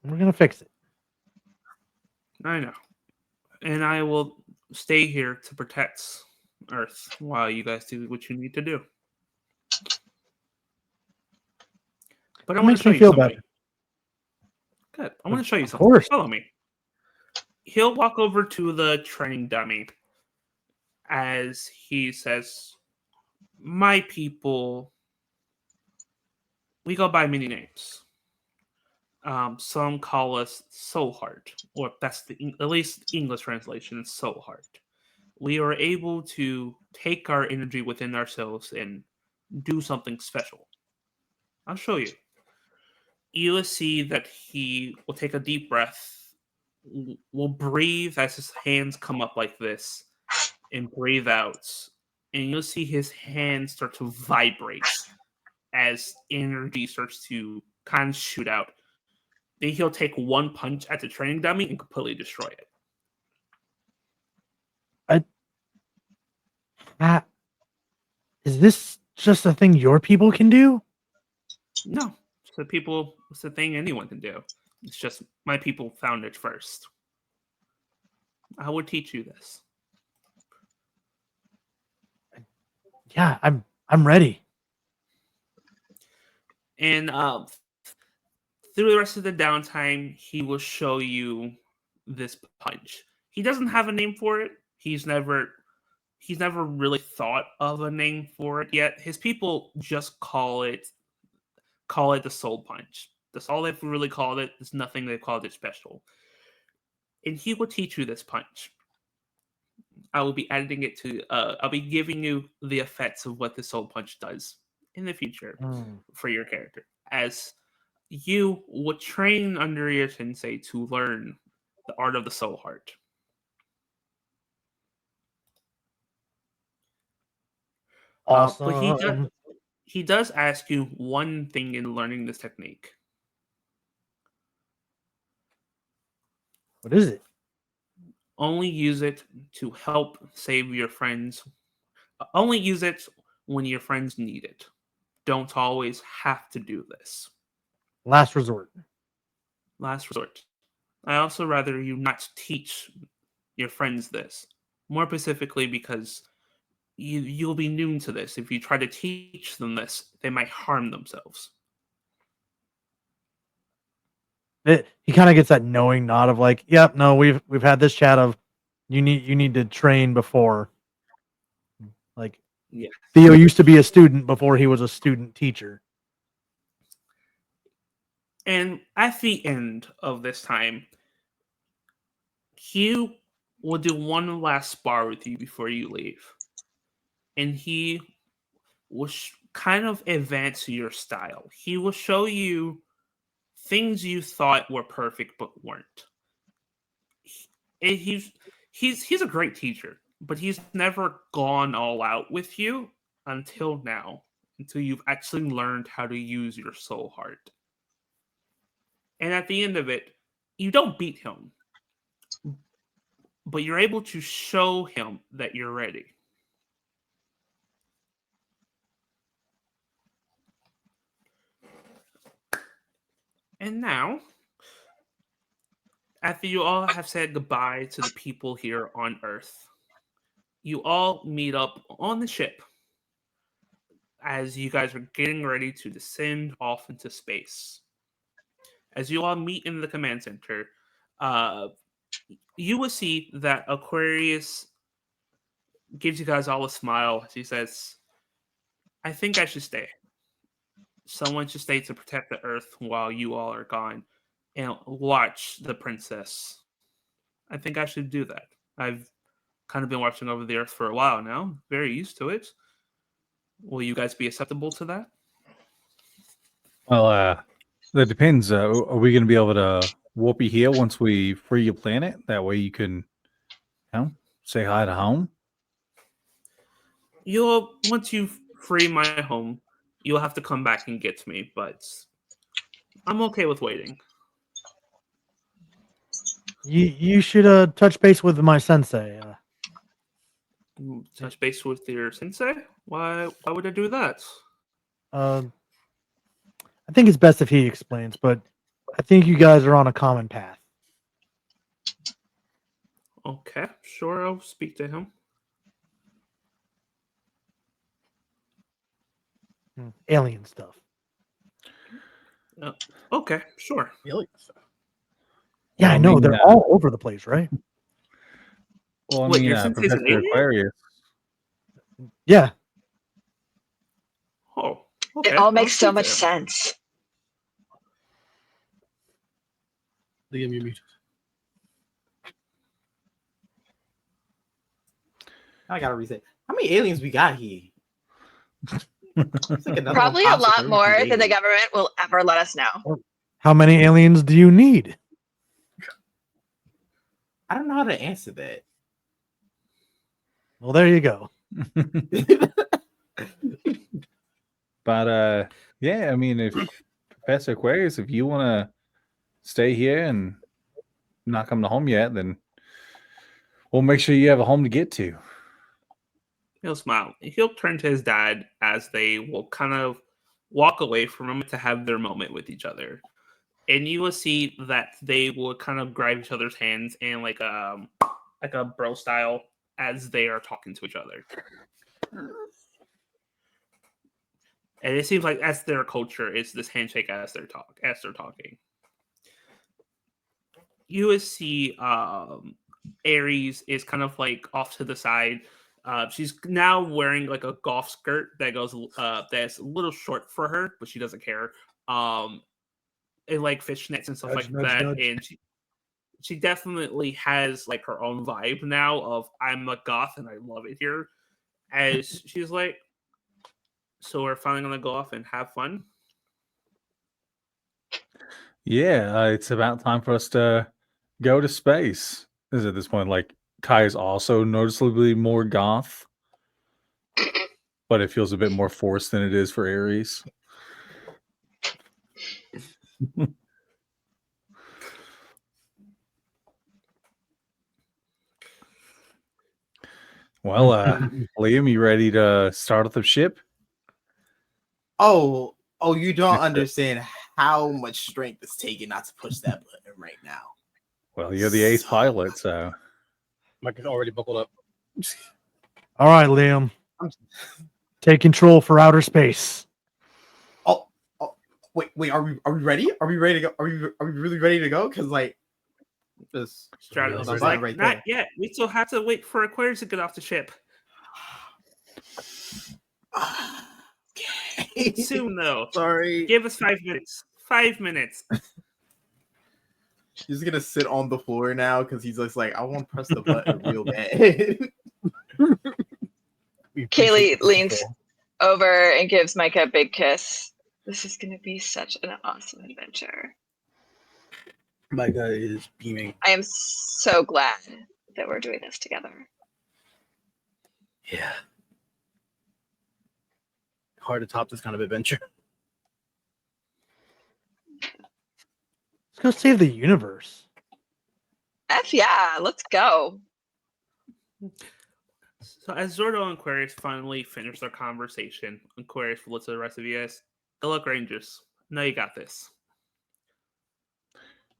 We're gonna fix it. I know. And I will stay here to protect Earth while you guys do what you need to do. But I That want makes to show me you feel something. better. Good. I want to show you Of something. course. Follow me. He'll walk over to the training dummy as he says, "My people, we go by many names. Some call us Soul Heart, or that's at least English translation is Soul Heart. we are able to take our energy within ourselves and do something special. I'll show you. You will see that he will take a deep breath, will breathe as his hands come up like this, and breathe out. And you'll see his hands start to vibrate as energy starts to kind of shoot out. Then he'll take one punch at the training dummy and completely destroy it. Is this just a thing your people can do? No, it's a thing anyone can do. It's just my people found it first. I would teach you this. Yeah, I'm ready. And through the rest of the downtime, he will show you this punch. He doesn't have a name for it. He's never really thought of a name for it yet. His people just call it the soul punch. That's all they've really called it. There's nothing they've called it special. And he will teach you this punch. I will be editing it to I'll be giving you the effects of what the soul punch does in the future for your character, as you will train under your sensei to learn the art of the soul heart. Awesome. But he does ask you one thing in learning this technique. What is it? Only use it to help save your friends. Only use it when your friends need it. Don't always have to do this. Last resort. Last resort. I also rather you not teach your friends this. More specifically because you'll be new to this. If you try to teach them this, they might harm themselves. He kind of gets that knowing nod of like, yep, no, we've had this chat of you need to train before. Like, Yeah. Theo used to be a student before he was a student teacher. And at the end of this time, Hugh will do one last spar with you before you leave. And he will kind of advance your style. He will show you things you thought were perfect but weren't. He's a great teacher, but he's never gone all out with you until now, until you've actually learned how to use your soul heart. And at the end of it, you don't beat him, but you're able to show him that you're ready. And now, after you all have said goodbye to the people here on Earth, you all meet up on the ship as you guys are getting ready to descend off into space. As you all meet in the command center, you will see that Aquarius gives you guys all a smile. She says, I think I should stay. Someone should stay to protect the Earth while you all are gone and watch the princess. I think I should do that. I've kind of been watching over the Earth for a while now. Very used to it. Will you guys be acceptable to that? Well, that depends. Are we going to be able to warp you here once we free your planet? That way you can, say hi to home. Once you free my home, you'll have to come back and get me, but I'm okay with waiting. You should touch base with my sensei. Touch base with your sensei? Why would I do that? I think it's best if he explains, but I think you guys are on a common path. Okay, sure, I'll speak to him. Alien stuff. Okay, sure. Alien stuff. Yeah, I know. They're all over the place, right? Well, Wait, your sensei's an Professor alien? Aquarius. Yeah. Oh, okay. It all makes I'll so speak much to him. sense. Liam, you mute. I gotta reset. How many aliens we got here? It's like another Probably a one pops up lot every more 2 than the days. government will ever let us know. How many aliens do you need? I don't know how to answer that. Well, there you go. But yeah, I mean, if Professor Aquarius, if you want to stay here and not come to home yet, then we'll make sure you have a home to get to. He'll smile. He'll turn to his dad as they will kind of walk away from him to have their moment with each other. And you will see that they will kind of grab each other's hands and like a bro style as they are talking to each other. And it seems like as their culture is this handshake as they're talking. You will see Aries is kind of like off to the side. She's now wearing like a golf skirt that goes that's a little short for her, but she doesn't care. And like fishnets and stuff Nudge, like nudge, that. nudge. And she definitely has like her own vibe now of I'm a goth and I love it here. As she's like, so we're finally gonna go off and have fun. Yeah, it's about time for us to go to space. Is at this point like Kai is also noticeably more goth, but it feels a bit more forced than it is for Aries. Well, Liam, you ready to start up the ship? Oh, you don't understand how much strength it's taking not to push that button right now. Well, you're the ace So- pilot, so Mike is already buckled up. All right, Liam. I'm- Take control for outer space. Wait, are we ready? Are we ready to go? Are we really ready to go? Because like this Stratos That's is fine like, right not there. yet. We still have to wait for Aquarius to get off the ship. Okay. Soon though. Sorry. Give us 5 minutes. 5 minutes. He's gonna sit on the floor now because he's just like, I want to press the button real bad. Kaylee leans over and gives Micah a big kiss. This is going to be such an awesome adventure. Micah is beaming. I am so glad that we're doing this together. Yeah. Hard to top this kind of adventure. Let's go save the universe. F yeah, let's go. So as Zordo and Aquarius finally finish their conversation, Aquarius looks at the rest of you guys. Good luck, Rangers. Now you got this.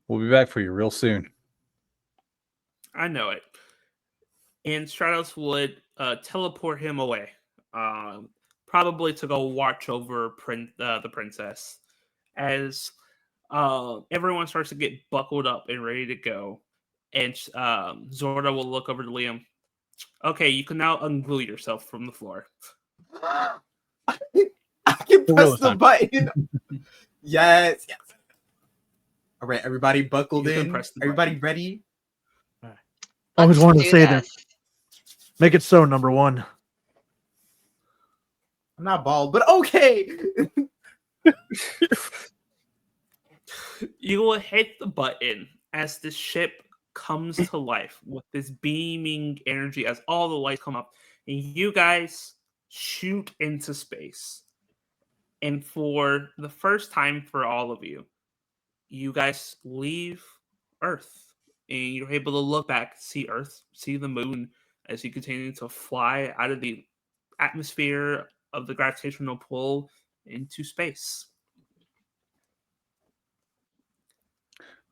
we'll be back for you real soon. I know it. And Stratos would teleport him away. Probably to go watch over the princess. As everyone starts to get buckled up and ready to go. And Zordo will look over to Liam. Okay, you can now unglue yourself from the floor. I can press the button. Yes. All right, everybody buckled You can in. press the Everybody button. ready? I always Let's wanted to do say this. that. Make it so, number one. I'm not bald, but okay. You will hit the button as the ship comes to life with this beaming energy as all the lights come up, and you guys shoot into space. And for the first time for all of you, you guys leave Earth, and you're able to look back, see Earth, see the moon as you continue to fly out of the atmosphere of the gravitational pull into space.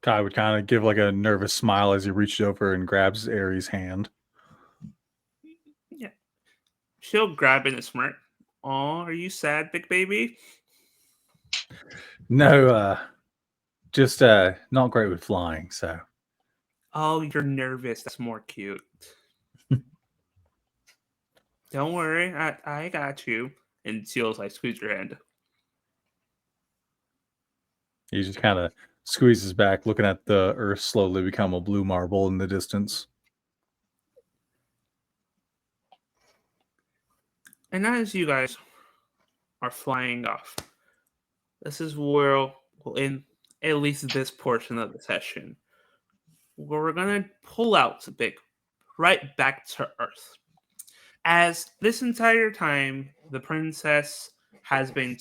Kai would kind of give like a nervous smile as he reached over and grabs Aries' hand. Yeah. She'll grab it and smirk. Oh, are you sad, big baby? No, just not great with flying, so Oh, you're nervous. That's more cute. Don't worry, I got you. And Seal's like, squeeze your hand. he just kind of squeezes back, looking at the Earth slowly become a blue marble in the distance. And as you guys are flying off, this is where we'll end at least this portion of the session, where we're gonna pull out a bit right back to Earth. As this entire time, the princess has been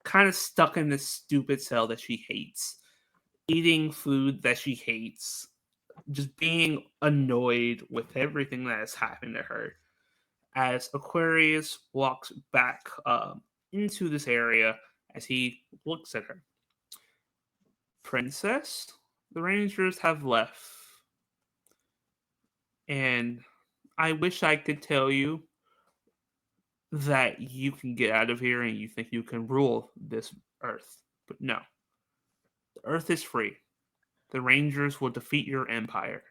kind of stuck in this stupid cell that she hates, eating food that she hates, just being annoyed with everything that has happened to her. As Aquarius walks back into this area, as he looks at her, Princess, the Rangers have left, and I wish I could tell you that you can get out of here and you think you can rule this Earth. But no. The Earth is free. The Rangers will defeat your empire.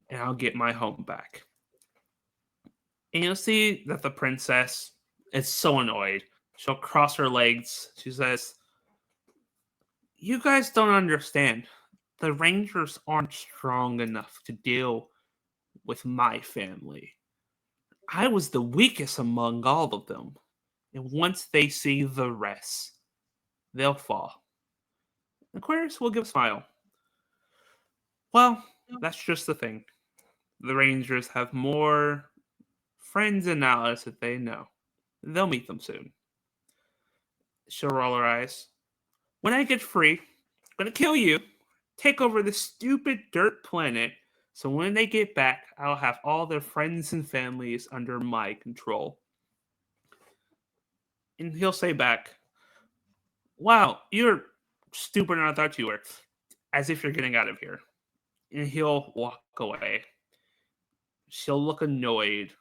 And I'll get my home back. And you'll see that the princess is so annoyed. She'll cross her legs. She says, "You guys don't understand. The Rangers aren't strong enough to deal with my family. I was the weakest among all of them. And once they see the rest, they'll fall." Aquarius will give a smile. Well, that's just the thing. The Rangers have more friends and allies that they know. They'll meet them soon. She'll roll her eyes. When I get free, I'm gonna kill you, take over this stupid dirt planet, so when they get back, I'll have all their friends and families under my control. And he'll say back, "Wow, you're stupider than I thought you were," as if you're getting out of here. And he'll walk away. She'll look annoyed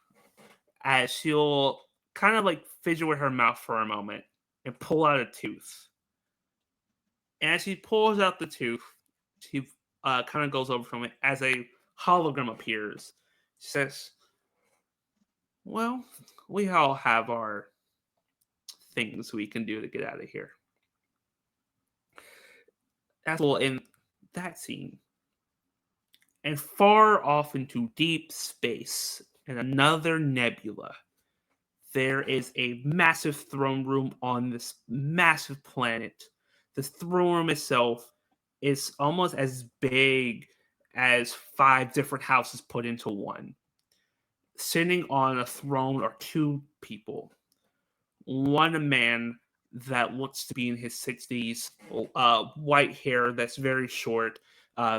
as she'll kind of like fidget with her mouth for a moment and pull out a tooth. And as she pulls out the tooth, she kind of goes over from it as a hologram appears. She says, "Well, we all have our things we can do to get out of here." That's all in that scene. And far off into deep space, in another nebula, there is a massive throne room on this massive planet. The throne room itself is almost as big as 5 different houses put into one. Sitting on a throne are 2 people. One a man that looks to be in his 60s, white hair that's very short,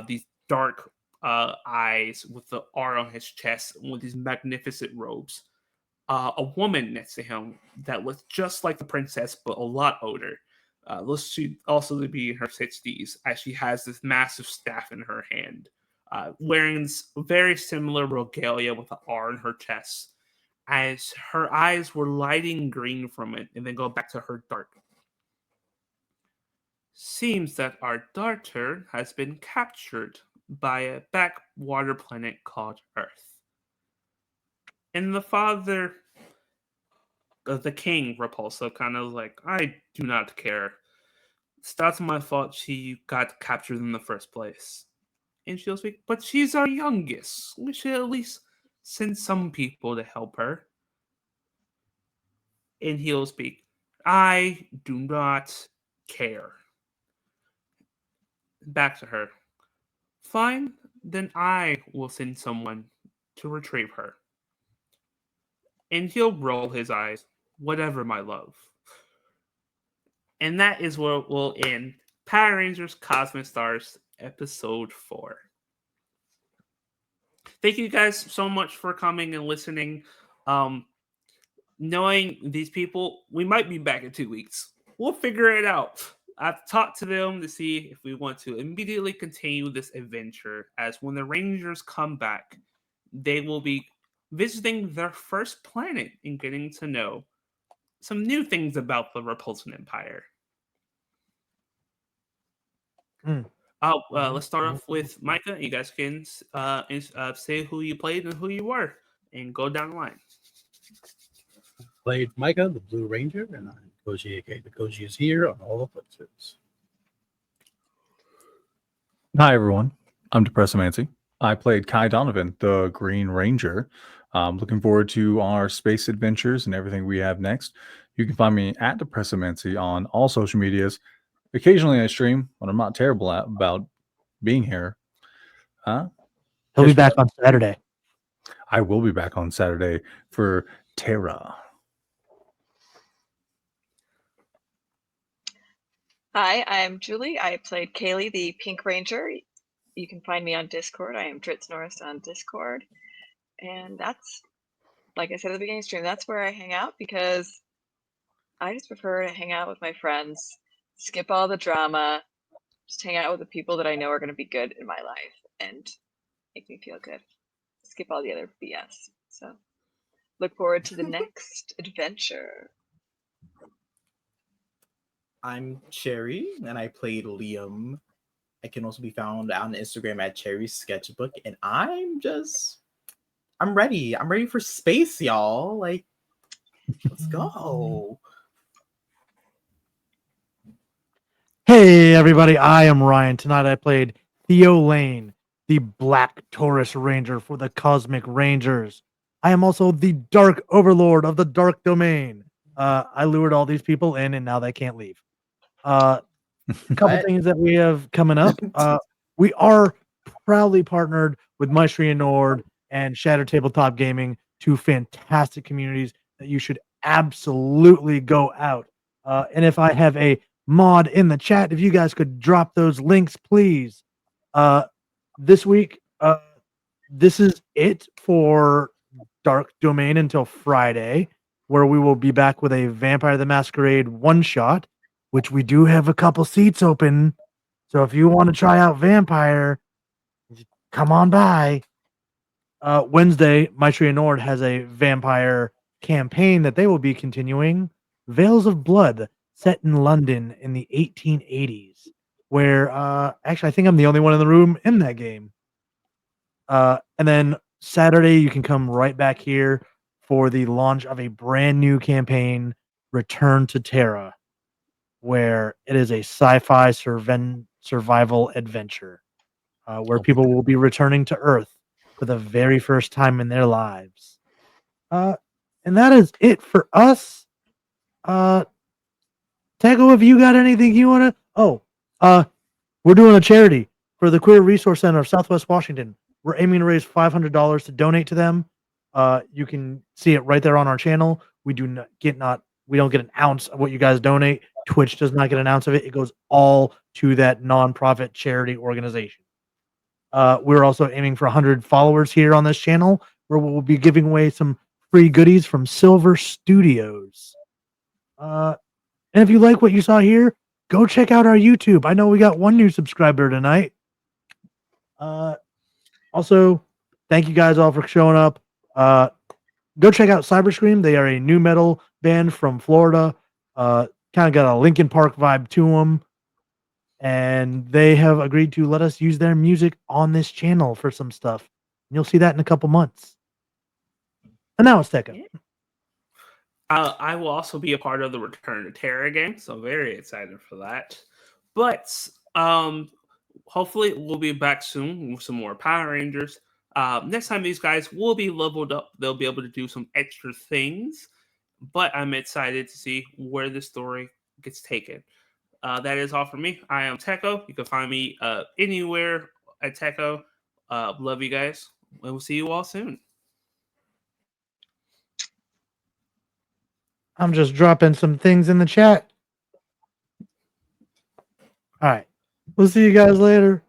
these dark eyes with the R on his chest, with these magnificent robes. A woman next to him that looks just like the princess, but a lot older. Looks to also to be in her 60s, as she has this massive staff in her hand, wearing very similar regalia with an R in her chest, as her eyes were lighting green from it and then go back to her dark. Seems that our daughter has been captured by a backwater planet called Earth. And the father of the king, Repulsive, kind of like, "I do not care. It's not my fault she got captured in the first place." And she'll speak, "But she's our youngest. We should at least send some people to help her." And he'll speak, "I do not care." Back to her. "Fine, then I will send someone to retrieve her." And he'll roll his eyes, "Whatever, my love." And that is where we'll end Power Rangers Cosmic Stars Episode 4. Thank you guys so much for coming and listening. Knowing these people, we might be back in 2 weeks. We'll figure it out. I've talked to them to see if we want to immediately continue this adventure, as when the Rangers come back, they will be visiting their first planet and getting to know some new things about the Repulsion Empire. Let's start off with Micah. You guys can say who you played and who you were, and go down the line. Played Micah, the Blue Ranger, and I'm Koji, aka the Koji is here on all the places. Hi, everyone. I'm Depressomancy. I played Kai Donovan, the Green Ranger. Looking forward to our space adventures and everything we have next. You can find me at Depressomancy on all social medias. Occasionally I stream when I'm not terrible about being here. He'll be Catch me- back on Saturday. I will be back on Saturday for Terra. Hi, I'm Julie. I played Kaylee, the Pink Ranger. You can find me on Discord. I am Dritz Norris on Discord. And that's, like I said at the beginning of the stream, that's where I hang out because I just prefer to hang out with my friends, skip all the drama, just hang out with the people that I know are going to be good in my life and make me feel good. Skip all the other BS. So look forward to the next adventure. I'm Cherry, and I played Liam. I can also be found on Instagram at Cherry Sketchbook, and I'm ready. I'm ready for space, y'all. Like, let's go. Hey, everybody. I am Ryan. Tonight I played Theo Lane, the Black Taurus Ranger for the Cosmic Rangers. I am also the Dark Overlord of the Dark Domain. I lured all these people in, and now they can't leave. A couple What? things that we have coming up. We are proudly partnered with Maestria Nord and Shatter Tabletop Gaming, two fantastic communities that you should absolutely go out. And if I have a mod in the chat, if you guys could drop those links, please. This week, this is it for Dark Domain until Friday, where we will be back with a Vampire the Masquerade one shot, which we do have a couple seats open. So if you want to try out Vampire, come on by. Wednesday, Maestria Nord has a Vampire campaign that they will be continuing. Veils of Blood, set in London in the 1880s, where actually I think I'm the only one in the room in that game. And then Saturday, you can come right back here for the launch of a brand new campaign, Return to Terra, where it is a sci-fi survival adventure, where people will be returning to Earth for the very first time in their lives. And that is it for us. Taco, have you got anything you want to? We're doing a charity for the Queer Resource Center of Southwest Washington. We're aiming to raise $500 to donate to them. You can see it right there on our channel. We don't get an ounce of what you guys donate. Twitch does not get an ounce of it. It goes all to that nonprofit charity organization. We're also aiming for 100 followers here on this channel, where we'll be giving away some free goodies from Silver Studios. And if you like what you saw here, go check out our YouTube. I know we got one new subscriber tonight. Also, thank you guys all for showing up. Go check out Cyberscream. They are a new metal band from Florida. Kind of got a Linkin Park vibe to them. And they have agreed to let us use their music on this channel for some stuff. And you'll see that in a couple months. And now it's Tekken. I will also be a part of the Return to Terra game, so very excited for that. But hopefully we'll be back soon with some more Power Rangers. Next time these guys will be leveled up, they'll be able to do some extra things. But I'm excited to see where the story gets taken. That is all for me. I am Techo. You can find me anywhere at Techo. Love you guys. And we'll see you all soon. I'm just dropping some things in the chat. All right. We'll see you guys later.